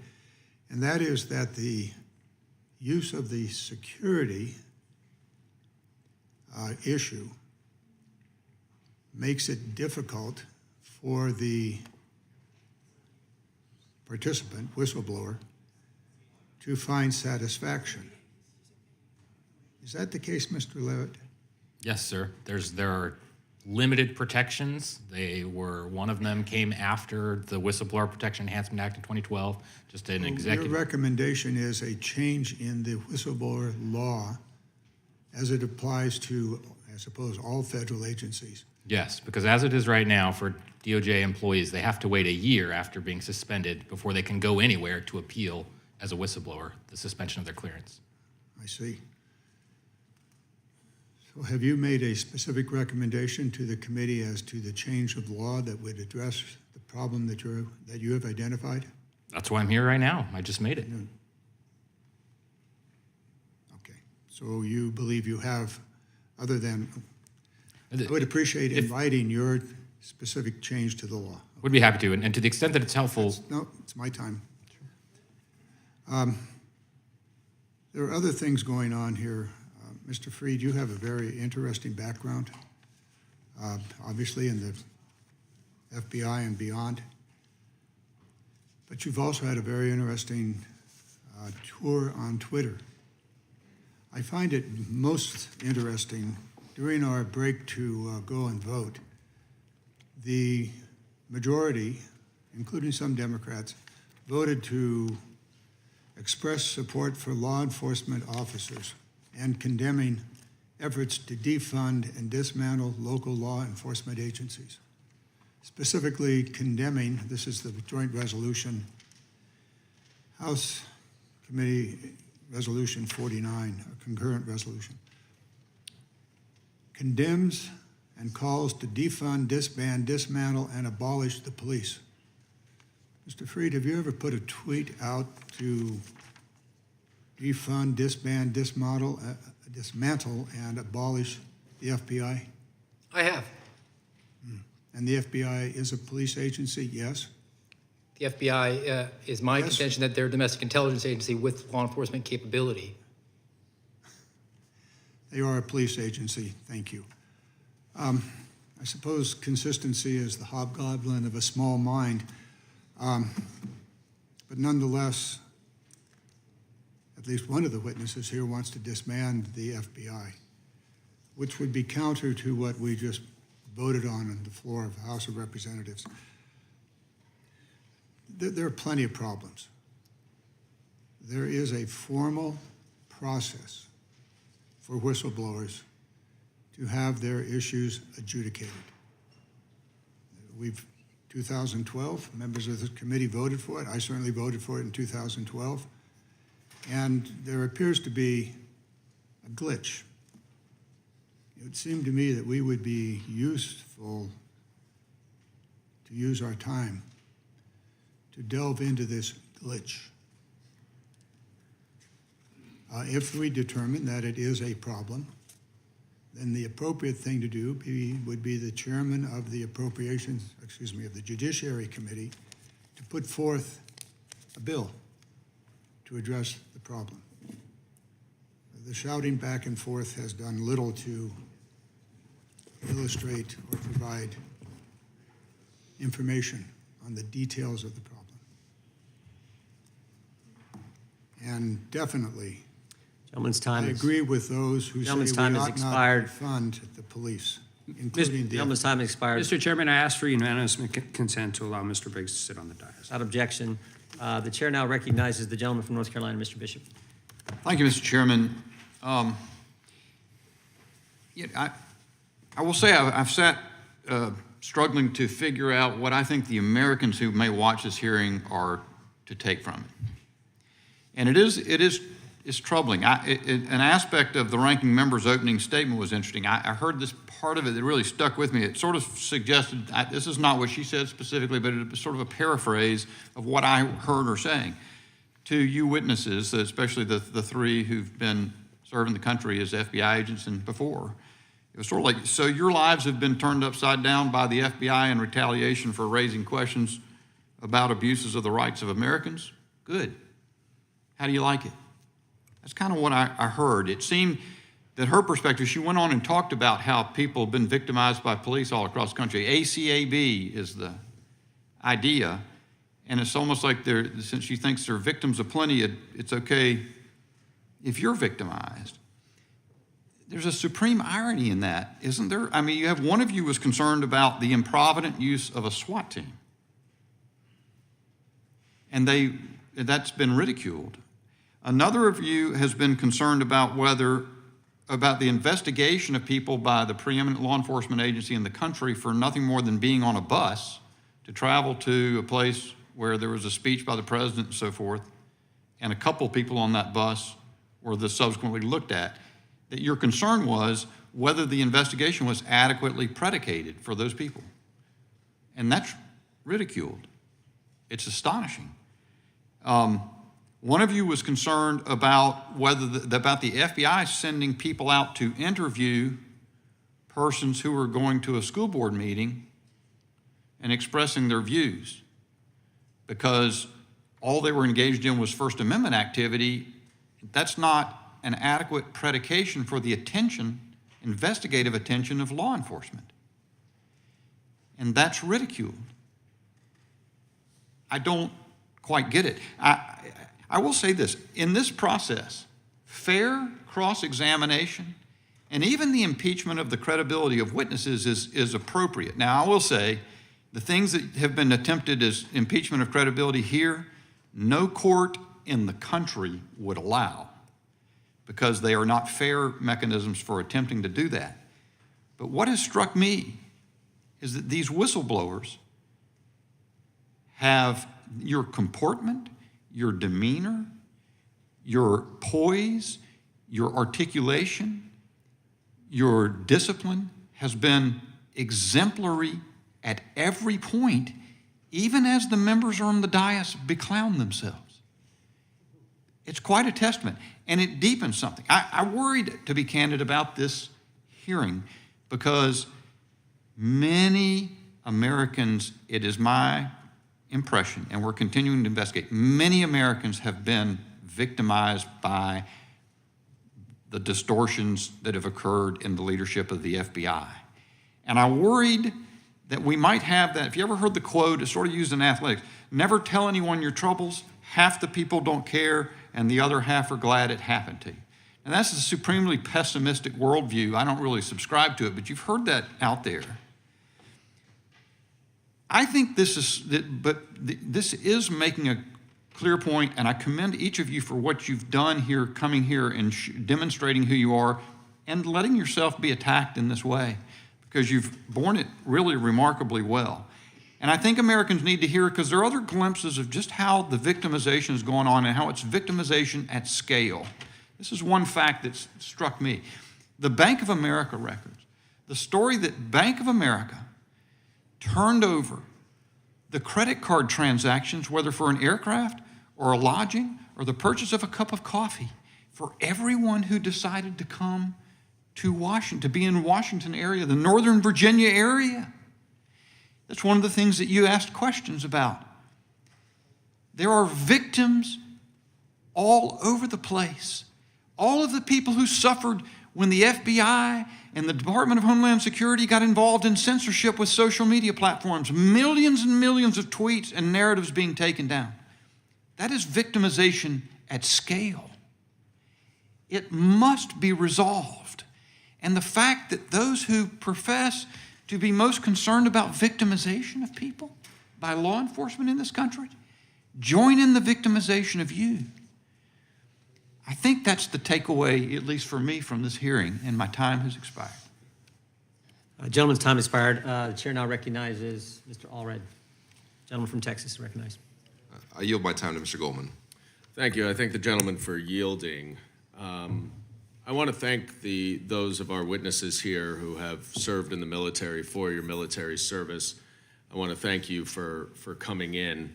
and that is that the use of the security issue makes it difficult for the participant, whistleblower, to find satisfaction. Is that the case, Mr. Levitt? Yes, sir. There are limited protections. One of them came after the Whistleblower Protection Enhancement Act in 2012, just an executive. Your recommendation is a change in the whistleblower law as it applies to, I suppose, all federal agencies. Yes, because as it is right now for DOJ employees, they have to wait a year after being suspended before they can go anywhere to appeal as a whistleblower the suspension of their clearance. I see. So have you made a specific recommendation to the committee as to the change of law that would address the problem that you have identified? That's why I'm here right now. I just made it. Okay. So you believe you have, other than, I would appreciate in writing your specific change to the law. Would be happy to, and to the extent that it's helpful. No, it's my time. There are other things going on here. Mr. Freed, you have a very interesting background, obviously in the FBI and beyond. But you've also had a very interesting tour on Twitter. I find it most interesting during our break to go and vote. The majority, including some Democrats, voted to express support for law enforcement officers and condemning efforts to defund and dismantle local law enforcement agencies. Specifically condemning, this is the joint resolution, House Committee Resolution 49, a concurrent resolution, condemns and calls to defund, disband, dismantle, and abolish the police. Mr. Freed, have you ever put a tweet out to defund, disband, dismantle, and abolish the FBI? I have. And the FBI is a police agency, yes? The FBI is my contention that they're a domestic intelligence agency with law enforcement capability. They are a police agency, thank you. I suppose consistency is the hobgoblin of a small mind, but nonetheless, at least one of the witnesses here wants to disband the FBI, which would be counter to what we just voted on the floor of the House of Representatives. There are plenty of problems. There is a formal process for whistleblowers to have their issues adjudicated. 2012, members of the committee voted for it. I certainly voted for it in 2012. And there appears to be a glitch. It would seem to me that we would be useful to use our time to delve into this glitch. If we determine that it is a problem, then the appropriate thing to do would be the chairman of the of the Judiciary Committee to put forth a bill to address the problem. The shouting back and forth has done little to illustrate or provide information on the details of the problem. And definitely, Gentleman's time I agree with those who say we ought not fund the police, including the Gentleman's time has expired. Mr. Chairman, I ask for unanimous consent to allow Mr. Biggs to sit on the dais. Without objection. The chair now recognizes the gentleman from North Carolina, Mr. Bishop. Thank you, Mr. Chairman. I will say I've sat struggling to figure out what I think the Americans who may watch this hearing are to take from it. And it's troubling. An aspect of the ranking member's opening statement was interesting. I heard this part of it that really stuck with me. It sort of suggested, this is not what she said specifically, but it was sort of a paraphrase of what I heard her saying. To you witnesses, especially the three who've been serving the country as FBI agents and before, it was sort of like, so your lives have been turned upside down by the FBI in retaliation for raising questions about abuses of the rights of Americans? Good. How do you like it? That's kind of what I heard. It seemed that her perspective, she went on and talked about how people have been victimized by police all across the country. ACAB is the idea. And it's almost like since she thinks they're victims of plenty, it's okay if you're victimized. there's a supreme irony in that, isn't there? I mean, you have one of you was concerned about the improvident use of a SWAT team. And that's been ridiculed. Another of you has been concerned about the investigation of people by the preeminent law enforcement agency in the country for nothing more than being on a bus to travel to a place where there was a speech by the president and so forth, and a couple people on that bus were subsequently looked at. That your concern was whether the investigation was adequately predicated for those people. And that's ridiculed. It's astonishing. One of you was concerned about about the FBI sending people out to interview persons who were going to a school board meeting and expressing their views, because all they were engaged in was First Amendment activity. That's not an adequate predication for the investigative attention of law enforcement. And that's ridiculed. I don't quite get it. I will say this, in this process, fair cross-examination and even the impeachment of the credibility of witnesses is appropriate. Now, I will say, the things that have been attempted as impeachment of credibility here, no court in the country would allow, because they are not fair mechanisms for attempting to do that. But what has struck me is that these whistleblowers have your comportment, your demeanor, your poise, your articulation, your discipline has been exemplary at every point, even as the members on the dais beclown themselves. It's quite a testament, and it deepens something. I worried, to be candid, about this hearing because many Americans, it is my impression, and we're continuing to investigate, many Americans have been victimized by the distortions that have occurred in the leadership of the FBI. And I worried that we might have that. If you ever heard the quote, it's sort of used in athletics, never tell anyone your troubles, half the people don't care, and the other half are glad it happened to you. And that's a supremely pessimistic worldview. I don't really subscribe to it, but you've heard that out there. I think this is making a clear point, and I commend each of you for what you've done here, coming here and demonstrating who you are, and letting yourself be attacked in this way, because you've borne it really remarkably well. And I think Americans need to hear it, because there are other glimpses of just how the victimization is going on and how it's victimization at scale. This is one fact that struck me. The Bank of America records, the story that Bank of America turned over the credit card transactions, whether for an aircraft or a lodging or the purchase of a cup of coffee, for everyone who decided to come to Washington, to be in Washington area, the Northern Virginia area. That's one of the things that you asked questions about. There are victims all over the place. All of the people who suffered when the FBI and the Department of Homeland Security got involved in censorship with social media platforms, millions and millions of tweets and narratives being taken down. That is victimization at scale. It must be resolved. And the fact that those who profess to be most concerned about victimization of people by law enforcement in this country join in the victimization of you. I think that's the takeaway, at least for me, from this hearing, and my time has expired. Gentleman's time expired. The chair now recognizes Mr. Allred. Gentleman from Texas, recognized. I yield my time to Mr. Goldman. Thank you. I thank the gentleman for yielding. I want to thank those of our witnesses here who have served in the military for your military service. I want to thank you for coming in.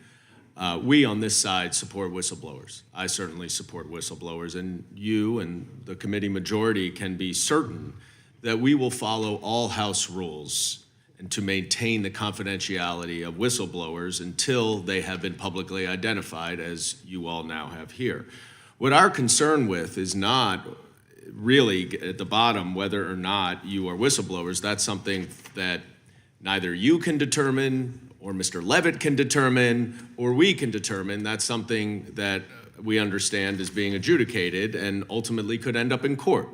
We on this side support whistleblowers. I certainly support whistleblowers, and you and the committee majority can be certain that we will follow all House rules and to maintain the confidentiality of whistleblowers until they have been publicly identified, as you all now have here. What our concern with is not really at the bottom whether or not you are whistleblowers. That's something that neither you can determine or Mr. Levitt can determine or we can determine. That's something that we understand is being adjudicated and ultimately could end up in court.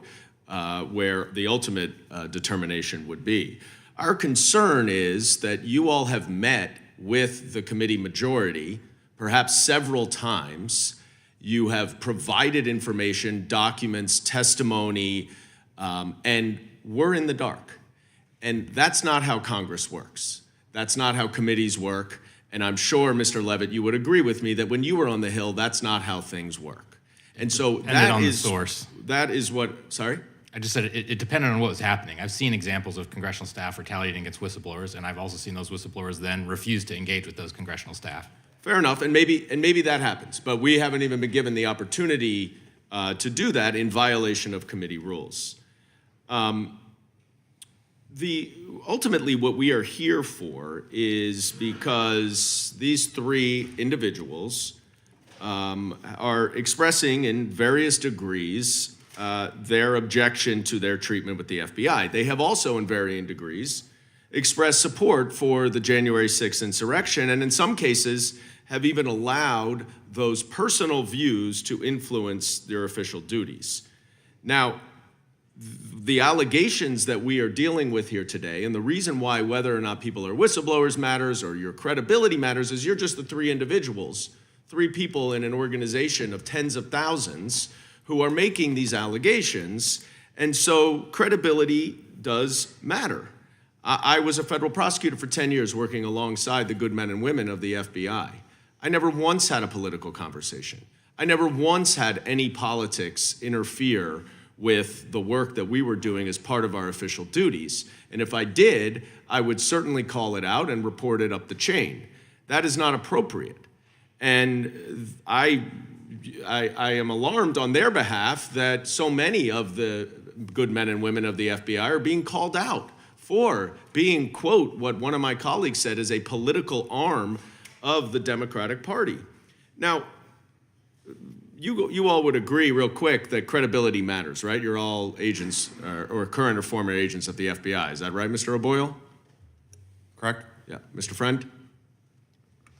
where the ultimate determination would be. Our concern is that you all have met with the committee majority, perhaps several times. You have provided information, documents, testimony, and we're in the dark. And that's not how Congress works. That's not how committees work. And I'm sure, Mr. Levitt, you would agree with me that when you were on the Hill, that's not how things work. And so Depended on the source. That is what, sorry? I just said it depended on what was happening. I've seen examples of congressional staff retaliating against whistleblowers, and I've also seen those whistleblowers then refuse to engage with those congressional staff. Fair enough, and maybe that happens, but we haven't even been given the opportunity to do that in violation of committee rules. Ultimately, what we are here for is because these three individuals are expressing in various degrees their objection to their treatment with the FBI. They have also, in varying degrees, expressed support for the January 6th insurrection, and in some cases have even allowed those personal views to influence their official duties. Now, the allegations that we are dealing with here today, and the reason why whether or not people are whistleblowers matters or your credibility matters, is you're just the three individuals, three people in an organization of tens of thousands who are making these allegations, and so credibility does matter. I was a federal prosecutor for 10 years working alongside the good men and women of the FBI. I never once had a political conversation. I never once had any politics interfere with the work that we were doing as part of our official duties. And if I did, I would certainly call it out and report it up the chain. That is not appropriate. And I am alarmed on their behalf that so many of the good men and women of the FBI are being called out for being, quote, what one of my colleagues said is a political arm of the Democratic Party. Now, you all would agree real quick that credibility matters, right? You're all agents or current or former agents of the FBI. Is that right, Mr. O'Boyle? Correct? Yeah. Mr. Friend?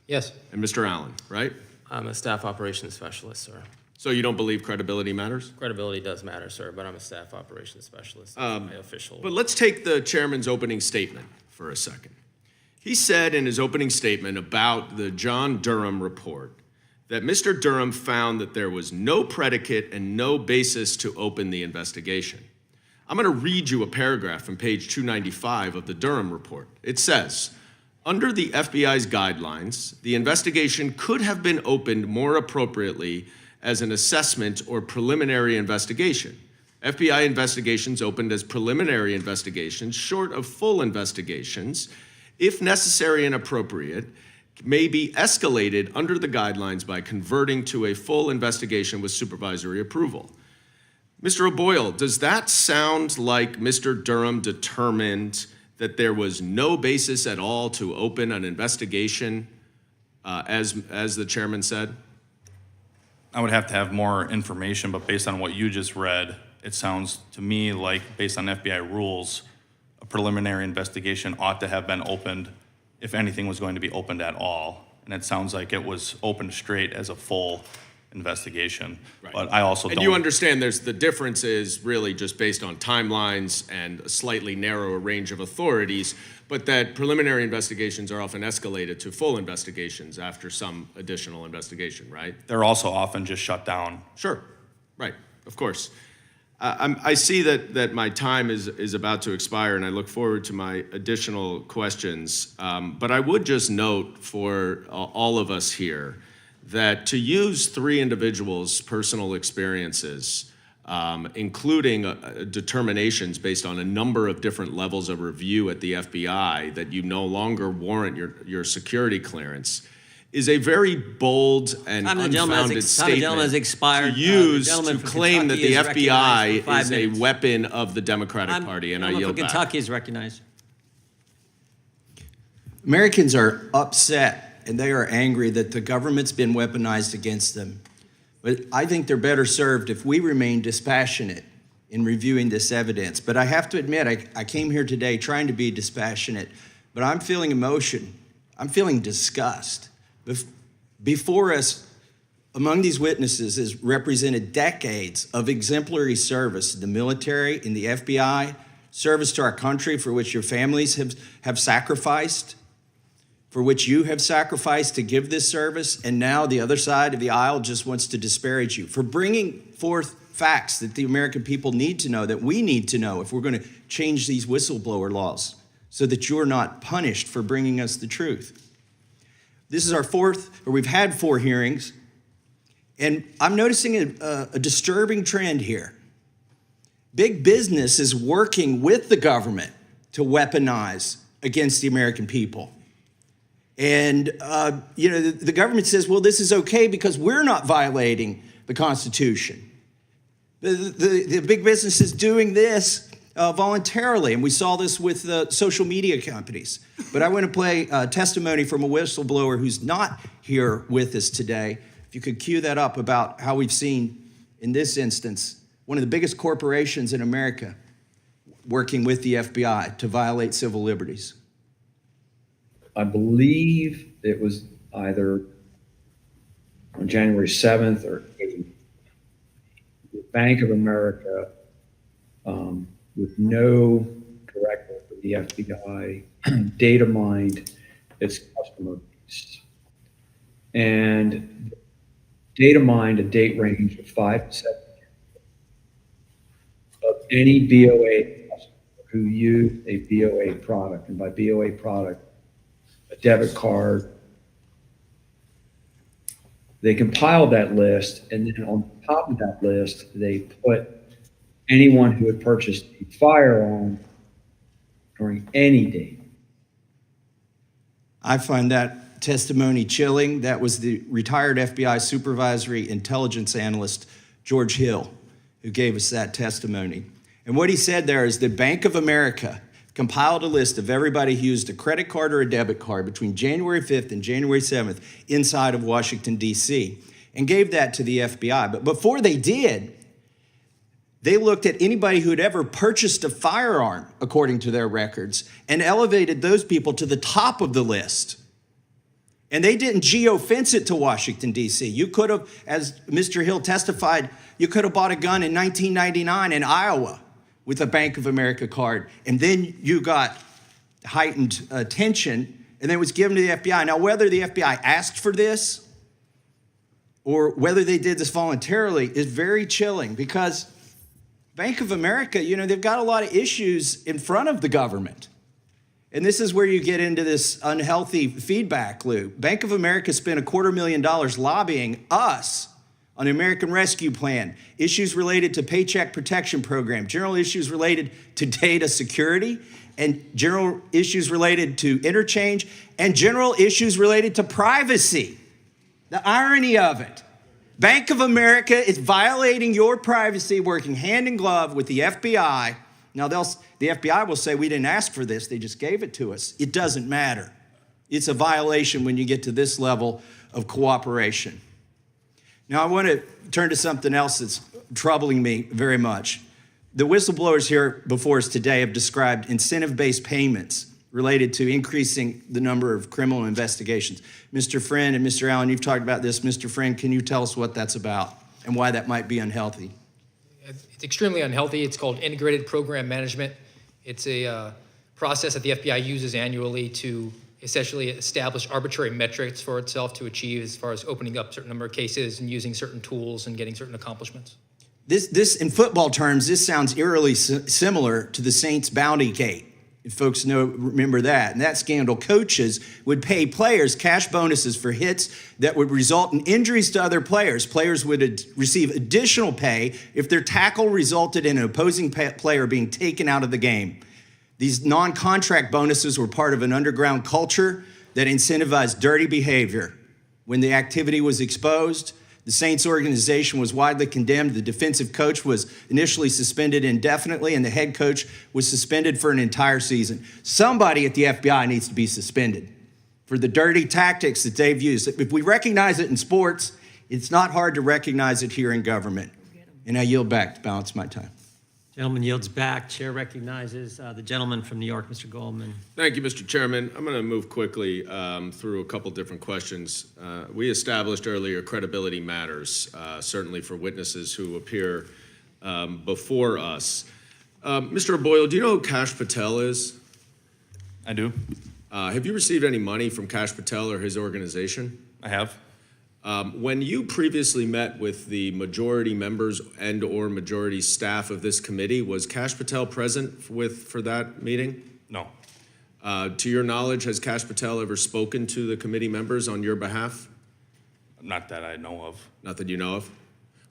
Yes. And Mr. Allen, right? I'm a staff operations specialist, sir. So you don't believe credibility matters? Credibility does matter, sir, but I'm a staff operations specialist. That's my official. But let's take the chairman's opening statement for a second. He said in his opening statement about the John Durham report that Mr. Durham found that there was no predicate and no basis to open the investigation. I'm going to read you a paragraph from page 295 of the Durham report. It says, under the FBI's guidelines, the investigation could have been opened more appropriately as an assessment or preliminary investigation. FBI investigations opened as preliminary investigations, short of full investigations, if necessary and appropriate, may be escalated under the guidelines by converting to a full investigation with supervisory approval. Mr. O'Boyle, does that sound like Mr. Durham determined that there was no basis at all to open an investigation, as the chairman said? I would have to have more information, but based on what you just read, it sounds to me like, based on FBI rules, a preliminary investigation ought to have been opened if anything was going to be opened at all. And it sounds like it was opened straight as a full investigation. Right. But I also and don't. You understand the difference is really just based on timelines and a slightly narrower range of authorities, but that preliminary investigations are often escalated to full investigations after some additional investigation, right? They're also often just shut down. Sure, right, of course. I see that my time is about to expire, and I look forward to my additional questions. But I would just note for all of us here that to use three individuals' personal experiences, including determinations based on a number of different levels of review at the FBI that you no longer warrant your security clearance, is a very bold and unfounded statement expired. to use to claim that the FBI is a weapon of the Democratic Party, and I yield back. Kentucky is recognized. Americans are upset and they are angry that the government's been weaponized against them. But I think they're better served if we remain dispassionate in reviewing this evidence. But I have to admit, I came here today trying to be dispassionate, but I'm feeling emotion. I'm feeling disgust. Before us, among these witnesses has represented decades of exemplary service in the military, in the FBI, service to our country for which your families have sacrificed, for which you have sacrificed to give this service, and now the other side of the aisle just wants to disparage you, for bringing forth facts that the American people need to know, that we need to know if we're going to change these whistleblower laws so that you're not punished for bringing us the truth. This is our we've had 4 hearings, and I'm noticing a disturbing trend here. Big business is working with the government to weaponize against the American people. And, the government says, well, this is okay because we're not violating the Constitution. The big business is doing this voluntarily, and we saw this with social media companies. But I want to play testimony from a whistleblower who's not here with us today. If you could cue that up about how we've seen, in this instance, one of the biggest corporations in America working with the FBI to violate civil liberties. I believe it was either on January 7th or 8th, the Bank of America, with no directive from the FBI, data mined its customer base. And data mined a date range of 5 to 7 years of any BOA customer who used a BOA product. And by BOA product, a debit card. They compiled that list, and then on top of that list, they put anyone who had purchased a firearm during any date. I find that testimony chilling. That was the retired FBI supervisory intelligence analyst, George Hill, who gave us that testimony. And what he said there is that Bank of America compiled a list of everybody who used a credit card or a debit card between January 5th and January 7th inside of Washington, D.C., and gave that to the FBI. But before they did, they looked at anybody who had ever purchased a firearm, according to their records, and elevated those people to the top of the list. And they didn't geofence it to Washington, D.C. You could have, as Mr. Hill testified, you could have bought a gun in 1999 in Iowa with a Bank of America card, and then you got heightened attention, and then it was given to the FBI. Now, whether the FBI asked for this or whether they did this voluntarily is very chilling, because Bank of America, they've got a lot of issues in front of the government. And this is where you get into this unhealthy feedback loop. Bank of America spent $250,000 lobbying us on the American Rescue Plan, issues related to Paycheck Protection Program, general issues related to data security, and general issues related to interchange, and general issues related to privacy. The irony of it. Bank of America is violating your privacy, working hand in glove with the FBI. Now, the FBI will say, we didn't ask for this, they just gave it to us. It doesn't matter. It's a violation when you get to this level of cooperation. Now, I want to turn to something else that's troubling me very much. The whistleblowers here before us today have described incentive-based payments related to increasing the number of criminal investigations. Mr. Friend and Mr. Allen, you've talked about this. Mr. Friend, can you tell us what that's about and why that might be unhealthy? It's extremely unhealthy. It's called integrated program management. It's a process that the FBI uses annually to essentially establish arbitrary metrics for itself to achieve as far as opening up a certain number of cases and using certain tools and getting certain accomplishments. This in football terms, this sounds eerily similar to the Saints bounty gate. If folks remember that. And that scandal, coaches would pay players cash bonuses for hits that would result in injuries to other players. Players would receive additional pay if their tackle resulted in an opposing player being taken out of the game. These non-contract bonuses were part of an underground culture that incentivized dirty behavior. When the activity was exposed, the Saints organization was widely condemned. The defensive coach was initially suspended indefinitely, and the head coach was suspended for an entire season. Somebody at the FBI needs to be suspended for the dirty tactics that they've used. If we recognize it in sports, it's not hard to recognize it here in government. And I yield back to balance my time. Gentleman yields back. Chair recognizes the gentleman from New York, Mr. Goldman. Thank you, Mr. Chairman. I'm going to move quickly through a couple different questions. We established earlier credibility matters, certainly for witnesses who appear before us. Mr. Boyle, do you know who Kash Patel is? I do. Have you received any money from Kash Patel or his organization? I have. When you previously met with the majority members and/or majority staff of this committee, was Kash Patel present for that meeting? No. To your knowledge, has Kash Patel ever spoken to the committee members on your behalf? Not that I know of. Not that you know of.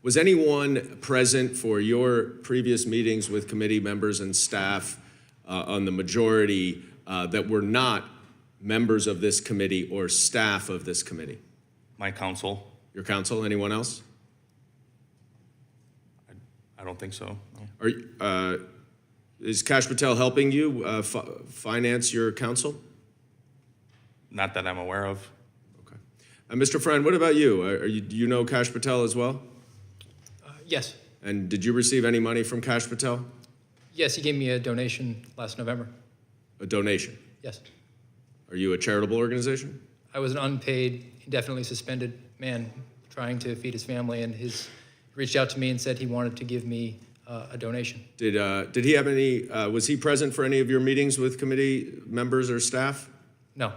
Was anyone present for your previous meetings with committee members and staff on the majority that were not members of this committee or staff of this committee? My counsel. Your counsel? Anyone else? I don't think so. No. Is Kash Patel helping you finance your counsel? Not that I'm aware of. Okay. Mr. Friend, what about you? Do you know Kash Patel as well? Yes. And did you receive any money from Kash Patel? Yes, he gave me a donation last November. A donation? Yes. Are you a charitable organization? I was an unpaid, indefinitely suspended man trying to feed his family, and he reached out to me and said he wanted to give me a donation. Did he have any, was he present for any of your meetings with committee members or staff? No.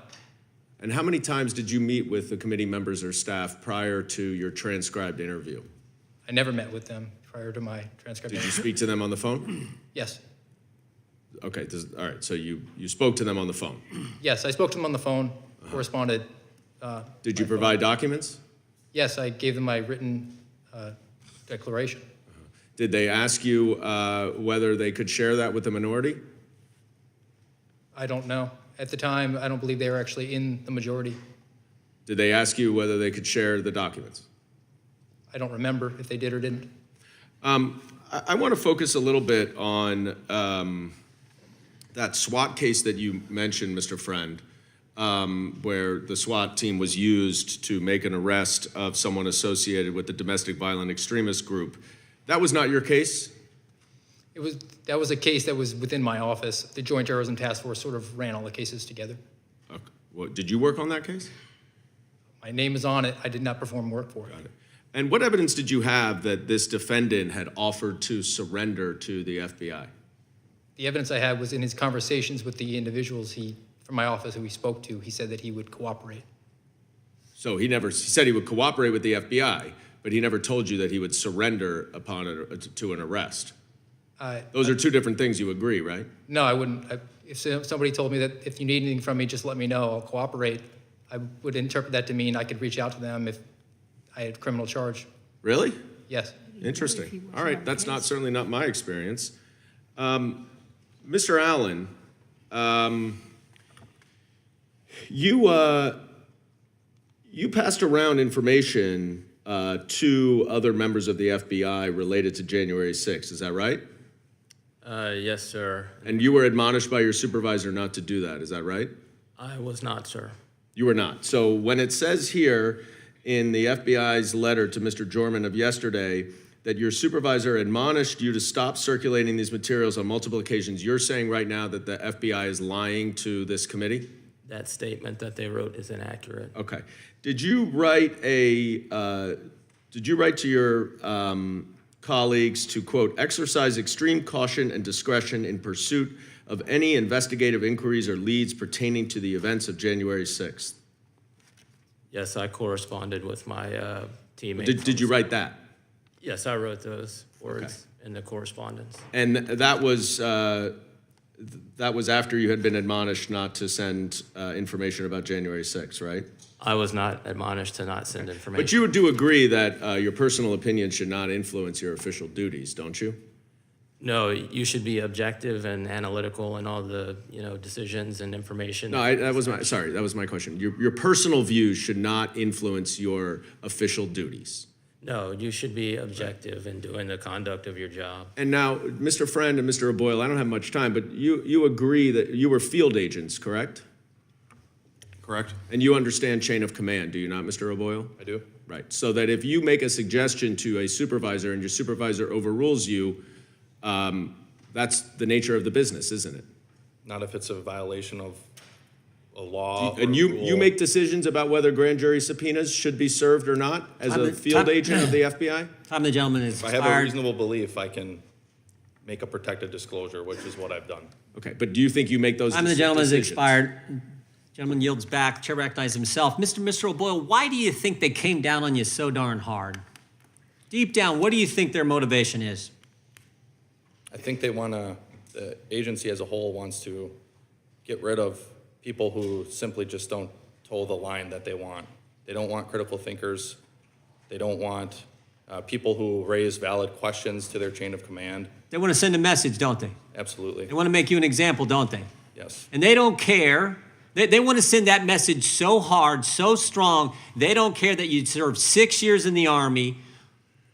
And how many times did you meet with the committee members or staff prior to your transcribed interview? I never met with them prior to my transcript. Did you speak to them on the phone? Yes. Okay, all right, so you spoke to them on the phone? Yes, I spoke to them on the phone, corresponded. Did you provide documents? Yes, I gave them my written declaration. Did they ask you whether they could share that with the minority? I don't know. At the time, I don't believe they were actually in the majority. Did they ask you whether they could share the documents? I don't remember if they did or didn't. I want to focus a little bit on that SWAT case that you mentioned, Mr. Friend, where the SWAT team was used to make an arrest of someone associated with the domestic violent extremist group. That was not your case? That was a case that was within my office. The Joint Terrorism Task Force sort of ran all the cases together. Okay. Well, did you work on that case? My name is on it. I did not perform work for it. Got it. And what evidence did you have that this defendant had offered to surrender to the FBI? The evidence I had was in his conversations with the individuals from my office who he spoke to. He said that he would cooperate. So he said he would cooperate with the FBI, but he never told you that he would surrender to an arrest. Those are two different things, you agree, right? No, I wouldn't. If somebody told me that if you need anything from me, just let me know, I'll cooperate, I would interpret that to mean I could reach out to them if I had a criminal charge. Really? Yes. Interesting. All right, that's certainly not my experience. Mr. Allen, you passed around information to other members of the FBI related to January 6th, is that right? Yes, sir. And you were admonished by your supervisor not to do that, is that right? I was not, sir. You were not. So when it says here in the FBI's letter to Mr. Jorman of yesterday that your supervisor admonished you to stop circulating these materials on multiple occasions, you're saying right now that the FBI is lying to this committee? That statement that they wrote is inaccurate. Okay. Did you write to your colleagues to, quote, exercise extreme caution and discretion in pursuit of any investigative inquiries or leads pertaining to the events of January 6th? Yes, I corresponded with my teammate. Did you write that? Yes, I wrote those words in the correspondence. And that was after you had been admonished not to send information about January 6th, right? I was not admonished to not send information. But you do agree that your personal opinion should not influence your official duties, don't you? No, you should be objective and analytical in all the decisions and information. No, that was my question. Your personal views should not influence your official duties. No, you should be objective in doing the conduct of your job. And now, Mr. Friend and Mr. O'Boyle, I don't have much time, but you agree that you were field agents, correct? Correct. And you understand chain of command, do you not, Mr. O'Boyle? I do. Right. So that if you make a suggestion to a supervisor and your supervisor overrules you, That's the nature of the business, isn't it? Not if it's a violation of a law. or And a you rule. make decisions about whether grand jury subpoenas should be served or not as a field agent of the FBI? Time the gentleman is If I have a expired. reasonable belief, I can make a protected disclosure, which is what I've done. Okay, but do you think you make those Time of the gentleman is decisions? expired. Gentleman yields back. Chair recognizes himself. Mr. O'Boyle, why do you think they came down on you so darn hard? Deep down, what do you think their motivation is? I think the agency as a whole wants to get rid of people who simply just don't toe the line that they want. They don't want critical thinkers. They don't want people who raise valid questions to their chain of command. They want to send a message, don't they? Absolutely. They want to make you an example, don't they? Yes. And they don't care. They want to send that message so hard, so strong, they don't care that you served 6 years in the Army,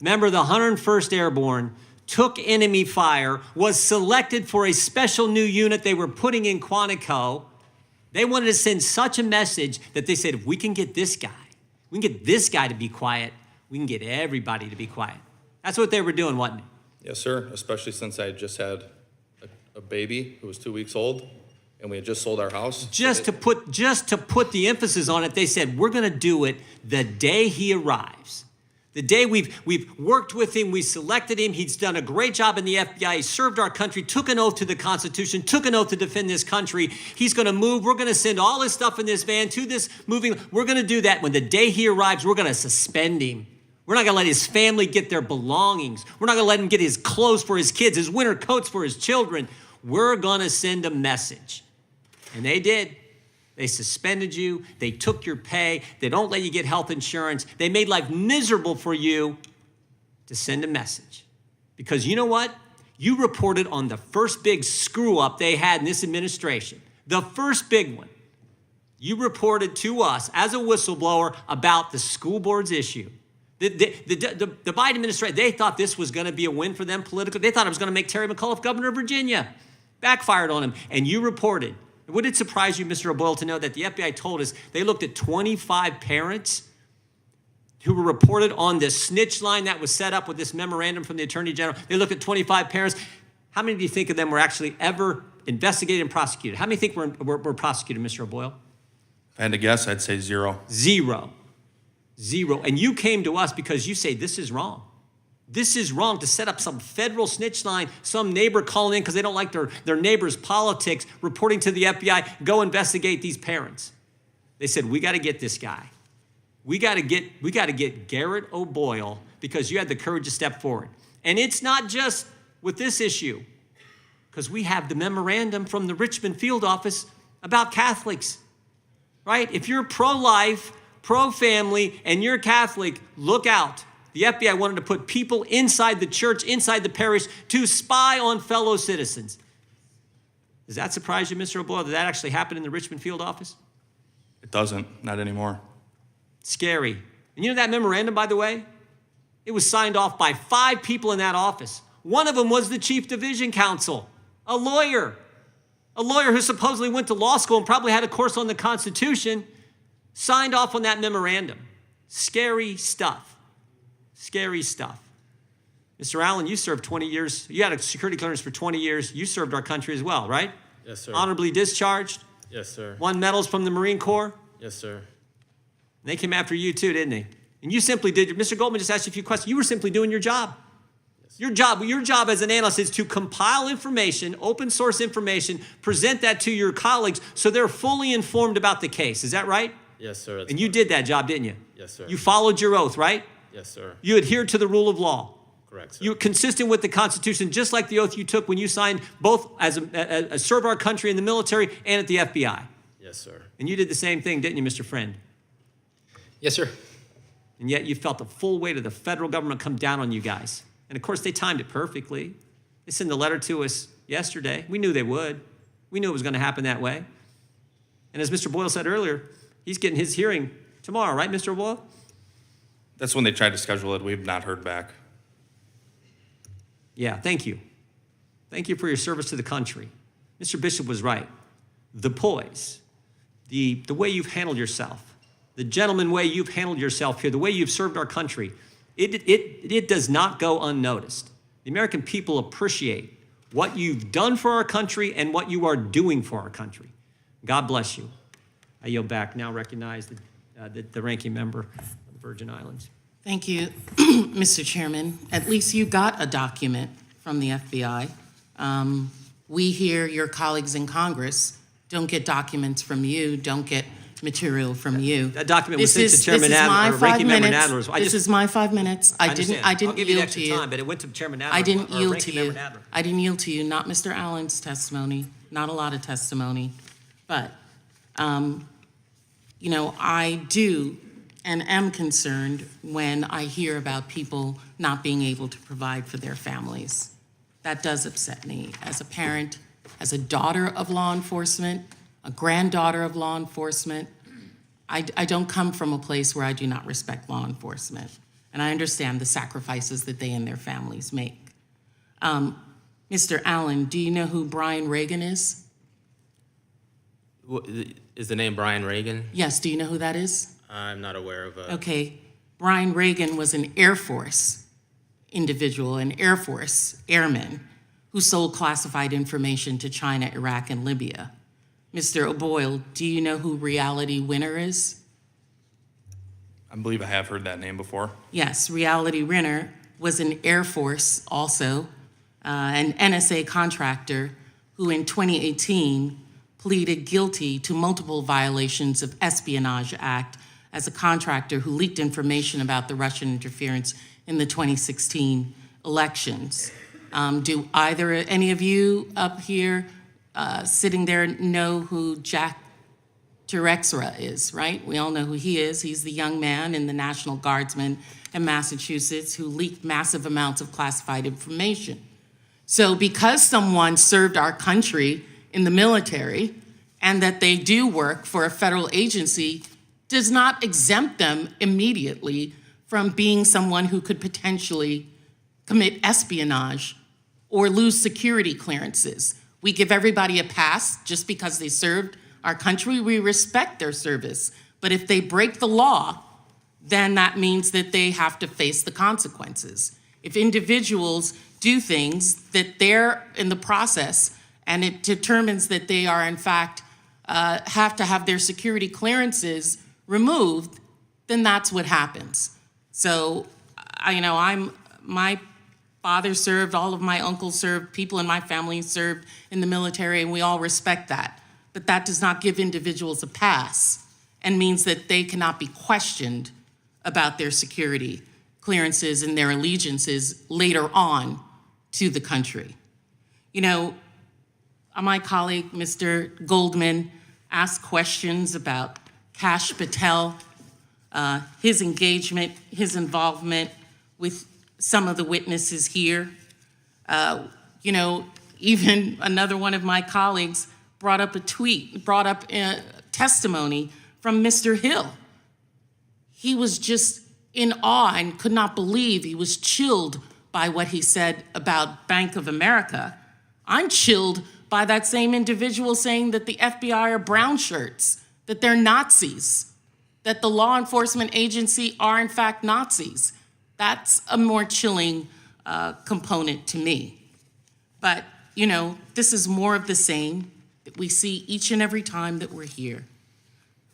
member of the 101st Airborne, took enemy fire, was selected for a special new unit they were putting in Quantico. They wanted to send such a message that they said, if we can get this guy, we can get this guy to be quiet, we can get everybody to be quiet. That's what they were doing, wasn't it? Yes, sir, especially since I had just had a baby who was 2 weeks old, and we had just sold our house. Just to put the emphasis on it, they said, we're going to do it the day he arrives. The day we've worked with him, we selected him, he's done a great job in the FBI, he served our country, took an oath to the Constitution, took an oath to defend this country. He's going to move, we're going to send all his stuff in this van to this moving, we're going to do that. When the day he arrives, we're going to suspend him. We're not going to let his family get their belongings. We're not going to let him get his clothes for his kids, his winter coats for his children. We're going to send a message. And they did. They suspended you. They took your pay. They don't let you get health insurance. They made life miserable for you to send a message. Because you know what? You reported on the first big screw up they had in this administration. The first big one. You reported to us as a whistleblower about the school board's issue. The Biden administration, they thought this was going to be a win for them politically. They thought it was going to make Terry McAuliffe governor of Virginia. Backfired on him. And you reported. Would it surprise you, Mr. O'Boyle, to know that the FBI told us they looked at 25 parents who were reported on this snitch line that was set up with this memorandum from the Attorney General? They looked at 25 parents. How many do you think of them were actually ever investigated and prosecuted? How many think were prosecuted, Mr. O'Boyle? If I had to guess, I'd say zero. Zero. And you came to us because you say this is wrong. This is wrong to set up some federal snitch line, some neighbor calling in because they don't like their neighbor's politics, reporting to the FBI, go investigate these parents. They said, we got to get this guy. We got to get Garrett O'Boyle because you had the courage to step forward. And it's not just with this issue, because we have the memorandum from the Richmond field office about Catholics, right? If you're pro-life, pro-family, and you're Catholic, look out. The FBI wanted to put people inside the church, inside the parish, to spy on fellow citizens. Does that surprise you, Mr. O'Boyle? Did that actually happen in the Richmond field office? It doesn't, not anymore. Scary. And you know that memorandum, by the way? It was signed off by 5 people in that office. One of them was the chief division counsel, a lawyer who supposedly went to law school and probably had a course on the Constitution, signed off on that memorandum. Scary stuff. Scary stuff. Mr. Allen, you served 20 years. You had a security clearance for 20 years. You served our country as well, right? Yes, sir. Honorably discharged. Yes, sir. Won medals from the Marine Corps. Yes, sir. They came after you too, didn't they? And you simply did. Mr. Goldman just asked you a few questions. You were simply doing your job. Your job as an analyst is to compile information, open source information, present that to your colleagues so they're fully informed about the case. Is that right? Yes, sir. And you did that job, didn't you? Yes, sir. You followed your oath, right? Yes, sir. You adhered to the rule of law. Correct, sir. You were consistent with the Constitution, just like the oath you took when you signed both as a serve our country in the military and at the FBI. Yes, sir. And you did the same thing, didn't you, Mr. Friend? Yes, sir. And yet you felt the full weight of the federal government come down on you guys. And of course, they timed it perfectly. They sent the letter to us yesterday. We knew they would. We knew it was going to happen that way. And as Mr. Boyle said earlier, he's getting his hearing tomorrow, right, Mr. Boyle? That's when they tried to schedule it. We've not heard back. Yeah, thank you. Thank you for your service to the country. Mr. Bishop was right. The poise, the way you've handled yourself, the gentleman way you've handled yourself here, the way you've served our country, it does not go unnoticed. The American people appreciate what you've done for our country and what you are doing for our country. God bless you. I yield back. Now recognize the ranking member of the Virgin Islands. Thank you, Mr. Chairman. At least you got a document from the FBI. We here, your colleagues in Congress, don't get documents from you, don't get material from you. That document was sent to Chairman Adler, or Ranking Member Nadler. This is my 5 minutes. I didn't I'll give you the yield extra to you. time, but it went to Chairman Adler. I didn't or yield Ranking to you. Member Nadler. I didn't yield to you, not Mr. Allen's testimony, not a lot of testimony. But, you know, I do and am concerned when I hear about people not being able to provide for their families. That does upset me as a parent, as a daughter of law enforcement, a granddaughter of law enforcement. I don't come from a place where I do not respect law enforcement, and I understand the sacrifices that they and their families make. Mr. Allen, do you know who Brian Reagan is? Is the name Brian Reagan? Yes, do you know who that is? I'm not aware of a... Okay, Brian Reagan was an Air Force individual, an Air Force airman who sold classified information to China, Iraq, and Libya. Mr. O'Boyle, do you know who Reality Winner is? I believe I have heard that name before. Yes, Reality Winner was an Air Force also, an NSA contractor who in 2018 pleaded guilty to multiple violations of Espionage Act as a contractor who leaked information about the Russian interference in the 2016 elections. Do any of you up here sitting there know who Jack Terexra is, right? We all know who he is. He's the young man in the National Guardsman in Massachusetts who leaked massive amounts of classified information. So because someone served our country in the military and that they do work for a federal agency does not exempt them immediately from being someone who could potentially commit espionage or lose security clearances. We give everybody a pass just because they served our country. We respect their service. But if they break the law, then that means that they have to face the consequences. If individuals do things that they're in the process and it determines that they are in fact have to have their security clearances removed, then that's what happens. So, my father served, all of my uncles served, people in my family served in the military, and we all respect that. But that does not give individuals a pass and means that they cannot be questioned about their security clearances and their allegiances later on to the country. You know, my colleague, Mr. Goldman, asked questions about Kash Patel, his engagement, his involvement with some of the witnesses here. Even another one of my colleagues brought up a testimony from Mr. Hill. He was just in awe and could not believe, he was chilled by what he said about Bank of America. I'm chilled by that same individual saying that the FBI are brown shirts, that they're Nazis, that the law enforcement agency are in fact Nazis. That's a more chilling component to me. But, this is more of the same that we see each and every time that we're here.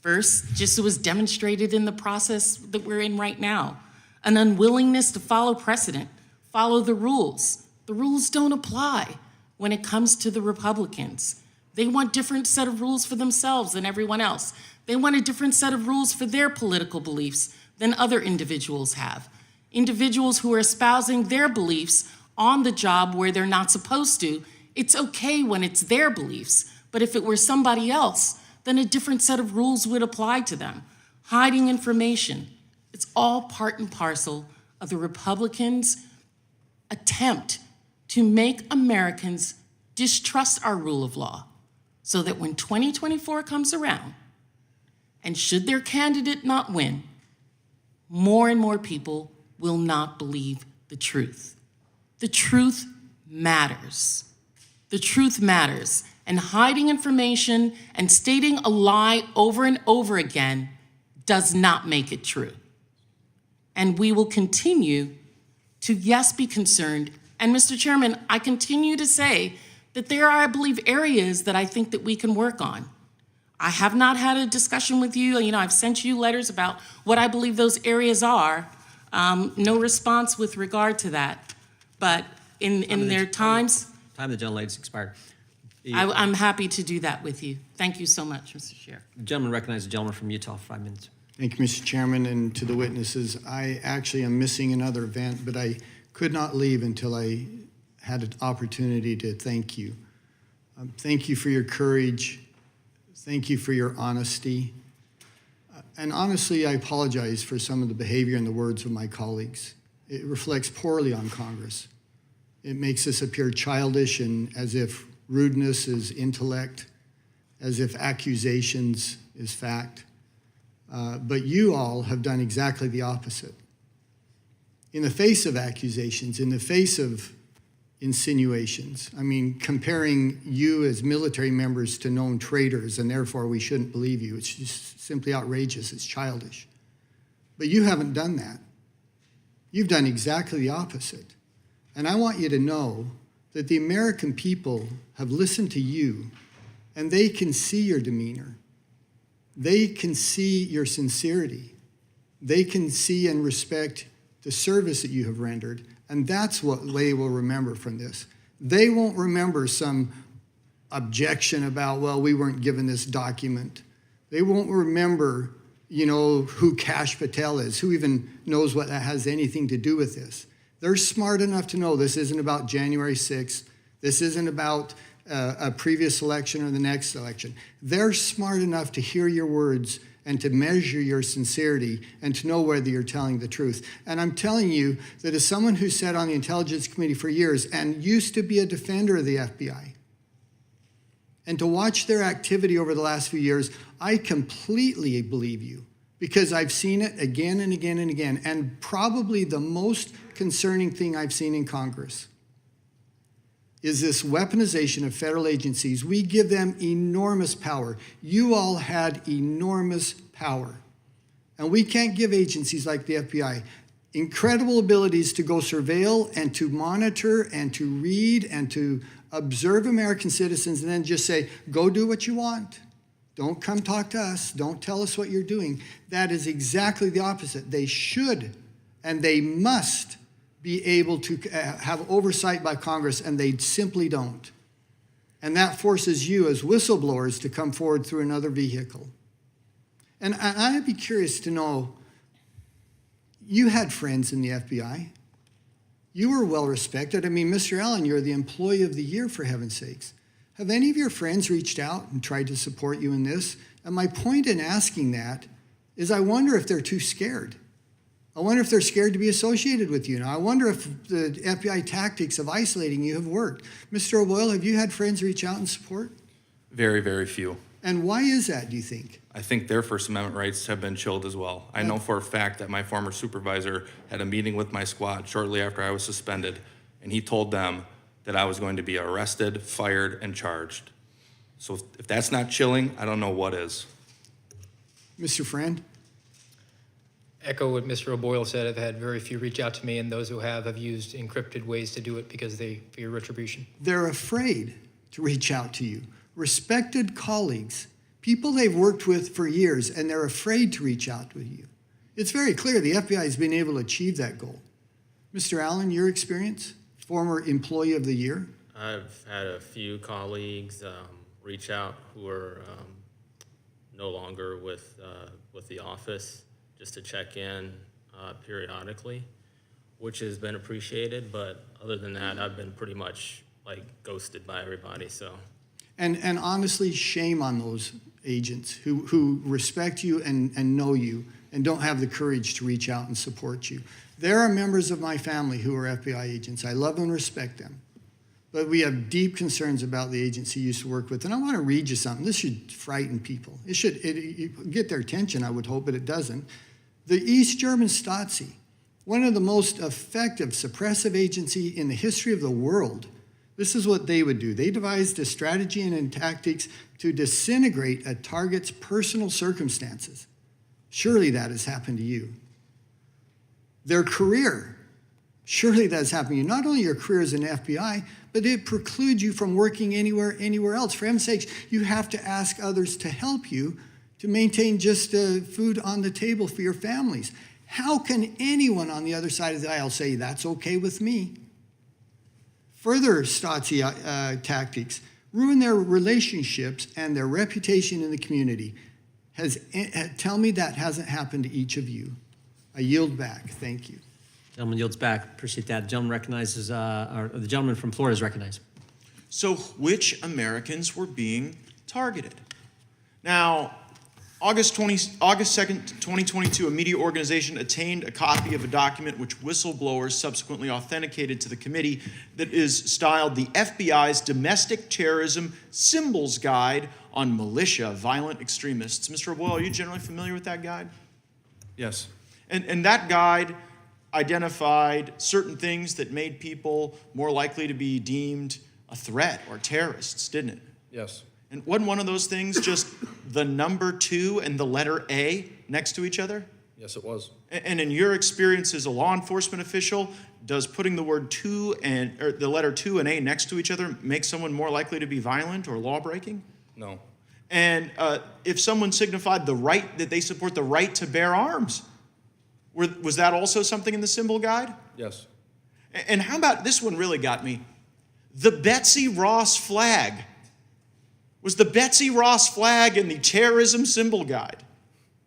First, just it was demonstrated in the process that we're in right now, an unwillingness to follow precedent, follow the rules. The rules don't apply when it comes to the Republicans. They want different set of rules for themselves than everyone else. They want a different set of rules for their political beliefs than other individuals have. Individuals who are espousing their beliefs on the job where they're not supposed to, it's okay when it's their beliefs, but if it were somebody else, then a different set of rules would apply to them. Hiding information, it's all part and parcel of the Republicans' attempt to make Americans distrust our rule of law so that when 2024 comes around, and should their candidate not win, more and more people will not believe the truth. The truth matters. The truth matters. And hiding information and stating a lie over and over again does not make it true. And we will continue to, yes, be concerned And Mr. Chairman, I continue to say that there are, I believe, areas that I think that we can work on. I have not had a discussion with you. I've sent you letters about what I believe those areas are. No response with regard to that. But in their times, Time of the gentlelady's expired. I'm happy to do that with you. Thank you so much, Mr. Chair. The gentleman recognizes the gentleman from Utah for 5 minutes. Thank you, Mr. Chairman, and to the witnesses. I actually am missing another event, but I could not leave until I had an opportunity to thank you. Thank you for your courage. Thank you for your honesty. And honestly, I apologize for some of the behavior and the words of my colleagues. It reflects poorly on Congress. It makes us appear childish and as if rudeness is intellect, as if accusations is fact. But you all have done exactly the opposite. In the face of accusations, in the face of insinuations, comparing you as military members to known traitors and therefore we shouldn't believe you, it's just simply outrageous, it's childish. But you haven't done that. You've done exactly the opposite. And I want you to know that the American people have listened to you and they can see your demeanor. They can see your sincerity. They can see and respect the service that you have rendered, and that's what they will remember from this. They won't remember some objection about, well, we weren't given this document. They won't remember, who Kash Patel is, who even knows what that has anything to do with this. They're smart enough to know this isn't about January 6th. This isn't about a previous election or the next election. They're smart enough to hear your words and to measure your sincerity and to know whether you're telling the truth. And I'm telling you that as someone who sat on the Intelligence Committee for years and used to be a defender of the FBI, and to watch their activity over the last few years, I completely believe you because I've seen it again and again and again. And probably the most concerning thing I've seen in Congress is this weaponization of federal agencies. We give them enormous power. You all had enormous power. And we can't give agencies like the FBI incredible abilities to go surveil and to monitor and to read and to observe American citizens and then just say, go do what you want. Don't come talk to us. Don't tell us what you're doing. That is exactly the opposite. They should and they must be able to have oversight by Congress, and they simply don't. And that forces you as whistleblowers to come forward through another vehicle. And I'd be curious to know, you had friends in the FBI. You were well respected. Mr. Allen, you're the Employee of the Year, for heaven's sakes. Have any of your friends reached out and tried to support you in this? And my point in asking that is I wonder if they're too scared. I wonder if they're scared to be associated with you. Now, I wonder if the FBI tactics of isolating you have worked. Mr. O'Boyle, have you had friends reach out and support? Very, very few. And why is that, do you think? I think their First Amendment rights have been chilled as well. I know for a fact that my former supervisor had a meeting with my squad shortly after I was suspended, and he told them that I was going to be arrested, fired, and charged. So if that's not chilling, I don't know what is. Mr. Friend? Echo what Mr. O'Boyle said. I've had very few reach out to me, and those who have used encrypted ways to do it because they fear retribution. They're afraid to reach out to you. Respected colleagues, people they've worked with for years, and they're afraid to reach out to you. It's very clear the FBI has been able to achieve that goal. Mr. Allen, your experience? Former Employee of the Year? I've had a few colleagues reach out who are no longer with the office, just to check in periodically, which has been appreciated. But other than that, I've been pretty much ghosted by everybody. So, and honestly, shame on those agents who respect you and know you and don't have the courage to reach out and support you. There are members of my family who are FBI agents. I love and respect them. But we have deep concerns about the agency you used to work with. And I want to read you something. This should frighten people. It should get their attention, I would hope, but it doesn't. The East German Stasi, one of the most effective suppressive agency in the history of the world, this is what they would do. They devised a strategy and tactics to disintegrate a target's personal circumstances. Surely that has happened to you. Their career Surely that's happening to you. Not only your career as an FBI, but it precludes you from working anywhere else. For heaven's sakes, you have to ask others to help you to maintain just food on the table for your families. How can anyone on the other side of the aisle say, that's okay with me? Further Stasi tactics ruin their relationships and their reputation in the community. Tell me that hasn't happened to each of you. I yield back. Thank you. Gentleman yields back. Appreciate that. Gentleman recognizes, or the gentleman from Florida is recognized. So which Americans were being targeted? Now, August 2nd, 2022, a media organization obtained a copy of a document which whistleblowers subsequently authenticated to the committee that is styled the FBI's Domestic Terrorism Symbols Guide on Militia Violent Extremists. Mr. O'Boyle, are you generally familiar with that guide? Yes. And that guide identified certain things that made people more likely to be deemed a threat or terrorists, didn't it? Yes. And wasn't one of those things just the number 2 and the letter A next to each other? Yes, it was. And in your experience as a law enforcement official, does putting the word 2 or the letter 2 and A next to each other make someone more likely to be violent or law breaking? No. And if someone signified the right, that they support the right to bear arms, was that also something in the symbol guide? Yes. And how about, this one really got me, the Betsy Ross flag. Was the Betsy Ross flag in the terrorism symbol guide?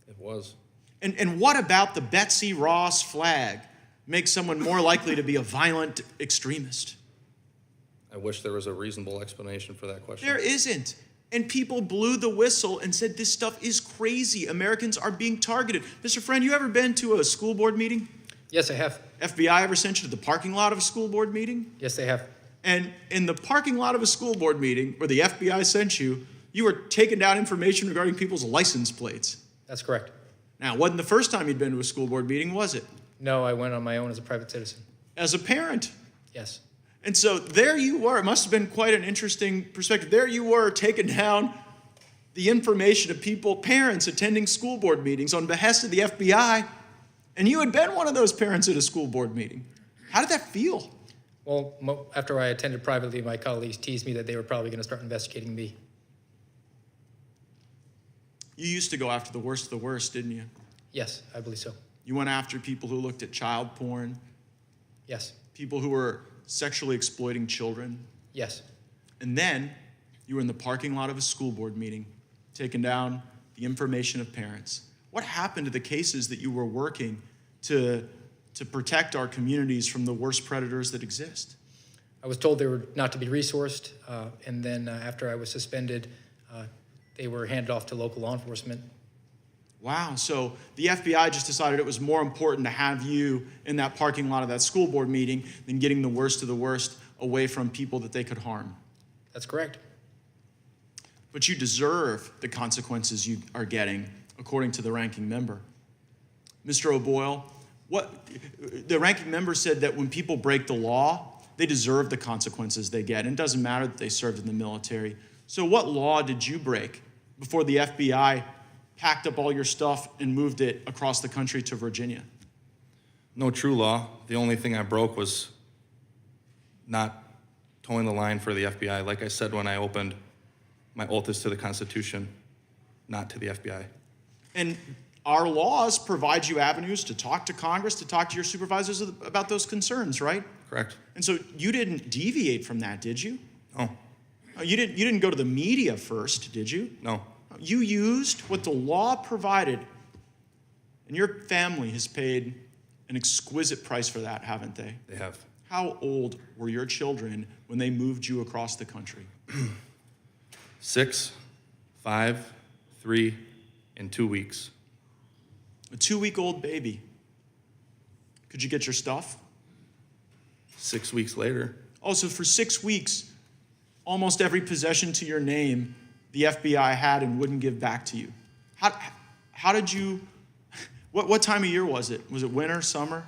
It was. And what about the Betsy Ross flag makes someone more likely to be a violent extremist? I wish there was a reasonable explanation for that question. There isn't. And people blew the whistle and said, this stuff is crazy. Americans are being targeted. Mr. Friend, you ever been to a school board meeting? Yes, I have. FBI ever sent you to the parking lot of a school board meeting? Yes, they have. And in the parking lot of a school board meeting where the FBI sent you, you were taking down information regarding people's license plates. That's correct. Now, it wasn't the first time you'd been to a school board meeting, was it? No, I went on my own as a private citizen. As a parent. Yes. And so there you were. It must have been quite an interesting perspective. There you were taking down the information of people, parents attending school board meetings on behest of the FBI, and you had been one of those parents at a school board meeting. How did that feel? Well, after I attended privately, my colleagues teased me that they were probably going to start investigating me. You used to go after the worst of the worst, didn't you? Yes, I believe so. You went after people who looked at child porn. Yes. People who were sexually exploiting children. Yes. And then you were in the parking lot of a school board meeting, taking down the information of parents. What happened to the cases that you were working to protect our communities from the worst predators that exist? I was told they were not to be resourced, and then after I was suspended, they were handed off to local law enforcement. Wow, so the FBI just decided it was more important to have you in that parking lot of that school board meeting than getting the worst of the worst away from people that they could harm. That's correct. But you deserve the consequences you are getting, according to the ranking member. Mr. O'Boyle, the ranking member said that when people break the law, they deserve the consequences they get. And it doesn't matter that they served in the military. So what law did you break before the FBI packed up all your stuff and moved it across the country to Virginia? No true law. The only thing I broke was not towing the line for the FBI. Like I said when I opened, my oath is to the Constitution, not to the FBI. And our laws provide you avenues to talk to Congress, to talk to your supervisors about those concerns, right? Correct. And so you didn't deviate from that, did you? No. You didn't go to the media first, did you? No. You used what the law provided, and your family has paid an exquisite price for that, haven't they? They have. How old were your children when they moved you across the country? 6, 5, 3, and 2 weeks. A 2-week-old baby. Could you get your stuff? 6 weeks later. Oh, so for 6 weeks, almost every possession to your name the FBI had and wouldn't give back to you. How did you, what time of year was it? Was it winter, summer?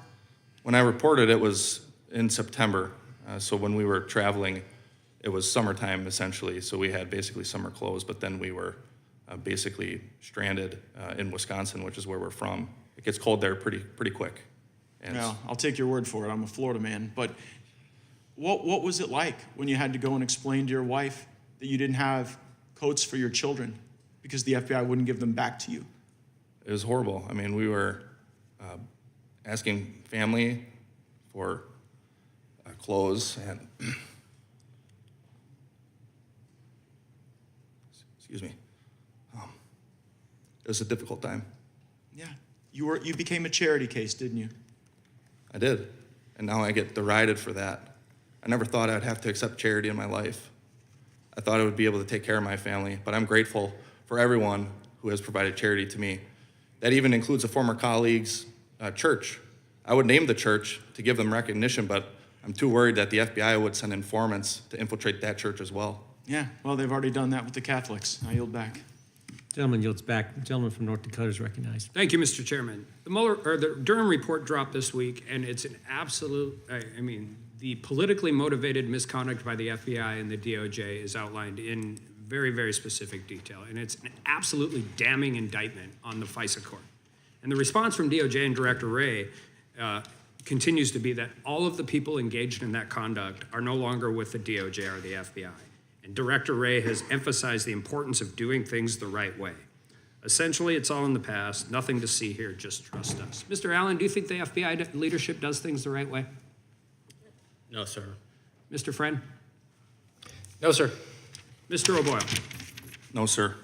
When I reported, it was in September. So when we were traveling, it was summertime essentially. So we had basically summer clothes, but then we were basically stranded in Wisconsin, which is where we're from. It gets cold there pretty quick. And Well, I'll take your word for it. I'm a Florida man. But what was it like when you had to go and explain to your wife that you didn't have coats for your children because the FBI wouldn't give them back to you? it was horrible. I mean, we were asking family for clothes and excuse me. It was a difficult time. Yeah. You became a charity case, didn't you? I did. And now I get derided for that. I never thought I'd have to accept charity in my life. I thought I would be able to take care of my family, but I'm grateful for everyone who has provided charity to me. That even includes a former colleague's church. I would name the church to give them recognition, but I'm too worried that the FBI would send informants to infiltrate that church as well. Yeah, well, they've already done that with the Catholics. I yield back. Gentleman yields back. The gentleman from North Dakota is recognized. Thank you, Mr. Chairman. The Durham report dropped this week, and it's an absolute, the politically motivated misconduct by the FBI and the DOJ is outlined in very, very specific detail, and it's an absolutely damning indictment on the FISA court. And the response from DOJ and Director Wray continues to be that all of the people engaged in that conduct are no longer with the DOJ or the FBI. And Director Wray has emphasized the importance of doing things the right way. Essentially, it's all in the past, nothing to see here, just trust us. Mr. Allen, do you think the FBI leadership does things the right way? No, sir. Mr. Friend? No, sir. Mr. O'Boyle? No, sir.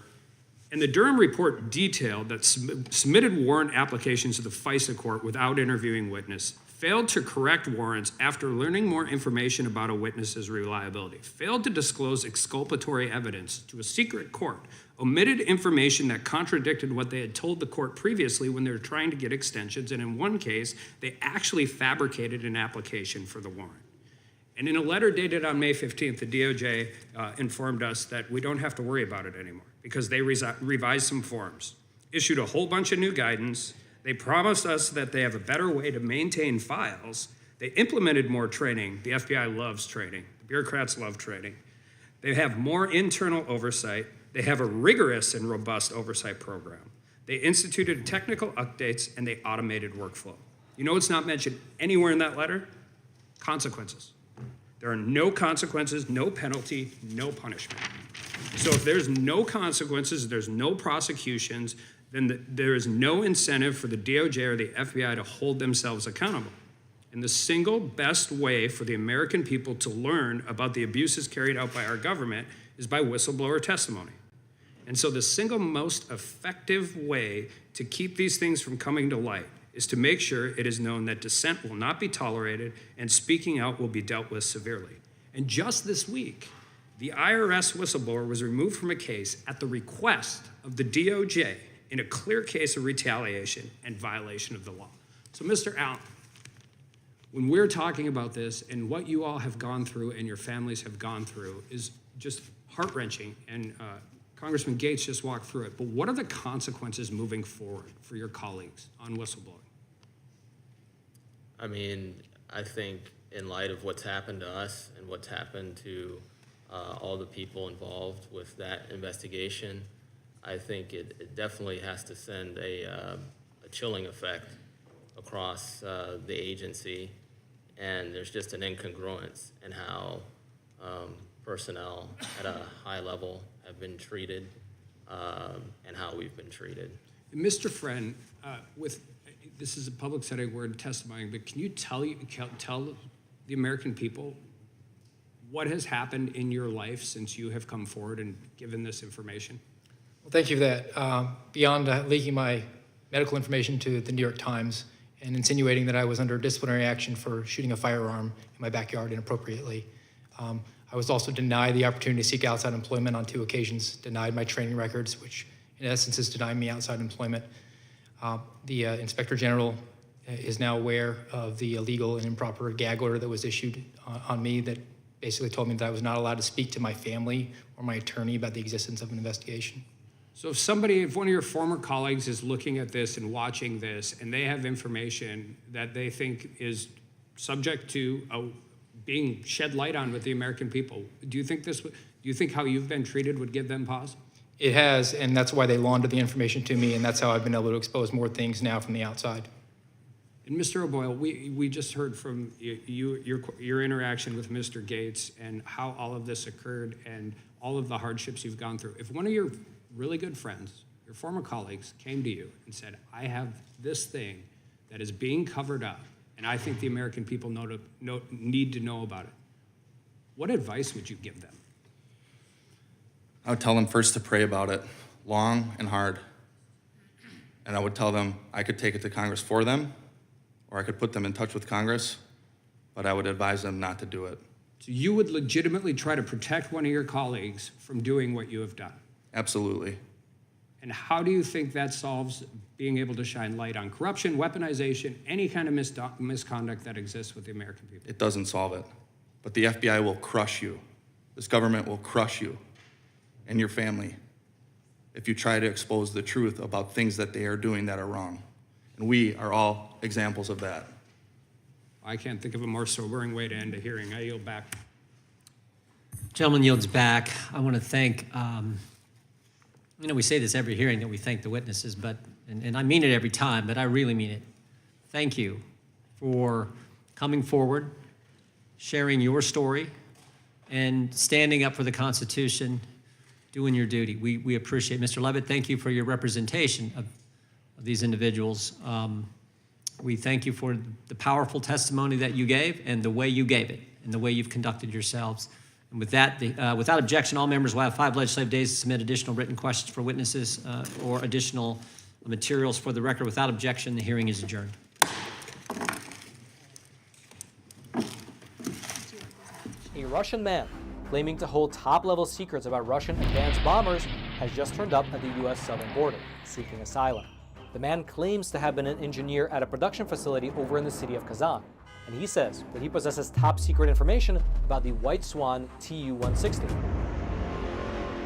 And the Durham report detailed that submitted warrant applications to the FISA court without interviewing witness, failed to correct warrants after learning more information about a witness's reliability, failed to disclose exculpatory evidence to a secret court, omitted information that contradicted what they had told the court previously when they were trying to get extensions, and in one case, they actually fabricated an application for the warrant. And in a letter dated on May 15th, the DOJ informed us that we don't have to worry about it anymore because they revised some forms, issued a whole bunch of new guidance. They promised us that they have a better way to maintain files. They implemented more training. The FBI loves training. The bureaucrats love training. They have more internal oversight. They have a rigorous and robust oversight program. They instituted technical updates and they automated workflow. You know what's not mentioned anywhere in that letter? Consequences. There are no consequences, no penalty, no punishment. So if there's no consequences, there's no prosecutions, then there is no incentive for the DOJ or the FBI to hold themselves accountable. And the single best way for the American people to learn about the abuses carried out by our government is by whistleblower testimony. And so the single most effective way to keep these things from coming to light is to make sure it is known that dissent will not be tolerated and speaking out will be dealt with severely. And just this week, the IRS whistleblower was removed from a case at the request of the DOJ in a clear case of retaliation and violation of the law. So, Mr. Allen, when we're talking about this and what you all have gone through and your families have gone through is just heart-wrenching, and Congressman Gates just walked through it, but what are the consequences moving forward for your colleagues on whistleblowing? I mean, I think in light of what's happened to us and what's happened to all the people involved with that investigation, I think it definitely has to send a chilling effect across the agency, and there's just an incongruence in how personnel at a high level have been treated and how we've been treated. Mr. Friend, this is a public setting, we're testifying, but can you tell the American people what has happened in your life since you have come forward and given this information? Well, thank you for that. Beyond leaking my medical information to the New York Times and insinuating that I was under disciplinary action for shooting a firearm in my backyard inappropriately, I was also denied the opportunity to seek outside employment on 2 occasions, denied my training records, which in essence is denying me outside employment. The Inspector General is now aware of the illegal and improper gag order that was issued on me that basically told me that I was not allowed to speak to my family or my attorney about the existence of an investigation. So if one of your former colleagues is looking at this and watching this and they have information that they think is subject to being shed light on with the American people, do you think how you've been treated would give them pause? It has, and that's why they laundered the information to me, and that's how I've been able to expose more things now from the outside. And Mr. O'Boyle, we just heard from your interaction with Mr. Gates and how all of this occurred and all of the hardships you've gone through. If one of your really good friends, your former colleagues, came to you and said, I have this thing that is being covered up, and I think the American people need to know about it, what advice would you give them? I would tell them first to pray about it, long and hard. And I would tell them I could take it to Congress for them, or I could put them in touch with Congress, but I would advise them not to do it. So you would legitimately try to protect one of your colleagues from doing what you have done? Absolutely. And how do you think that solves being able to shine light on corruption, weaponization, any kind of misconduct that exists with the American people? It doesn't solve it. But the FBI will crush you. This government will crush you and your family if you try to expose the truth about things that they are doing that are wrong. And we are all examples of that. I can't think of a more sobering way to end a hearing. I yield back. Gentleman yields back. I want to thank, we say this every hearing that we thank the witnesses, but, and I mean it every time, but I really mean it. Thank you for coming forward, sharing your story, and standing up for the Constitution, doing your duty. We appreciate it. Mr. Levitt, thank you for your representation of these individuals. We thank you for the powerful testimony that you gave and the way you gave it and the way you've conducted yourselves. And with that, without objection, all members will have 5 legislative days to submit additional written questions for witnesses or additional materials for the record. Without objection, the hearing is adjourned. A Russian man claiming to hold top-level secrets about Russian advanced bombers has just turned up at the U.S. southern border, seeking asylum. The man claims to have been an engineer at a production facility over in the city of Kazan, and he says that he possesses top-secret information about the White Swan Tu-160,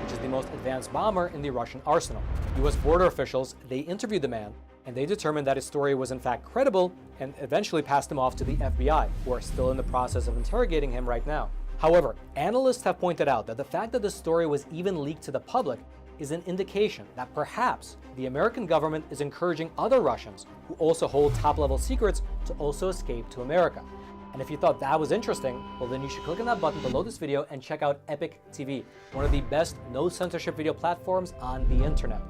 which is the most advanced bomber in the Russian arsenal. U.S. border officials, they interviewed the man, and they determined that his story was in fact credible and eventually passed him off to the FBI, who are still in the process of interrogating him right now. However, analysts have pointed out that the fact that the story was even leaked to the public is an indication that perhaps the American government is encouraging other Russians who also hold top-level secrets to also escape to America. And if you thought that was interesting, well then you should click on that button below this video and check out Epic TV, one of the best no-censorship video platforms on the internet.